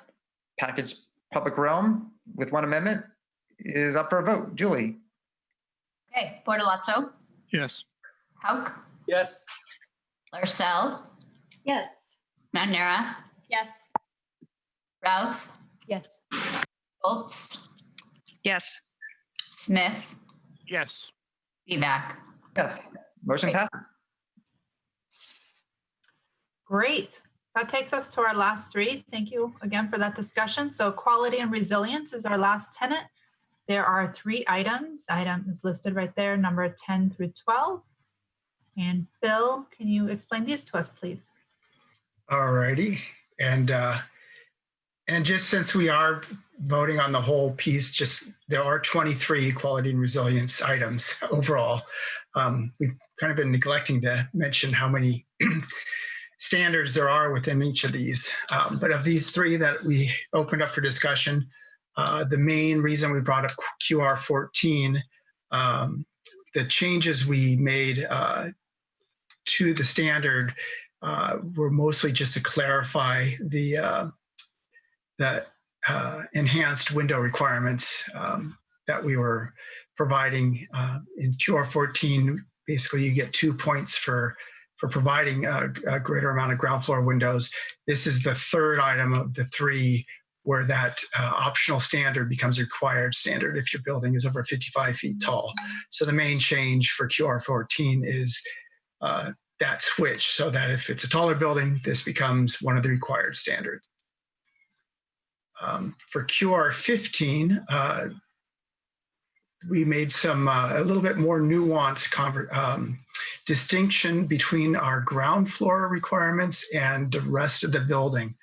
package public realm with one amendment is up for a vote. Julie? Okay, Bortolazzo? Yes. Hauk? Yes. Larcel? Yes. Manera? Yes. Routh? Yes. Schultz, Yes. Smith, Yes. Spivak. Yes. Motion passes. Great. That takes us to our last three. Thank you again for that discussion. So quality and resilience is our last tenet. There are 3 items. Item is listed right there, number 10 through 12. And Phil, can you explain these to us, please? All righty. And just since we are voting on the whole piece, there are 23 quality and resilience items overall. We've kind of been neglecting to mention how many standards there are within each of these. But of these 3 that we opened up for discussion, the main reason we brought up QR14, the changes we made to the standard were mostly just to clarify the enhanced window requirements that we were providing. In QR14, basically you get 2 points for providing a greater amount of ground floor windows. This is the 3rd item of the 3 where that optional standard becomes a required standard if your building is over 55 feet tall. So the main change for QR14 is that switch, so that if it's a taller building, this becomes one of the required standards. For QR15, we made some a little bit more nuanced distinction between our ground floor requirements and the rest of the building.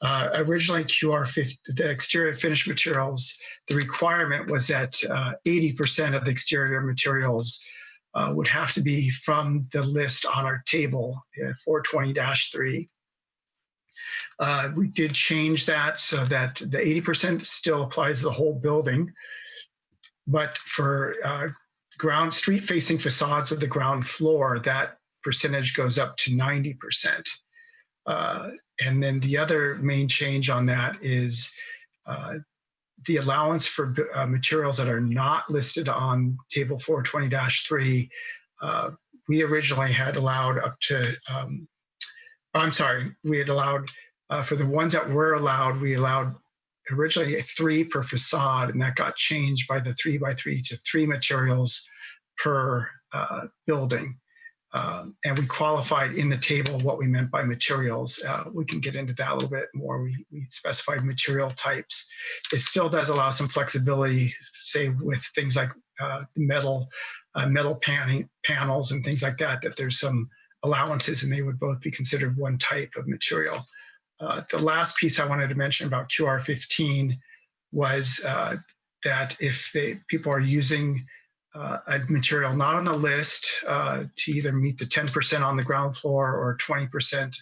Originally, QR15, the exterior finished materials, the requirement was that 80% of the exterior materials would have to be from the list on our table, 420-3. We did change that so that the 80% still applies to the whole building. But for street-facing facades of the ground floor, that percentage goes up to 90%. And then the other main change on that is the allowance for materials that are not listed on table 420-3. We originally had allowed up to, we had allowed, for the ones that were allowed, we allowed originally 3 per facade, and that got changed by the 3x3 to 3 materials per building. And we qualified in the table what we meant by materials. We can get into that a little bit more. We specified material types. It still does allow some flexibility, say with things like metal panels and things like that, that there's some allowances and they would both be considered one type of material. The last piece I wanted to mention about QR15 was that if people are using a material not on the list to either meet the 10% on the ground floor or 20%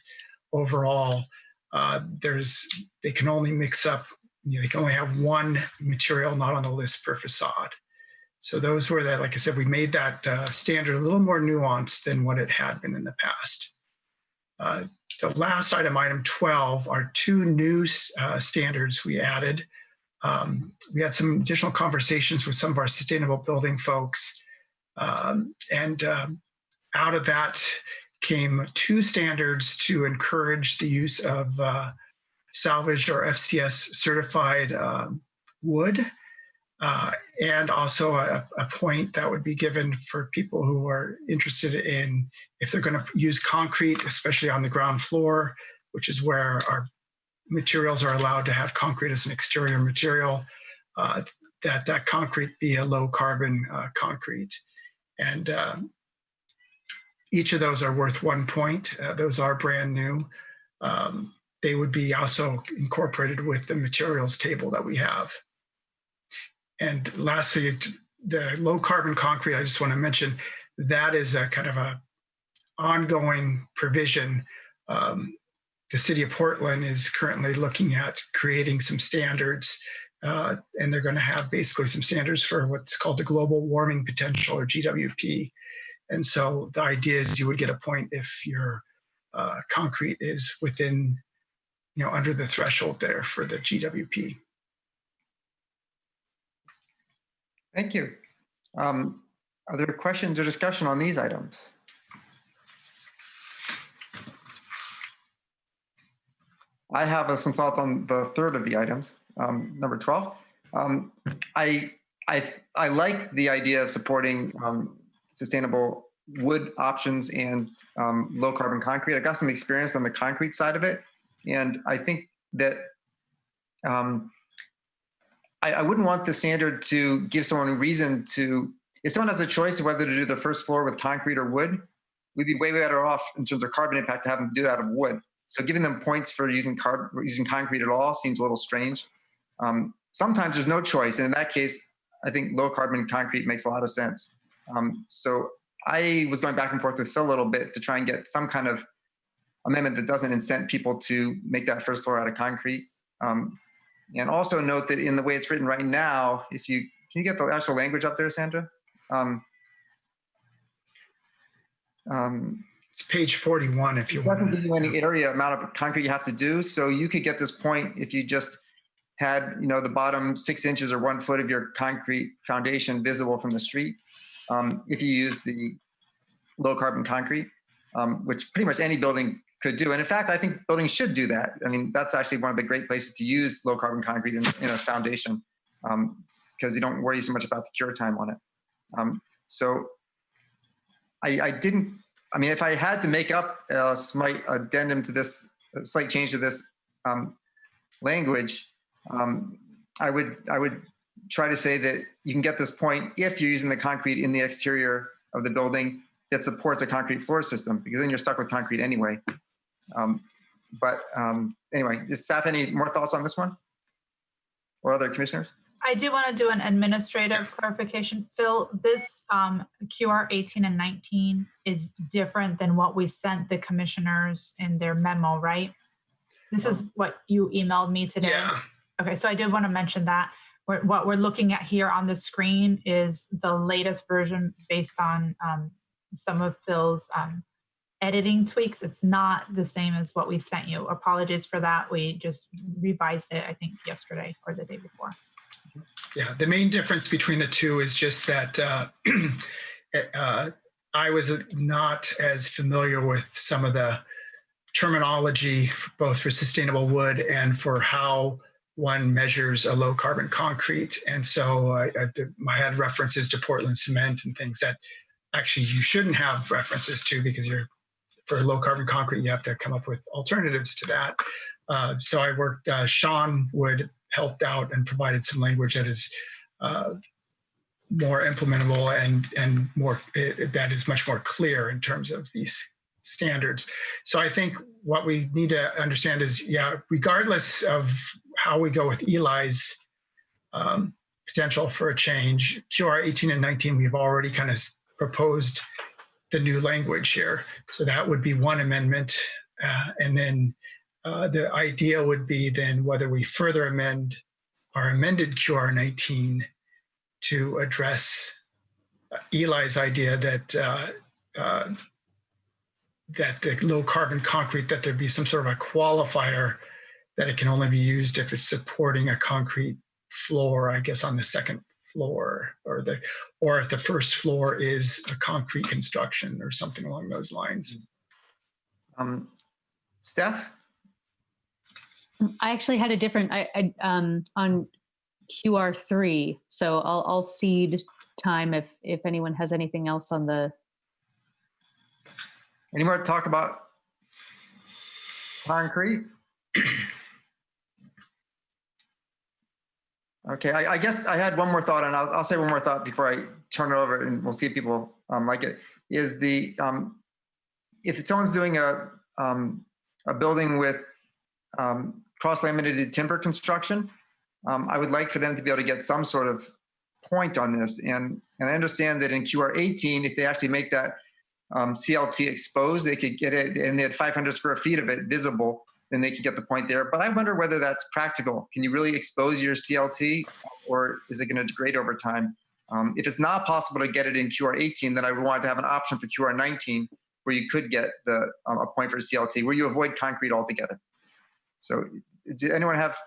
overall, they can only mix up, they can only have 1 material not on the list per facade. So those were that, like I said, we made that standard a little more nuanced than what it had been in the past. The last item, item 12, are 2 new standards we added. We had some additional conversations with some of our sustainable building folks. And out of that came 2 standards to encourage the use of salvaged or FCS certified wood. And also a point that would be given for people who are interested in, if they're going to use concrete, especially on the ground floor, which is where our materials are allowed to have concrete as an exterior material, that concrete be a low carbon concrete. And each of those are worth 1 point. Those are brand new. They would be also incorporated with the materials table that we have. And lastly, the low carbon concrete, I just want to mention, that is a kind of a ongoing provision. The city of Portland is currently looking at creating some standards, and they're going to have basically some standards for what's called the global warming potential, or GWP. And so the idea is you would get a point if your concrete is within, under the threshold there for the GWP. Thank you. Are there questions or discussion on these items? I have some thoughts on the third of the items. number 12. I like the idea of supporting sustainable wood options and low carbon concrete. I've got some experience on the concrete side of it. And I think that I wouldn't want the standard to give someone a reason to, if someone has a choice of whether to do the first floor with concrete or wood, we'd be way better off in terms of carbon impact to have them do it out of wood. So giving them points for using concrete at all seems a little strange. Sometimes there's no choice. And in that case, I think low carbon concrete makes a lot of sense. So I was going back and forth with Phil a little bit to try and get some kind of amendment that doesn't incent people to make that first floor out of concrete. And also note that in the way it's written right now, can you get the actual language up there, Sandra? It's page 41 if you want. It doesn't give you any area amount of concrete you have to do. So you could get this point if you just had, the bottom 6 inches or 1 foot of your concrete foundation visible from the street. If you use the low carbon concrete, which pretty much any building could do. And in fact, I think buildings should do that. I mean, that's actually one of the great places to use low carbon concrete in a foundation because you don't worry so much about the cure time on it. So if I had to make up a slight addendum to this, a slight change to this language, I would try to say that you can get this point if you're using the concrete in the exterior of the building that supports a concrete floor system, because then you're stuck with concrete anyway. Anyway, does staff any more thoughts on this one? Or other commissioners? I do want to do an administrative clarification. Phil, this QR 18 and 19 is different than what we sent the commissioners in their memo, right? This is what you emailed me today. Yeah. Okay, so I did want to mention that. What we're looking at here on the screen is the latest version based on some of Phil's editing tweaks. It's not the same as what we sent you. Apologies for that. We just revised it, I think, yesterday or the day before. Yeah, the main difference between the two is just that I was not as familiar with some of the terminology, both for sustainable wood and for how one measures a low carbon concrete. And so I had references to Portland cement and things that actually you shouldn't have references to, because for low carbon concrete, you have to come up with alternatives to that. So I worked, Sean helped out and provided some language that is more implementable and more, that is much more clear in terms of these standards. So I think what we need to understand is, regardless of how we go with Eli's potential for a change, QR 18 and 19, we've already kind of proposed the new language here. So that would be one amendment. And then the idea would be then whether we further amend our amended QR 19 to address Eli's idea that that the low carbon concrete, that there be some sort of a qualifier that it can only be used if it's supporting a concrete floor, I guess, on the second floor, or if the first floor is a concrete construction or something along those lines. Steph? I actually had a different, on QR3, so I'll cede time if anyone has anything else on the. Any more talk about concrete? Okay, I guess I had one more thought, and I'll say one more thought before I turn it over, and we'll see if people like it. Is the if someone's doing a building with cross-laminated timber construction, I would like for them to be able to get some sort of point on this. And I understand that in QR 18, if they actually make that CLT exposed, they could get it, and they had 500 square feet of it visible, then they could get the point there. But I wonder whether that's practical. Can you really expose your CLT, or is it going to degrade over time? If it's not possible to get it in QR 18, then I would want to have an option for QR 19 where you could get a point for CLT, where you avoid concrete altogether. So does anyone have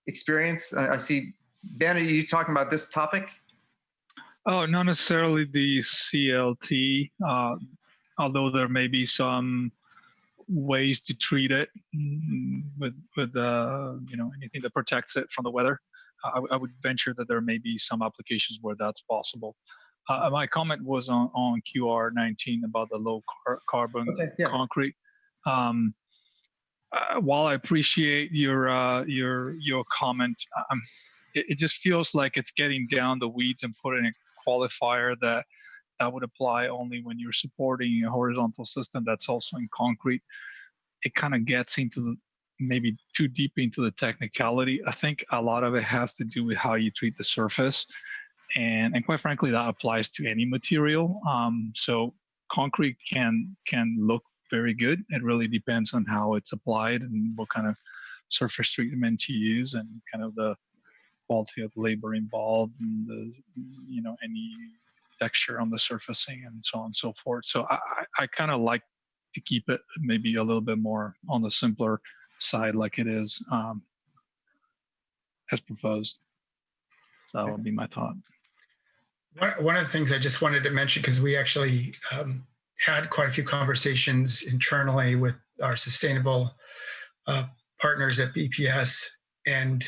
experience? I see, Ben, are you talking about this topic? Oh, not necessarily the CLT, although there may be some ways to treat it with anything that protects it from the weather. I would venture that there may be some applications where that's possible. My comment was on QR19 about the low carbon concrete. While I appreciate your comment, it just feels like it's getting down the weeds and putting a qualifier that would apply only when you're supporting a horizontal system that's also in concrete. It kind of gets into maybe too deep into the technicality. I think a lot of it has to do with how you treat the surface. And quite frankly, that applies to any material. So concrete can look very good. It really depends on how it's applied and what kind of surface treatment to use and kind of the quality of labor involved and any texture on the surfacing and so on and so forth. So I kind of like to keep it maybe a little bit more on the simpler side like it is as proposed. So that would be my thought. One of the things I just wanted to mention, because we actually had quite a few conversations internally with our sustainable partners at BPS, and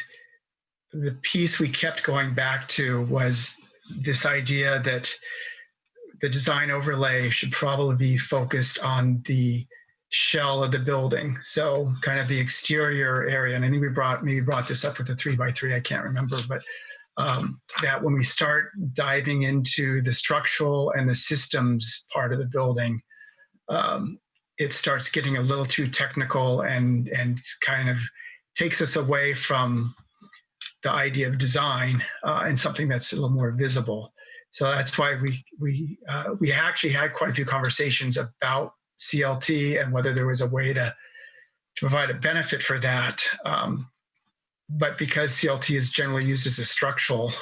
the piece we kept going back to was this idea that the design overlay should probably be focused on the shell of the building. So kind of the exterior area. And I think we brought this up with the 3x3, I can't remember, but that when we start diving into the structural and the systems part of the building, it starts getting a little too technical and kind of takes us away from the idea of design and something that's a little more visible. So that's why we actually had quite a few conversations about CLT and whether there was a way to provide a benefit for that. But because CLT is generally used as a structural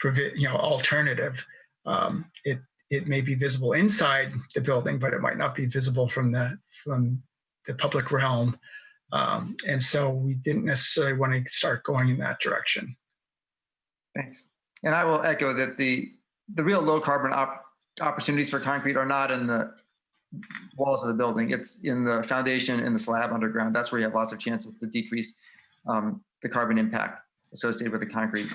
alternative, it may be visible inside the building, but it might not be visible from the public realm. And so we didn't necessarily want to start going in that direction. Thanks. And I will echo that the real low carbon opportunities for concrete are not in the walls of the building. It's in the foundation and the slab underground. That's where you have lots of chances to decrease the carbon impact associated with the concrete.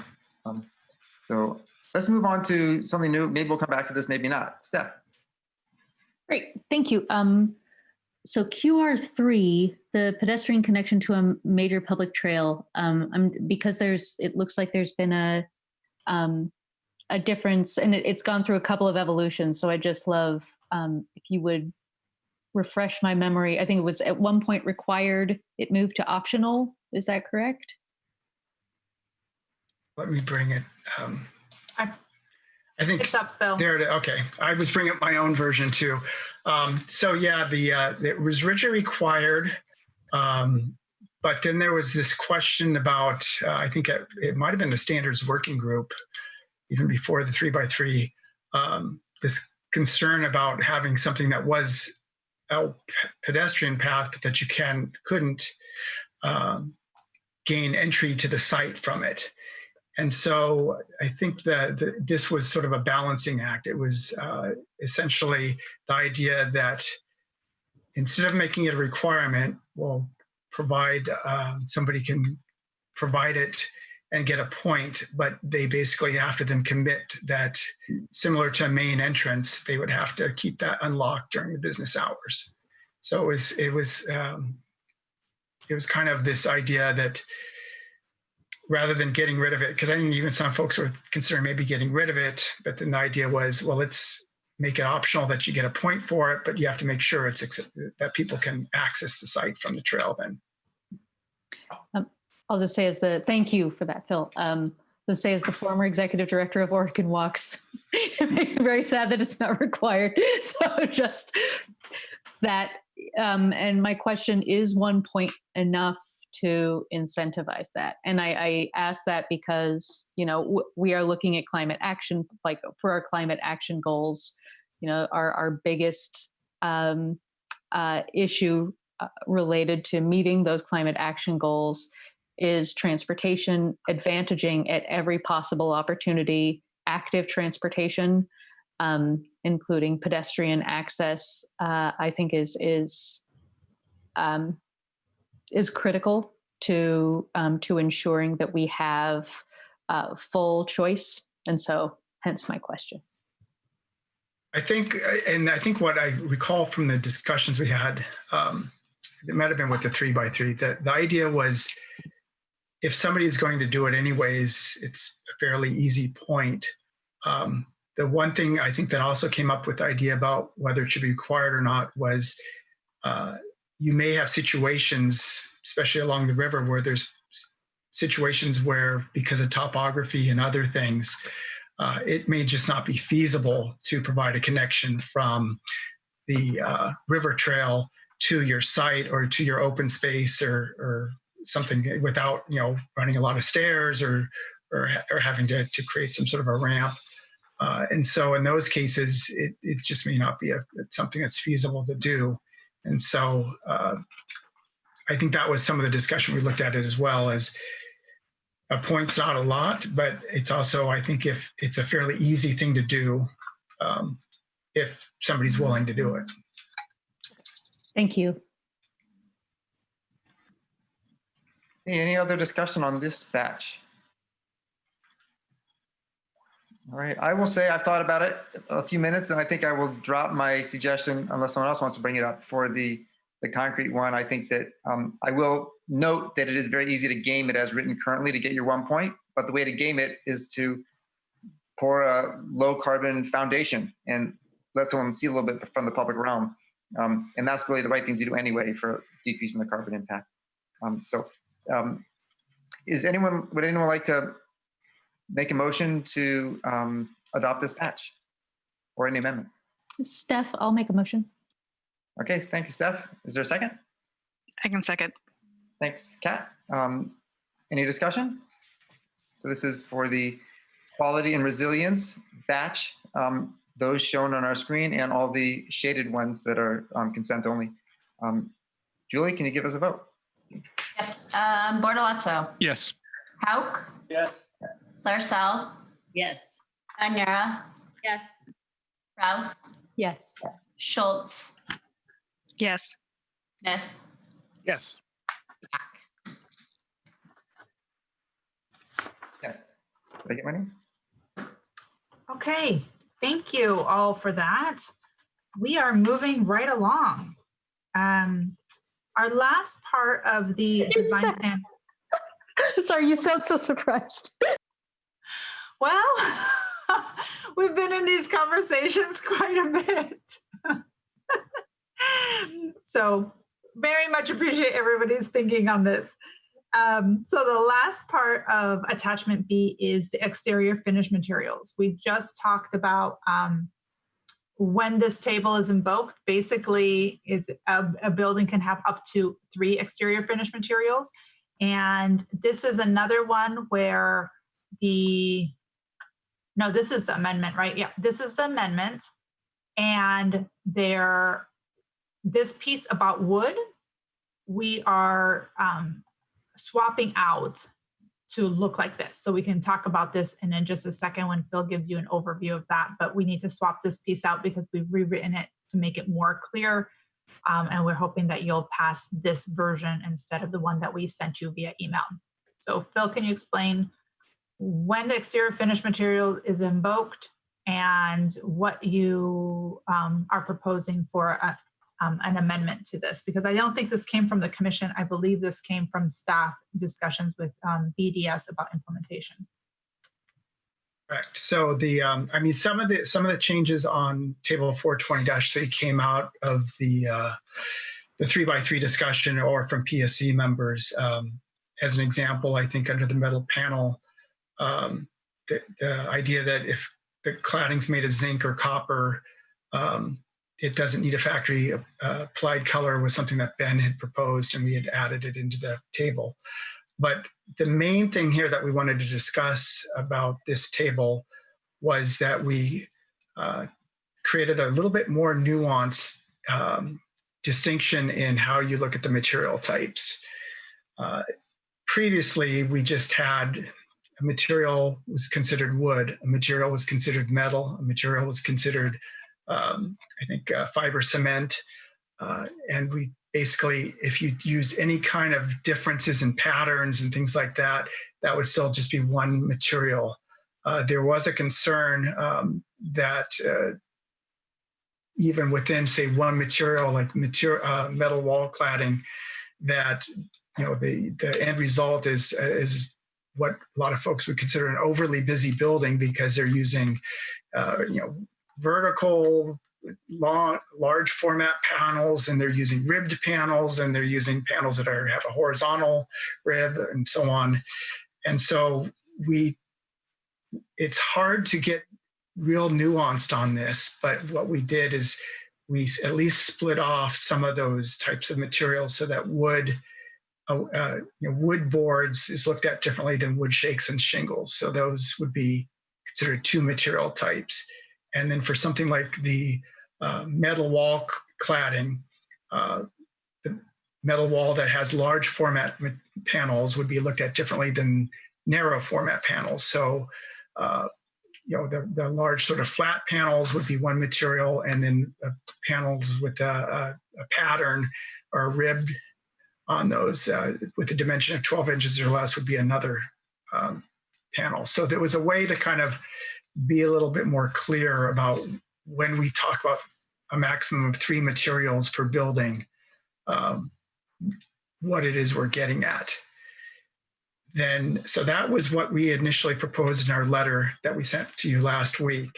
So let's move on to something new. Maybe we'll come back to this, maybe not. Steph. Great, thank you. So QR3, the pedestrian connection to a major public trail, because it looks like there's been a difference, and it's gone through a couple of evolutions. So I just love if you would refresh my memory. I think it was at one point required, it moved to optional. Is that correct? Let me bring it. I think it's up, Phil. There it is. Okay, I was bringing up my own version too. So yeah, it was originally required, but then there was this question about, I think it might have been the standards working group, even before the 3x3, this concern about having something that was a pedestrian path, but that you couldn't gain entry to the site from it. And so I think that this was sort of a balancing act. It was essentially the idea that instead of making it a requirement, we'll provide, somebody can provide it and get a point, but they basically have to then commit that, similar to a main entrance, they would have to keep that unlocked during the business hours. So it was kind of this idea that rather than getting rid of it, because I think even some folks were considering maybe getting rid of it, but then the idea was, well, let's make it optional that you get a point for it, but you have to make sure that people can access the site from the trail then. I'll just say thank you for that, Phil. Let's say as the former executive director of Oregon Walks, it makes me very sad that it's not required. So just that, and my question, is 1 point enough to incentivize that? And I ask that because, we are looking at climate action, like for our climate action goals, our biggest issue related to meeting those climate action goals is transportation, advantaging at every possible opportunity, active transportation, including pedestrian access, I think is is critical to ensuring that we have full choice. And so hence my question. I think what I recall from the discussions we had, it might have been with the 3x3, that the idea was if somebody is going to do it anyways, it's a fairly easy point. The one thing I think that also came up with the idea about whether it should be required or not was you may have situations, especially along the river, where there's situations where because of topography and other things, it may just not be feasible to provide a connection from the river trail to your site or to your open space or something without, running a lot of stairs or having to create some sort of a ramp. And so in those cases, it just may not be something that's feasible to do. And so I think that was some of the discussion we looked at it as well as a point's not a lot, but it's also, I think if it's a fairly easy thing to do, if somebody's willing to do it. Thank you. Any other discussion on this batch? All right, I will say I've thought about it a few minutes, and I think I will drop my suggestion unless someone else wants to bring it up for the concrete one. I think that I will note that it is very easy to game it as written currently to get your 1 point, but the way to game it is to pour a low carbon foundation and let someone see a little bit from the public realm. And that's really the right thing to do anyway for decreasing the carbon impact. Would anyone like to make a motion to adopt this patch or any amendments? Steph, I'll make a motion. Okay, thank you, Steph. Is there a second? I can second. Thanks, Kat. Any discussion? So this is for the quality and resilience batch, those shown on our screen and all the shaded ones that are consent only. Julie, can you give us a vote? Yes. Bortolazzo. Yes. Hauk. Yes. Larcel. Yes. Anera. Yes. Routh. Yes. Schultz. Yes. Smith. Yes. Yes. Did I get my name? Okay, thank you all for that. We are moving right along. Our last part of the design standard. Sorry, you sound so surprised. Well, we've been in these conversations quite a bit. So very much appreciate everybody's thinking on this. So the last part of attachment B is the exterior finish materials. We just talked about when this table is invoked, basically is a building can have up to 3 exterior finish materials. And this is another one where this is the amendment, right? Yeah, this is the amendment. And this piece about wood, we are swapping out to look like this. So we can talk about this in just a second when Phil gives you an overview of that, but we need to swap this piece out because we've rewritten it to make it more clear. And we're hoping that you'll pass this version instead of the one that we sent you via email. So Phil, can you explain when the exterior finish material is invoked and what you are proposing for an amendment to this? Because I don't think this came from the commission. I believe this came from staff discussions with BDS about implementation. Correct. So some of the changes on table 420-3 came out of the 3x3 discussion or from PSC members. As an example, I think under the metal panel, the idea that if the cladding's made of zinc or copper, it doesn't need a factory applied color was something that Ben had proposed, and we had added it into the table. But the main thing here that we wanted to discuss about this table was that we created a little bit more nuanced distinction in how you look at the material types. Previously, we just had a material was considered wood, a material was considered metal, a material was considered, fiber cement. And we basically, if you use any kind of differences in patterns and things like that, that would still just be one material. There was a concern that even within, say, one material like metal wall cladding, that the end result is what a lot of folks would consider an overly busy building, because they're using vertical large format panels, and they're using ribbed panels, and they're using panels that have a horizontal rib and so on. And so it's hard to get real nuanced on this, but what we did is we at least split off some of those types of materials so that wood boards is looked at differently than wood shakes and shingles. So those would be considered two material types. And then for something like the metal wall cladding, the metal wall that has large format panels would be looked at differently than narrow format panels. So, the large sort of flat panels would be one material, and then panels with a pattern or ribbed on those with a dimension of 12 inches or less would be another panel. So there was a way to kind of be a little bit more clear about when we talk about a maximum of 3 materials per building, what it is we're getting at. So that was what we initially proposed in our letter that we sent to you last week.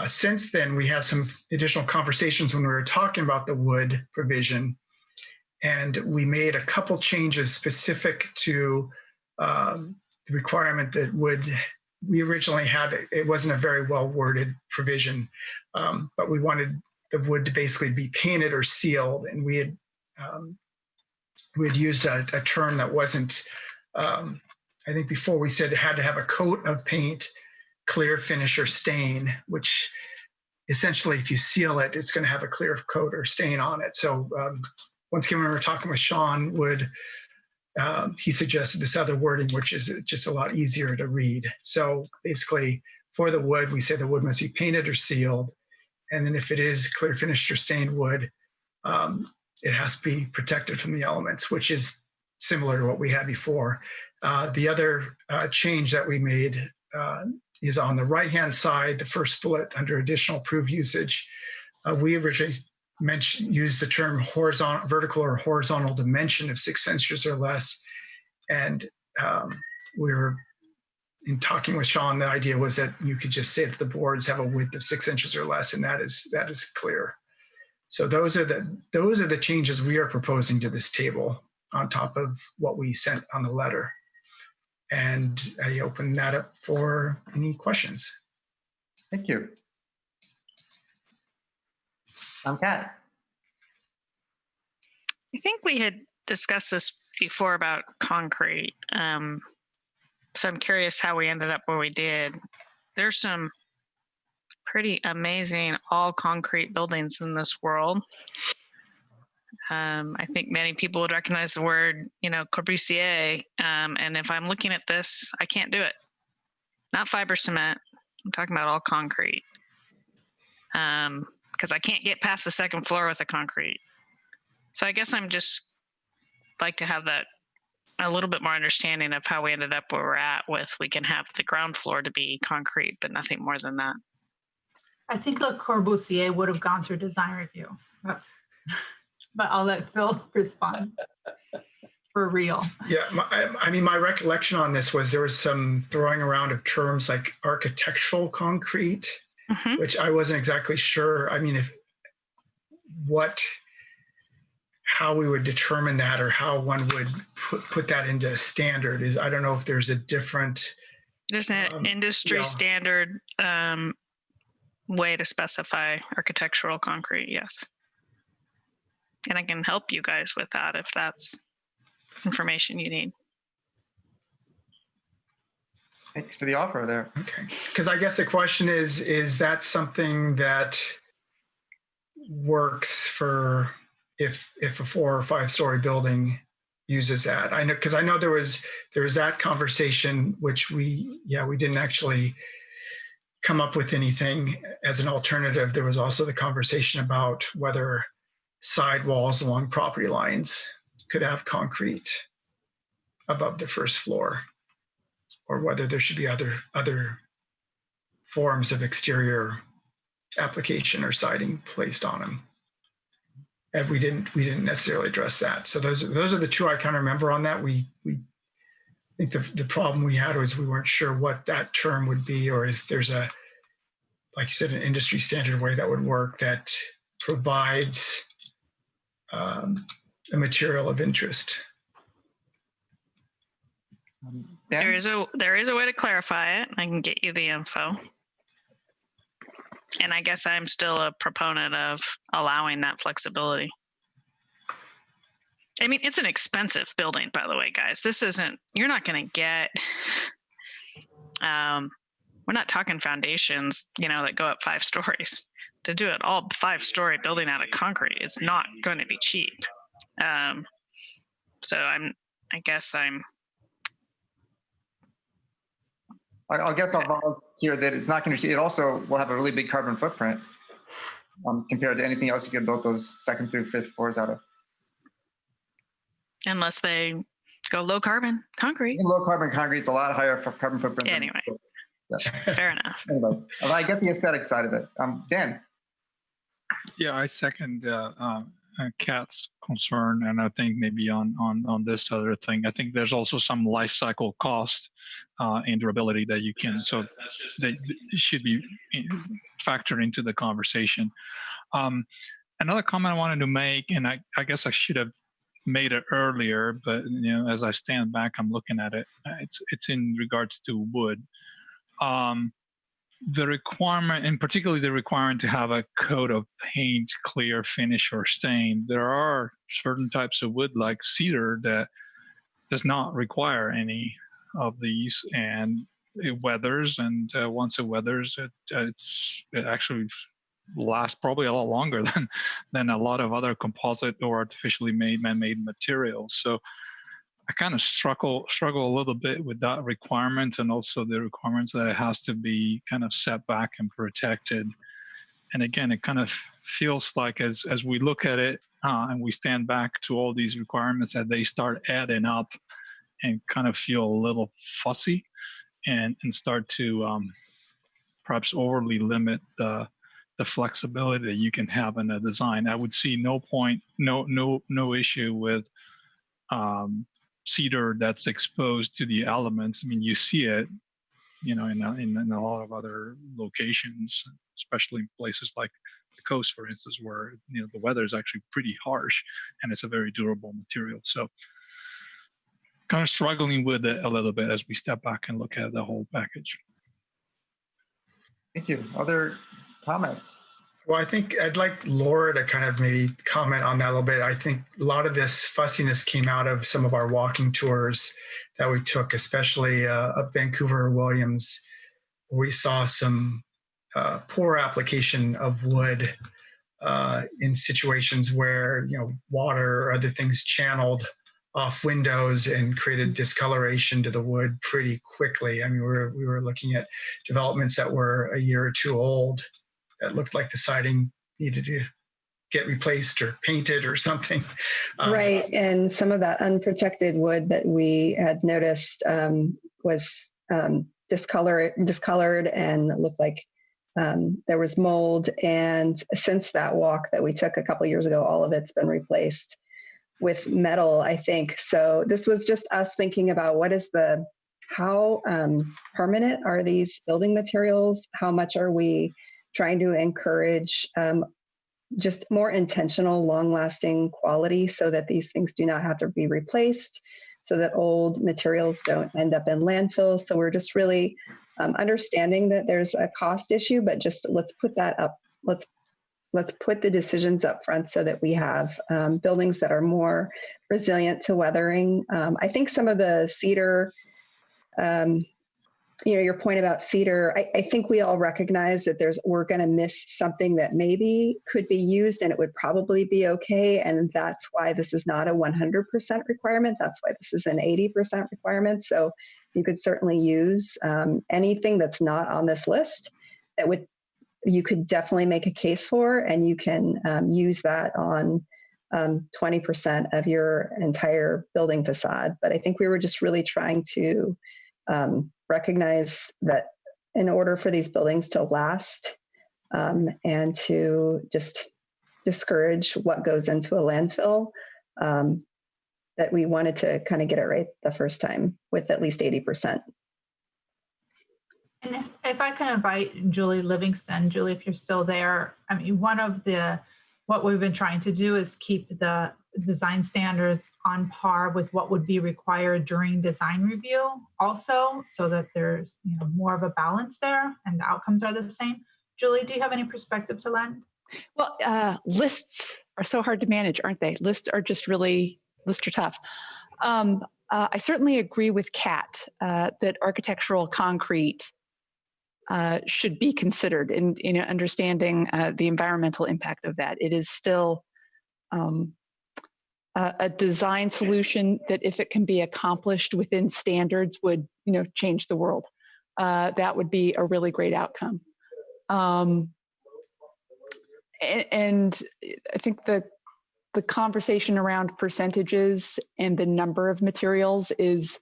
Since then, we had some additional conversations when we were talking about the wood provision, and we made a couple changes specific to the requirement that we originally had, it wasn't a very well worded provision, but we wanted the wood to basically be painted or sealed. And we had used a term that wasn't, I think before we said it had to have a coat of paint, clear finish or stain, which essentially if you seal it, it's going to have a clear coat or stain on it. So once again, when we were talking with Sean Wood, he suggested this other wording, which is just a lot easier to read. So basically for the wood, we say the wood must be painted or sealed. And then if it is clear finished or stained wood, it has to be protected from the elements, which is similar to what we had before. The other change that we made is on the right-hand side, the first bullet under additional approved usage. We originally used the term vertical or horizontal dimension of 6 inches or less. And we were in talking with Sean, the idea was that you could just say that the boards have a width of 6 inches or less, and that is clear. So those are the changes we are proposing to this table on top of what we sent on the letter. And I open that up for any questions. Thank you. Kat. I think we had discussed this before about concrete. So I'm curious how we ended up where we did. There's some pretty amazing all concrete buildings in this world. I think many people would recognize the word, Corbusier. And if I'm looking at this, I can't do it. Not fiber cement. I'm talking about all concrete. Because I can't get past the second floor with the concrete. So I guess I'm just like to have that a little bit more understanding of how we ended up where we're at with, we can have the ground floor to be concrete, but nothing more than that. I think Le Corbusier would have gone through design review. But I'll let Phil respond for real. Yeah, my recollection on this was there was some throwing around of terms like architectural concrete, which I wasn't exactly sure. I mean, how we would determine that, or how one would put that into a standard is, I don't know if there's a different. There's an industry standard way to specify architectural concrete, yes. And I can help you guys with that if that's information you need. Thanks for the offer there. Okay. Because I guess the question is that something that works for if a 4 or 5 story building uses that? I know, because I know there was that conversation, which we didn't actually come up with anything as an alternative. There was also the conversation about whether sidewalls along property lines could have concrete above the first floor, or whether there should be other forms of exterior application or siding placed on them. And we didn't necessarily address that. So those are the two I kind of remember on that. I think the problem we had was we weren't sure what that term would be, or if there's a, like you said, an industry standard way that would work that provides a material of interest. There is a way to clarify it. I can get you the info. And I guess I'm still a proponent of allowing that flexibility. I mean, it's an expensive building, by the way, guys. This isn't, you're not going to get, we're not talking foundations, that go up 5 stories. To do it all 5-story building out of concrete, it's not going to be cheap. So I guess I'll volunteer that it's not going to. It also will have a really big carbon footprint compared to anything else you could build those 2nd through 5th floors out of. Unless they go low carbon concrete. Low carbon concrete is a lot higher for carbon footprint. Anyway, fair enough. Anyway, I get the aesthetic side of it. Dan. Yeah, I second Kat's concern, and I think maybe on this other thing, I think there's also some life cycle cost and durability that you can, so that should be factored into the conversation. Another comment I wanted to make, and I guess I should have made it earlier, but as I stand back, I'm looking at it. It's in regards to wood. The requirement, and particularly the requirement to have a coat of paint, clear, finish, or stain. There are certain types of wood like cedar that does not require any of these, and it weathers, and once it weathers, it actually lasts probably a lot longer than a lot of other composite or artificially made, man-made materials. So I kind of struggle a little bit with that requirement, and also the requirements that it has to be kind of set back and protected. And again, it kind of feels like as we look at it and we stand back to all these requirements, that they start adding up and kind of feel a little fussy and start to perhaps overly limit the flexibility that you can have in a design. I would see no issue with cedar that's exposed to the elements. I mean, you see it, in a lot of other locations, especially in places like the coast, for instance, where the weather is actually pretty harsh and it's a very durable material. So, kind of struggling with it a little bit as we step back and look at the whole package. Thank you. Other comments? Well, I think I'd like Laura to kind of maybe comment on that a little bit. I think a lot of this fussiness came out of some of our walking tours that we took, especially up Vancouver Williams. We saw some poor application of wood in situations where water or other things channeled off windows and created discoloration to the wood pretty quickly. I mean, we were looking at developments that were a year or two old that looked like the siding needed to get replaced or painted or something. Right, and some of that unprotected wood that we had noticed was discolored and looked like there was mold. And since that walk that we took a couple years ago, all of it's been replaced with metal, I think. So this was just us thinking about how permanent are these building materials? How much are we trying to encourage just more intentional, long-lasting quality so that these things do not have to be replaced, so that old materials don't end up in landfills. So we're just really understanding that there's a cost issue, but just let's put that up. Let's put the decisions up front so that we have buildings that are more resilient to weathering. I think some of the cedar, your point about cedar, I think we all recognize that we're going to miss something that maybe could be used and it would probably be okay. And that's why this is not a 100% requirement. That's why this is an 80% requirement. So you could certainly use anything that's not on this list you could definitely make a case for, and you can use that on 20% of your entire building facade. But I think we were just really trying to recognize that in order for these buildings to last and to just discourage what goes into a landfill, that we wanted to kind of get it right the first time with at least 80%. And if I can invite Julie Livingston, Julie, if you're still there, I mean, what we've been trying to do is keep the design standards on par with what would be required during design review also, so that there's more of a balance there and the outcomes are the same. Julie, do you have any perspective to lend? Well, lists are so hard to manage, aren't they? Lists are tough. I certainly agree with Kat that architectural concrete should be considered in understanding the environmental impact of that. It is still a design solution that, if it can be accomplished within standards, would change the world. That would be a really great outcome. And I think the conversation around percentages and the number of materials is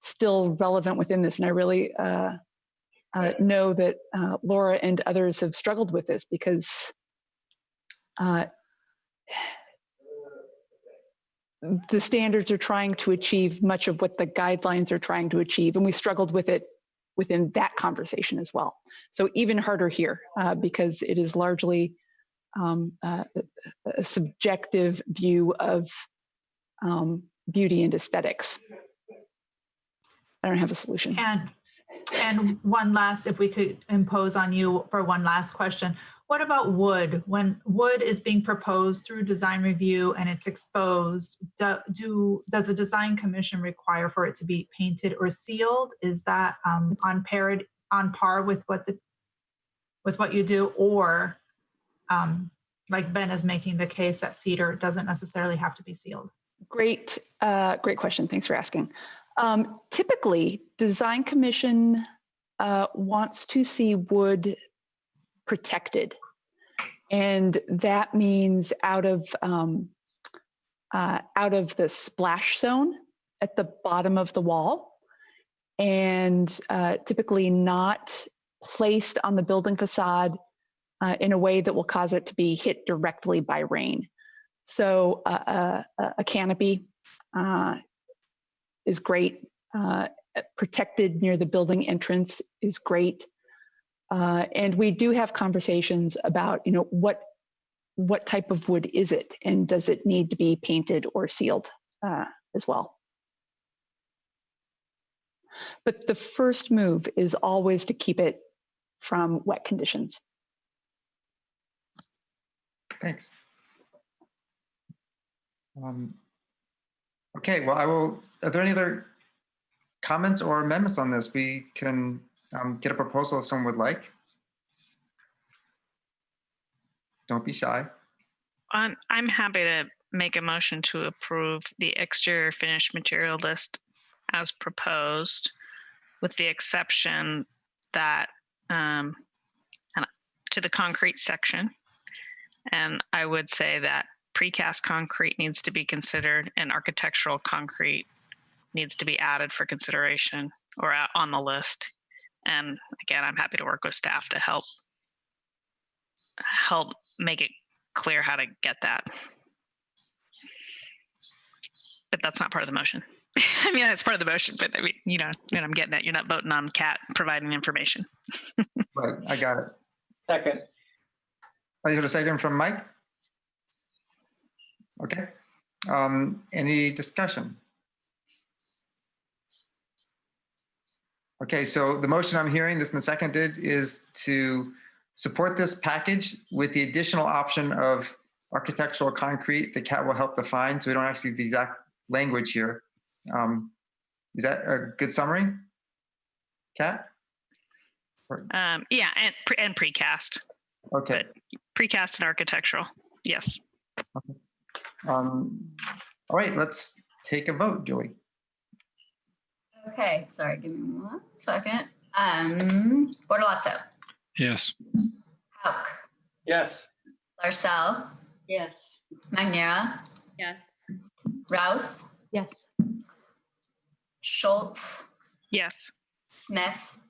still relevant within this, and I really know that Laura and others have struggled with this because the standards are trying to achieve much of what the guidelines are trying to achieve, and we struggled with it within that conversation as well. So even harder here because it is largely a subjective view of beauty and aesthetics. I don't have a solution. And one last, if we could impose on you for one last question, what about wood? When wood is being proposed through design review and it's exposed, does a design commission require for it to be painted or sealed? Is that on par with what you do, or like Ben is making the case that cedar doesn't necessarily have to be sealed? Great question. Thanks for asking. Typically, design commission wants to see wood protected, and that means out of the splash zone at the bottom of the wall, and typically not placed on the building facade in a way that will cause it to be hit directly by rain. So a canopy is great. Protected near the building entrance is great. And we do have conversations about, what type of wood is it, and does it need to be painted or sealed as well? But the first move is always to keep it from wet conditions. Thanks. Okay, well, are there any other comments or amendments on this? We can get a proposal if someone would like. Don't be shy. I'm happy to make a motion to approve the exterior finished material list as proposed, with the exception that to the concrete section. And I would say that precast concrete needs to be considered, and architectural concrete needs to be added for consideration or on the list. And again, I'm happy to work with staff to help make it clear how to get that. But that's not part of the motion. I mean, that's part of the motion, but I mean, I'm getting at, you're not voting on Kat providing information. Right, I got it. Second. Oh, you got a second from Mike? Okay. Any discussion? Okay, so the motion I'm hearing, this been seconded, is to support this package with the additional option of architectural concrete that Kat will help define, so we don't actually have the exact language here. Is that a good summary, Kat? Yeah, and precast. Okay. But precast and architectural, yes. Okay. All right, let's take a vote, Julie. Okay, sorry, give me 1 second. Bortolazzo. Yes. Hauk. Yes. Larcel. Yes. Magnera, Yes. Routh, Yes. Schultz, Yes. Smith,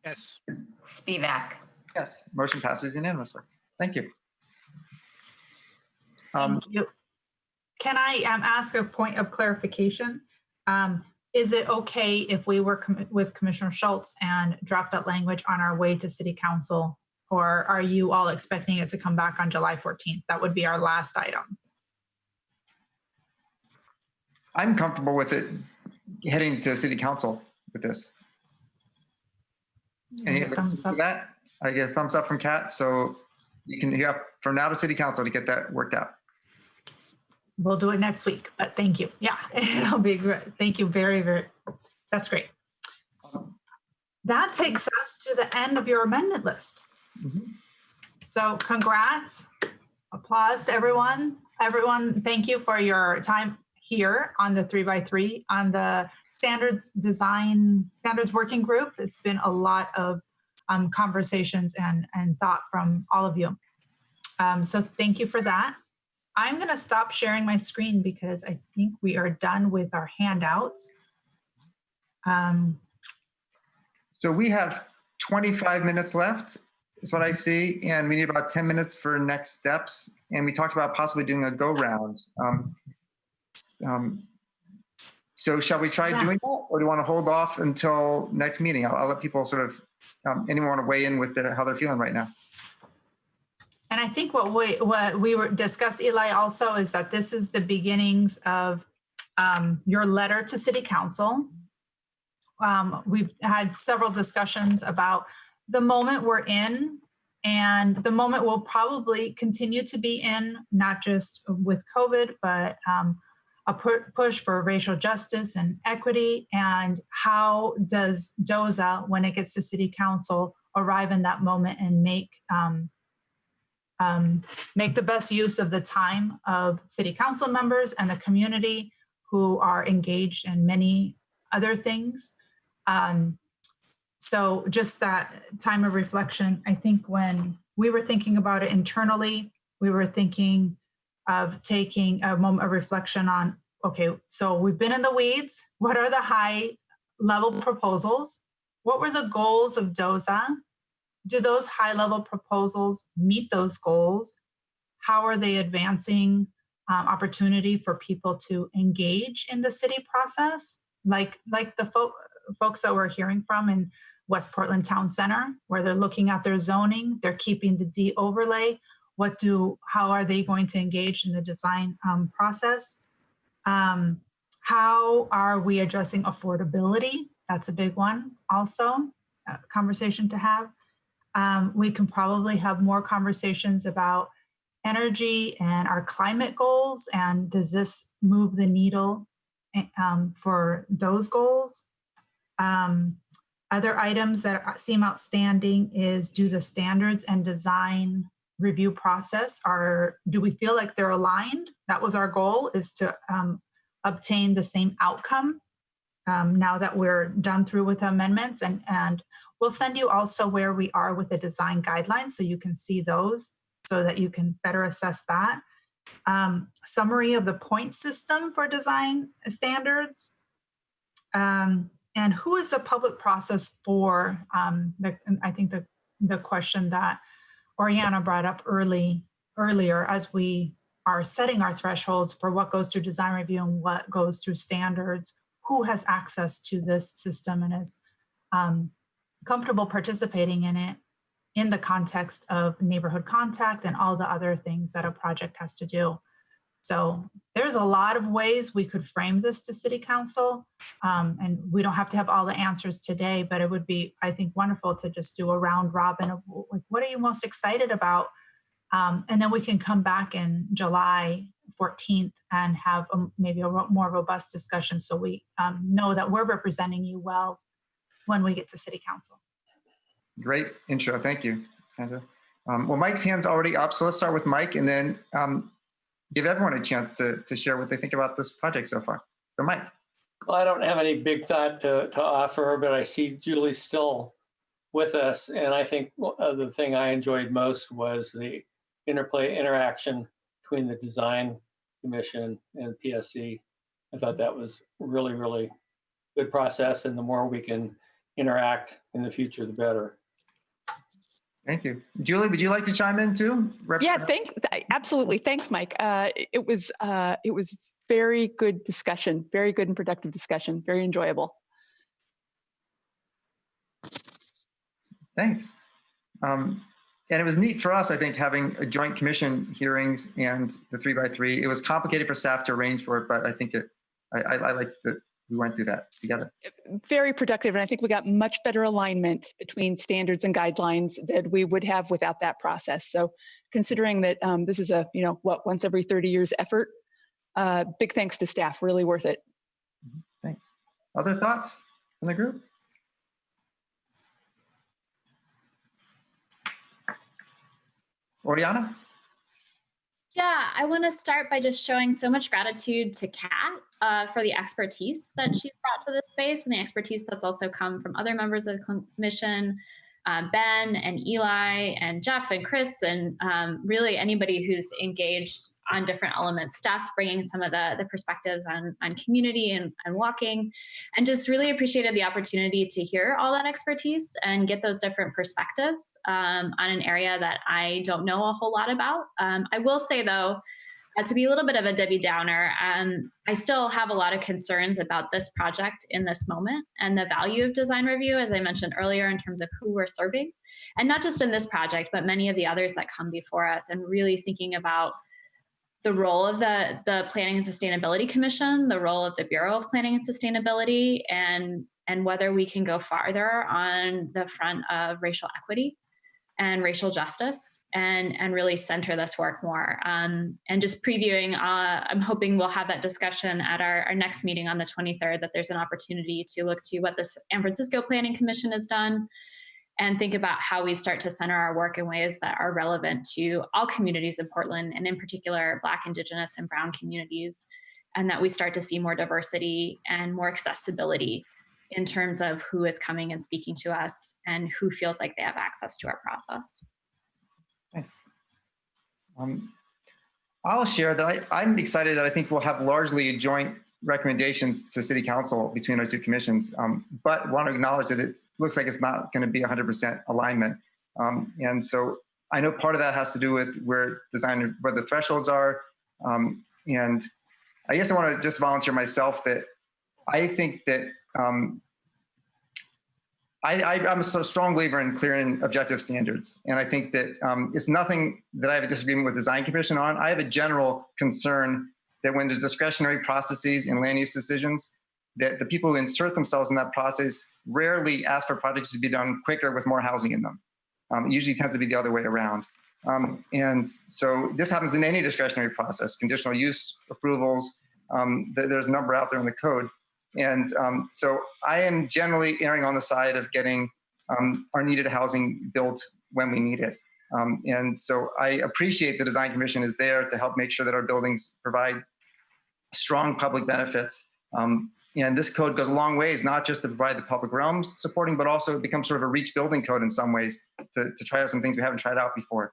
Yes. Spivak. Yes, motion passes unanimously. Thank you. Thank you. Can I ask a point of clarification? Is it okay if we work with Commissioner Schultz and drop that language on our way to City Council? Or are you all expecting it to come back on July 14th? That would be our last item. I'm comfortable with it heading to City Council with this. Any other Thumbs for up. that? I get a thumbs up from Kat, so you can hear from now to City Council to get that worked out. We'll do it next week, but thank you. Yeah, it'll be great. Thank you very, very, that's great. That takes us to the end of your amendment list. So congrats, applause to everyone. Everyone, thank you for your time here on the 3x3 on the standards working group. It's been a lot of conversations and thought from all of you. So thank you for that. I'm going to stop sharing my screen because I think we are done with our handouts. So we have 25 minutes left, is what I see, and we need about 10 minutes for next steps. And we talked about possibly doing a go round. So shall we try doing that, or do you want to hold off until next meeting? I'll let people sort of, anyone want to weigh in with how they're feeling right now? And I think what we discussed, Eli, also is that this is the beginnings of your letter to City Council. We've had several discussions about the moment we're in and the moment we'll probably continue to be in, not just with COVID, but a push for racial justice and equity. And how does DOZA, when it gets to City Council, arrive in that moment and make the best use of the time of City Council members and the community who are engaged in many other things. So just that time of reflection, I think when we were thinking about it internally, we were thinking of taking a moment of reflection on, okay, so we've been in the weeds. What are the high level proposals? What were the goals of DOZA? Do those high level proposals meet those goals? How are they advancing opportunity for people to engage in the city process? Like the folks that we're hearing from in West Portland Town Center, where they're looking at their zoning, they're keeping the D overlay. How are they going to engage in the design process? How are we addressing affordability? That's a big one also, a conversation to have. We can probably have more conversations about energy and our climate goals, and does this move the needle for those goals? Other items that seem outstanding is, do the standards and design review process do we feel like they're aligned? That was our goal, is to obtain the same outcome now that we're done through with amendments, and we'll send you also where we are with the design guidelines so you can see those so that you can better assess that. Summary of the point system for design standards. And who is the public process for, I think the question that Oriana brought up earlier as we are setting our thresholds for what goes through design review and what goes through standards, who has access to this system and is comfortable participating in it in the context of neighborhood contact and all the other things that a project has to do. So there's a lot of ways we could frame this to City Council, and we don't have to have all the answers today, but it would be, I think, wonderful to just do a round robin of, like, what are you most excited about? And then we can come back in July 14th and have maybe a more robust discussion so we know that we're representing you well when we get to City Council. Great intro, thank you, Sandra. Well, Mike's hand's already up, so let's start with Mike and then give everyone a chance to share what they think about this project so far. So Mike. Well, I don't have any big thought to offer, but I see Julie still with us. And I think the thing I enjoyed most was the interaction between the Design Commission and PSC. I thought that was really, really good process, and the more we can interact in the future, the better. Thank you. Julie, would you like to chime in too? Yeah, thanks. Absolutely. Thanks, Mike. It was very good discussion, very good and productive discussion, very enjoyable. Thanks. And it was neat for us, I think, having a joint commission hearings and the 3x3. It was complicated for staff to arrange for it, but I think I like that we went through that together. Very productive, and I think we got much better alignment between standards and guidelines that we would have without that process. So, considering that this is a once every 30 years effort, big thanks to staff. Really worth it. Thanks. Other thoughts from the group? Oriana? Yeah, I want to start by just showing so much gratitude to Kat for the expertise that she's brought to this space and the expertise that's also come from other members of the commission, Ben and Eli and Jeff and Chris, and really anybody who's engaged on different elements, staff bringing some of the perspectives on community and walking, and just really appreciated the opportunity to hear all that expertise and get those different perspectives on an area that I don't know a whole lot about. I will say though, to be a little bit of a Debbie Downer, I still have a lot of concerns about this project in this moment and the value of design review, as I mentioned earlier, in terms of who we're serving, and not just in this project, but many of the others that come before us, and really thinking about the role of the Planning and Sustainability Commission, the role of the Bureau of Planning and Sustainability, and whether we can go farther on the front of racial equity and racial justice, and really center this work more. And just previewing, I'm hoping we'll have that discussion at our next meeting on the 23rd, that there's an opportunity to look to what the San Francisco Planning Commission has done and think about how we start to center our work in ways that are relevant to all communities in Portland, and in particular, Black, Indigenous, and Brown communities, and that we start to see more diversity and more accessibility in terms of who is coming and speaking to us and who feels like they have access to our process. Thanks. I'll share that I'm excited that I think we'll have largely joint recommendations to City Council between our two commissions, but want to acknowledge that it looks like it's not going to be 100% alignment. And so I know part of that has to do with where the thresholds are. And I guess I want to just volunteer myself that I think that I'm a strong believer in clear and objective standards. And I think that it's nothing that I have a disagreement with the Design Commission on. I have a general concern that when there's discretionary processes in land use decisions, that the people who insert themselves in that process rarely ask for projects to be done quicker with more housing in them. It usually tends to be the other way around. And so this happens in any discretionary process, conditional use approvals, there's a number out there in the code. And so I am generally erring on the side of getting our needed housing built when we need it. And so I appreciate the Design Commission is there to help make sure that our buildings provide strong public benefits. And this code goes a long ways, not just to provide the public realms supporting, but also it becomes sort of a reach building code in some ways to try out some things we haven't tried out before.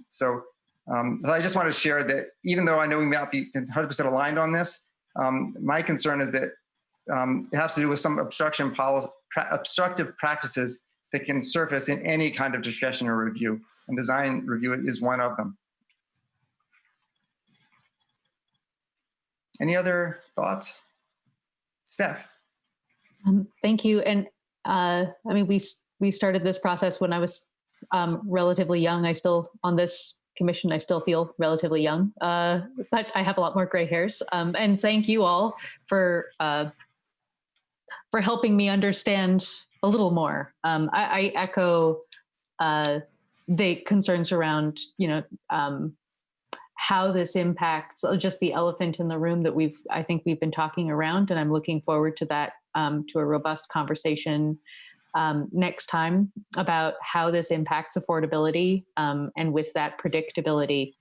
So I just want to share that even though I know we may not be 100% aligned on this, my concern is that it has to do with some obstructive practices that can surface in any kind of discretionary review, and design review is one of them. Any other thoughts? Steph. Thank you. And I mean, we started this process when I was relatively young. On this commission, I still feel relatively young, but I have a lot more gray hairs. And thank you all for helping me understand a little more. I echo the concerns around, how this impacts just the elephant in the room that I think we've been talking around, and I'm looking forward to that, to a robust conversation next time about how this impacts affordability, and with that predictability,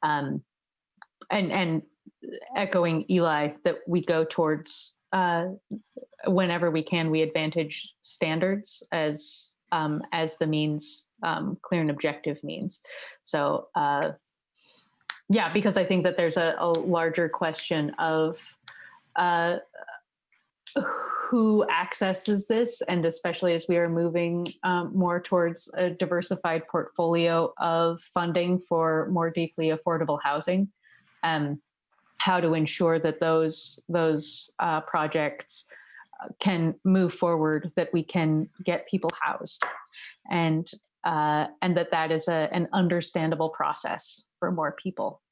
and echoing Eli that we go towards whenever we can, we advantage standards as the means, clear and objective means. So Yeah, because I think that there's a larger question of who accesses this, and especially as we are moving more towards a diversified portfolio of funding for more deeply affordable housing, how to ensure that those projects can move forward, that we can get people housed, and that is an understandable process for more people.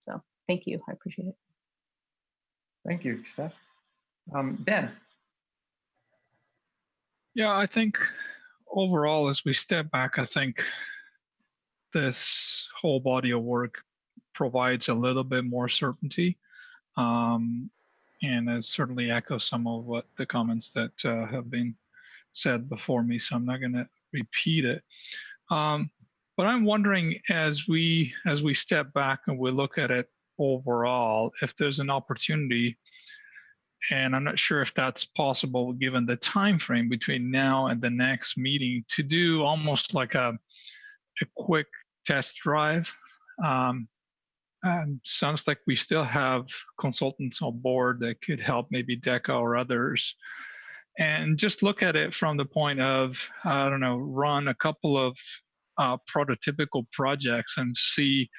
So thank you. I appreciate it. Thank you, Steph. Ben. Yeah, I think overall, as we step back, I think this whole body of work provides a little bit more certainty. And it certainly echoes some of what the comments that have been said before me, so I'm not going to repeat it. But I'm wondering, as we step back and we look at it overall, if there's an opportunity, and I'm not sure if that's possible given the time frame between now and the next meeting, to do almost like a quick test drive. Sounds like we still have consultants on board that could help, maybe DECA or others, and just look at it from the point of, I don't know, run a couple of prototypical projects and see,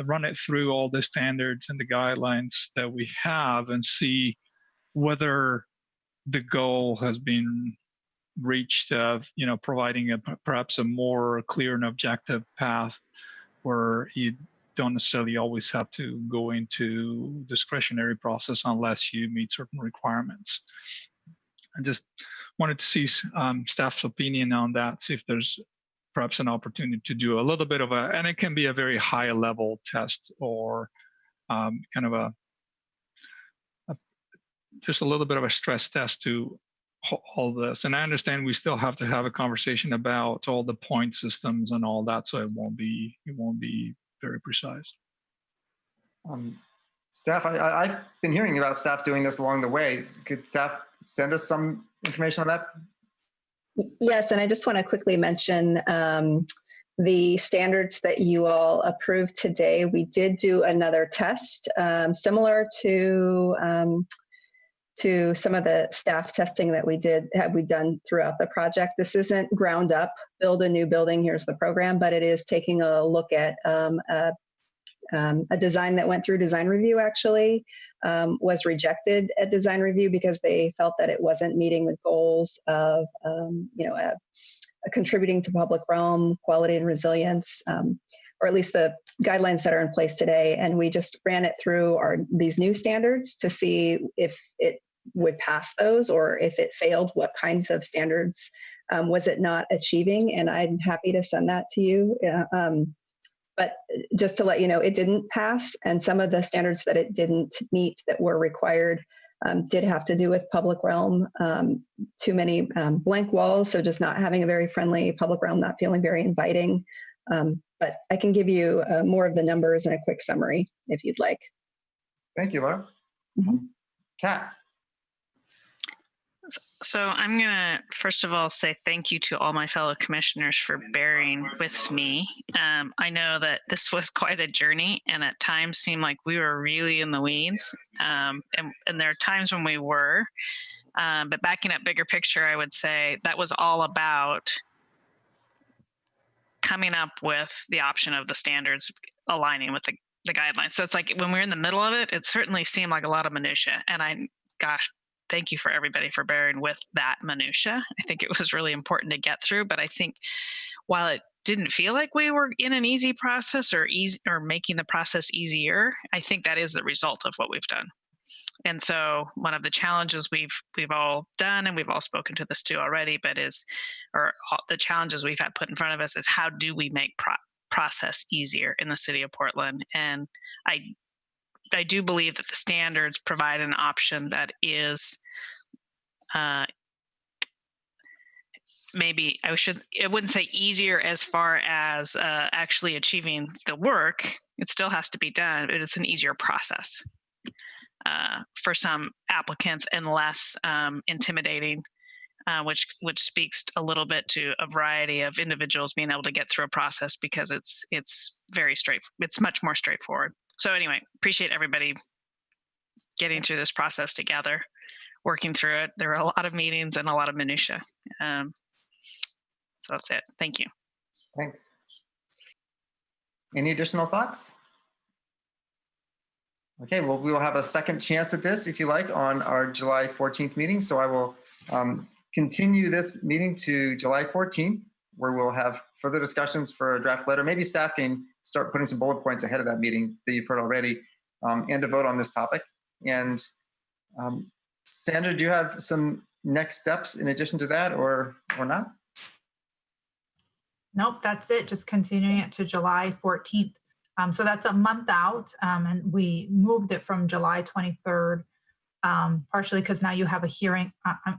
run it through all the standards and the guidelines that we have, and see whether the goal has been reached of, providing perhaps a more clear and objective path where you don't necessarily always have to go into discretionary process unless you meet certain requirements. I just wanted to see staff's opinion on that, see if there's perhaps an opportunity to do a little bit of and it can be a very high level test, or kind of just a little bit of a stress test to all this. And I understand we still have to have a conversation about all the point systems and all that, so it won't be very precise. Staff, I've been hearing about staff doing this along the way. Could staff send us some information on that? Yes, and I just want to quickly mention the standards that you all approved today. We did do another test similar to some of the staff testing that we done throughout the project. This isn't ground up, build a new building, here's the program, but it is taking a look at a design that went through design review, actually was rejected at design review because they felt that it wasn't meeting the goals of contributing to public realm, quality and resilience, or at least the guidelines that are in place today. And we just ran it through these new standards to see if it would pass those, or if it failed, what kinds of standards was it not achieving. And I'm happy to send that to you. But just to let you know, it didn't pass. And some of the standards that it didn't meet that were required did have to do with public realm, too many blank walls. So just not having a very friendly public realm, not feeling very inviting. But I can give you more of the numbers in a quick summary if you'd like. Thank you, Laura. Kat. So I'm going to, first of all, say thank you to all my fellow commissioners for bearing with me. I know that this was quite a journey, and at times seemed like we were really in the weeds. And there are times when we were. But backing up bigger picture, I would say that was all about coming up with the option of the standards aligning with the guidelines. So it's like when we were in the middle of it, it certainly seemed like a lot of minutia. And thank you for everybody for bearing with that minutia. I think it was really important to get through, but I think while it didn't feel like we were in an easy process or making the process easier, I think that is the result of what we've done. And so one of the challenges we've all done, and we've all spoken to this too already, the challenges we've had put in front of us is how do we make process easier in the city of Portland? And I do believe that the standards provide an option that is maybe I wouldn't say easier as far as actually achieving the work. It still has to be done, but it's an easier process for some applicants and less intimidating, which speaks a little bit to a variety of individuals being able to get through a process because it's much more straightforward. So anyway, appreciate everybody getting through this process together, working through it. There were a lot of meetings and a lot of minutia. So that's it. Thank you. Thanks. Any additional thoughts? Okay, well, we will have a second chance at this, if you like, on our July 14th meeting. So I will continue this meeting to July 14th, where we'll have further discussions for a draft letter. Maybe staff can start putting some bullet points ahead of that meeting that you've heard already, and to vote on this topic. And Sandra, do you have some next steps in addition to that, or not? Nope, that's it. Just continuing it to July 14th. So that's a month out, and we moved it from July 23rd, partially because now you have a hearing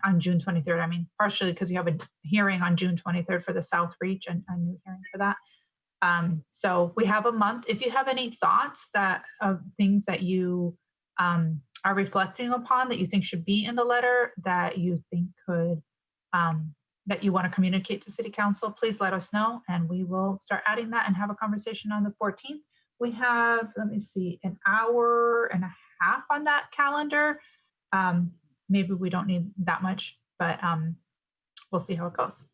on June 23rd. I mean, partially because you have a hearing on June 23rd for the South Reach and a new hearing for that. So we have a month. If you have any thoughts of things that you are reflecting upon that you think should be in the letter, that you think could, that you want to communicate to City Council, please let us know, and we will start adding that and have a conversation on the 14th. We have, let me see, an hour and a half on that calendar. Maybe we don't need that much, but we'll see how it goes.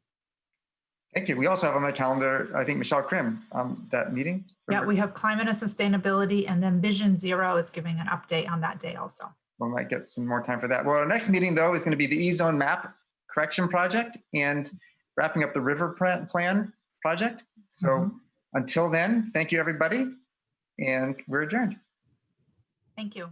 Thank you. We also have on the calendar, I think, Michelle Krim, that meeting. Yeah, we have climate and sustainability, and then Vision Zero is giving an update on that day also. We might get some more time for that. Well, our next meeting, though, is going to be the E-Zone Map Correction Project and wrapping up the River Plan project. So until then, thank you, everybody, and we're adjourned. Thank you.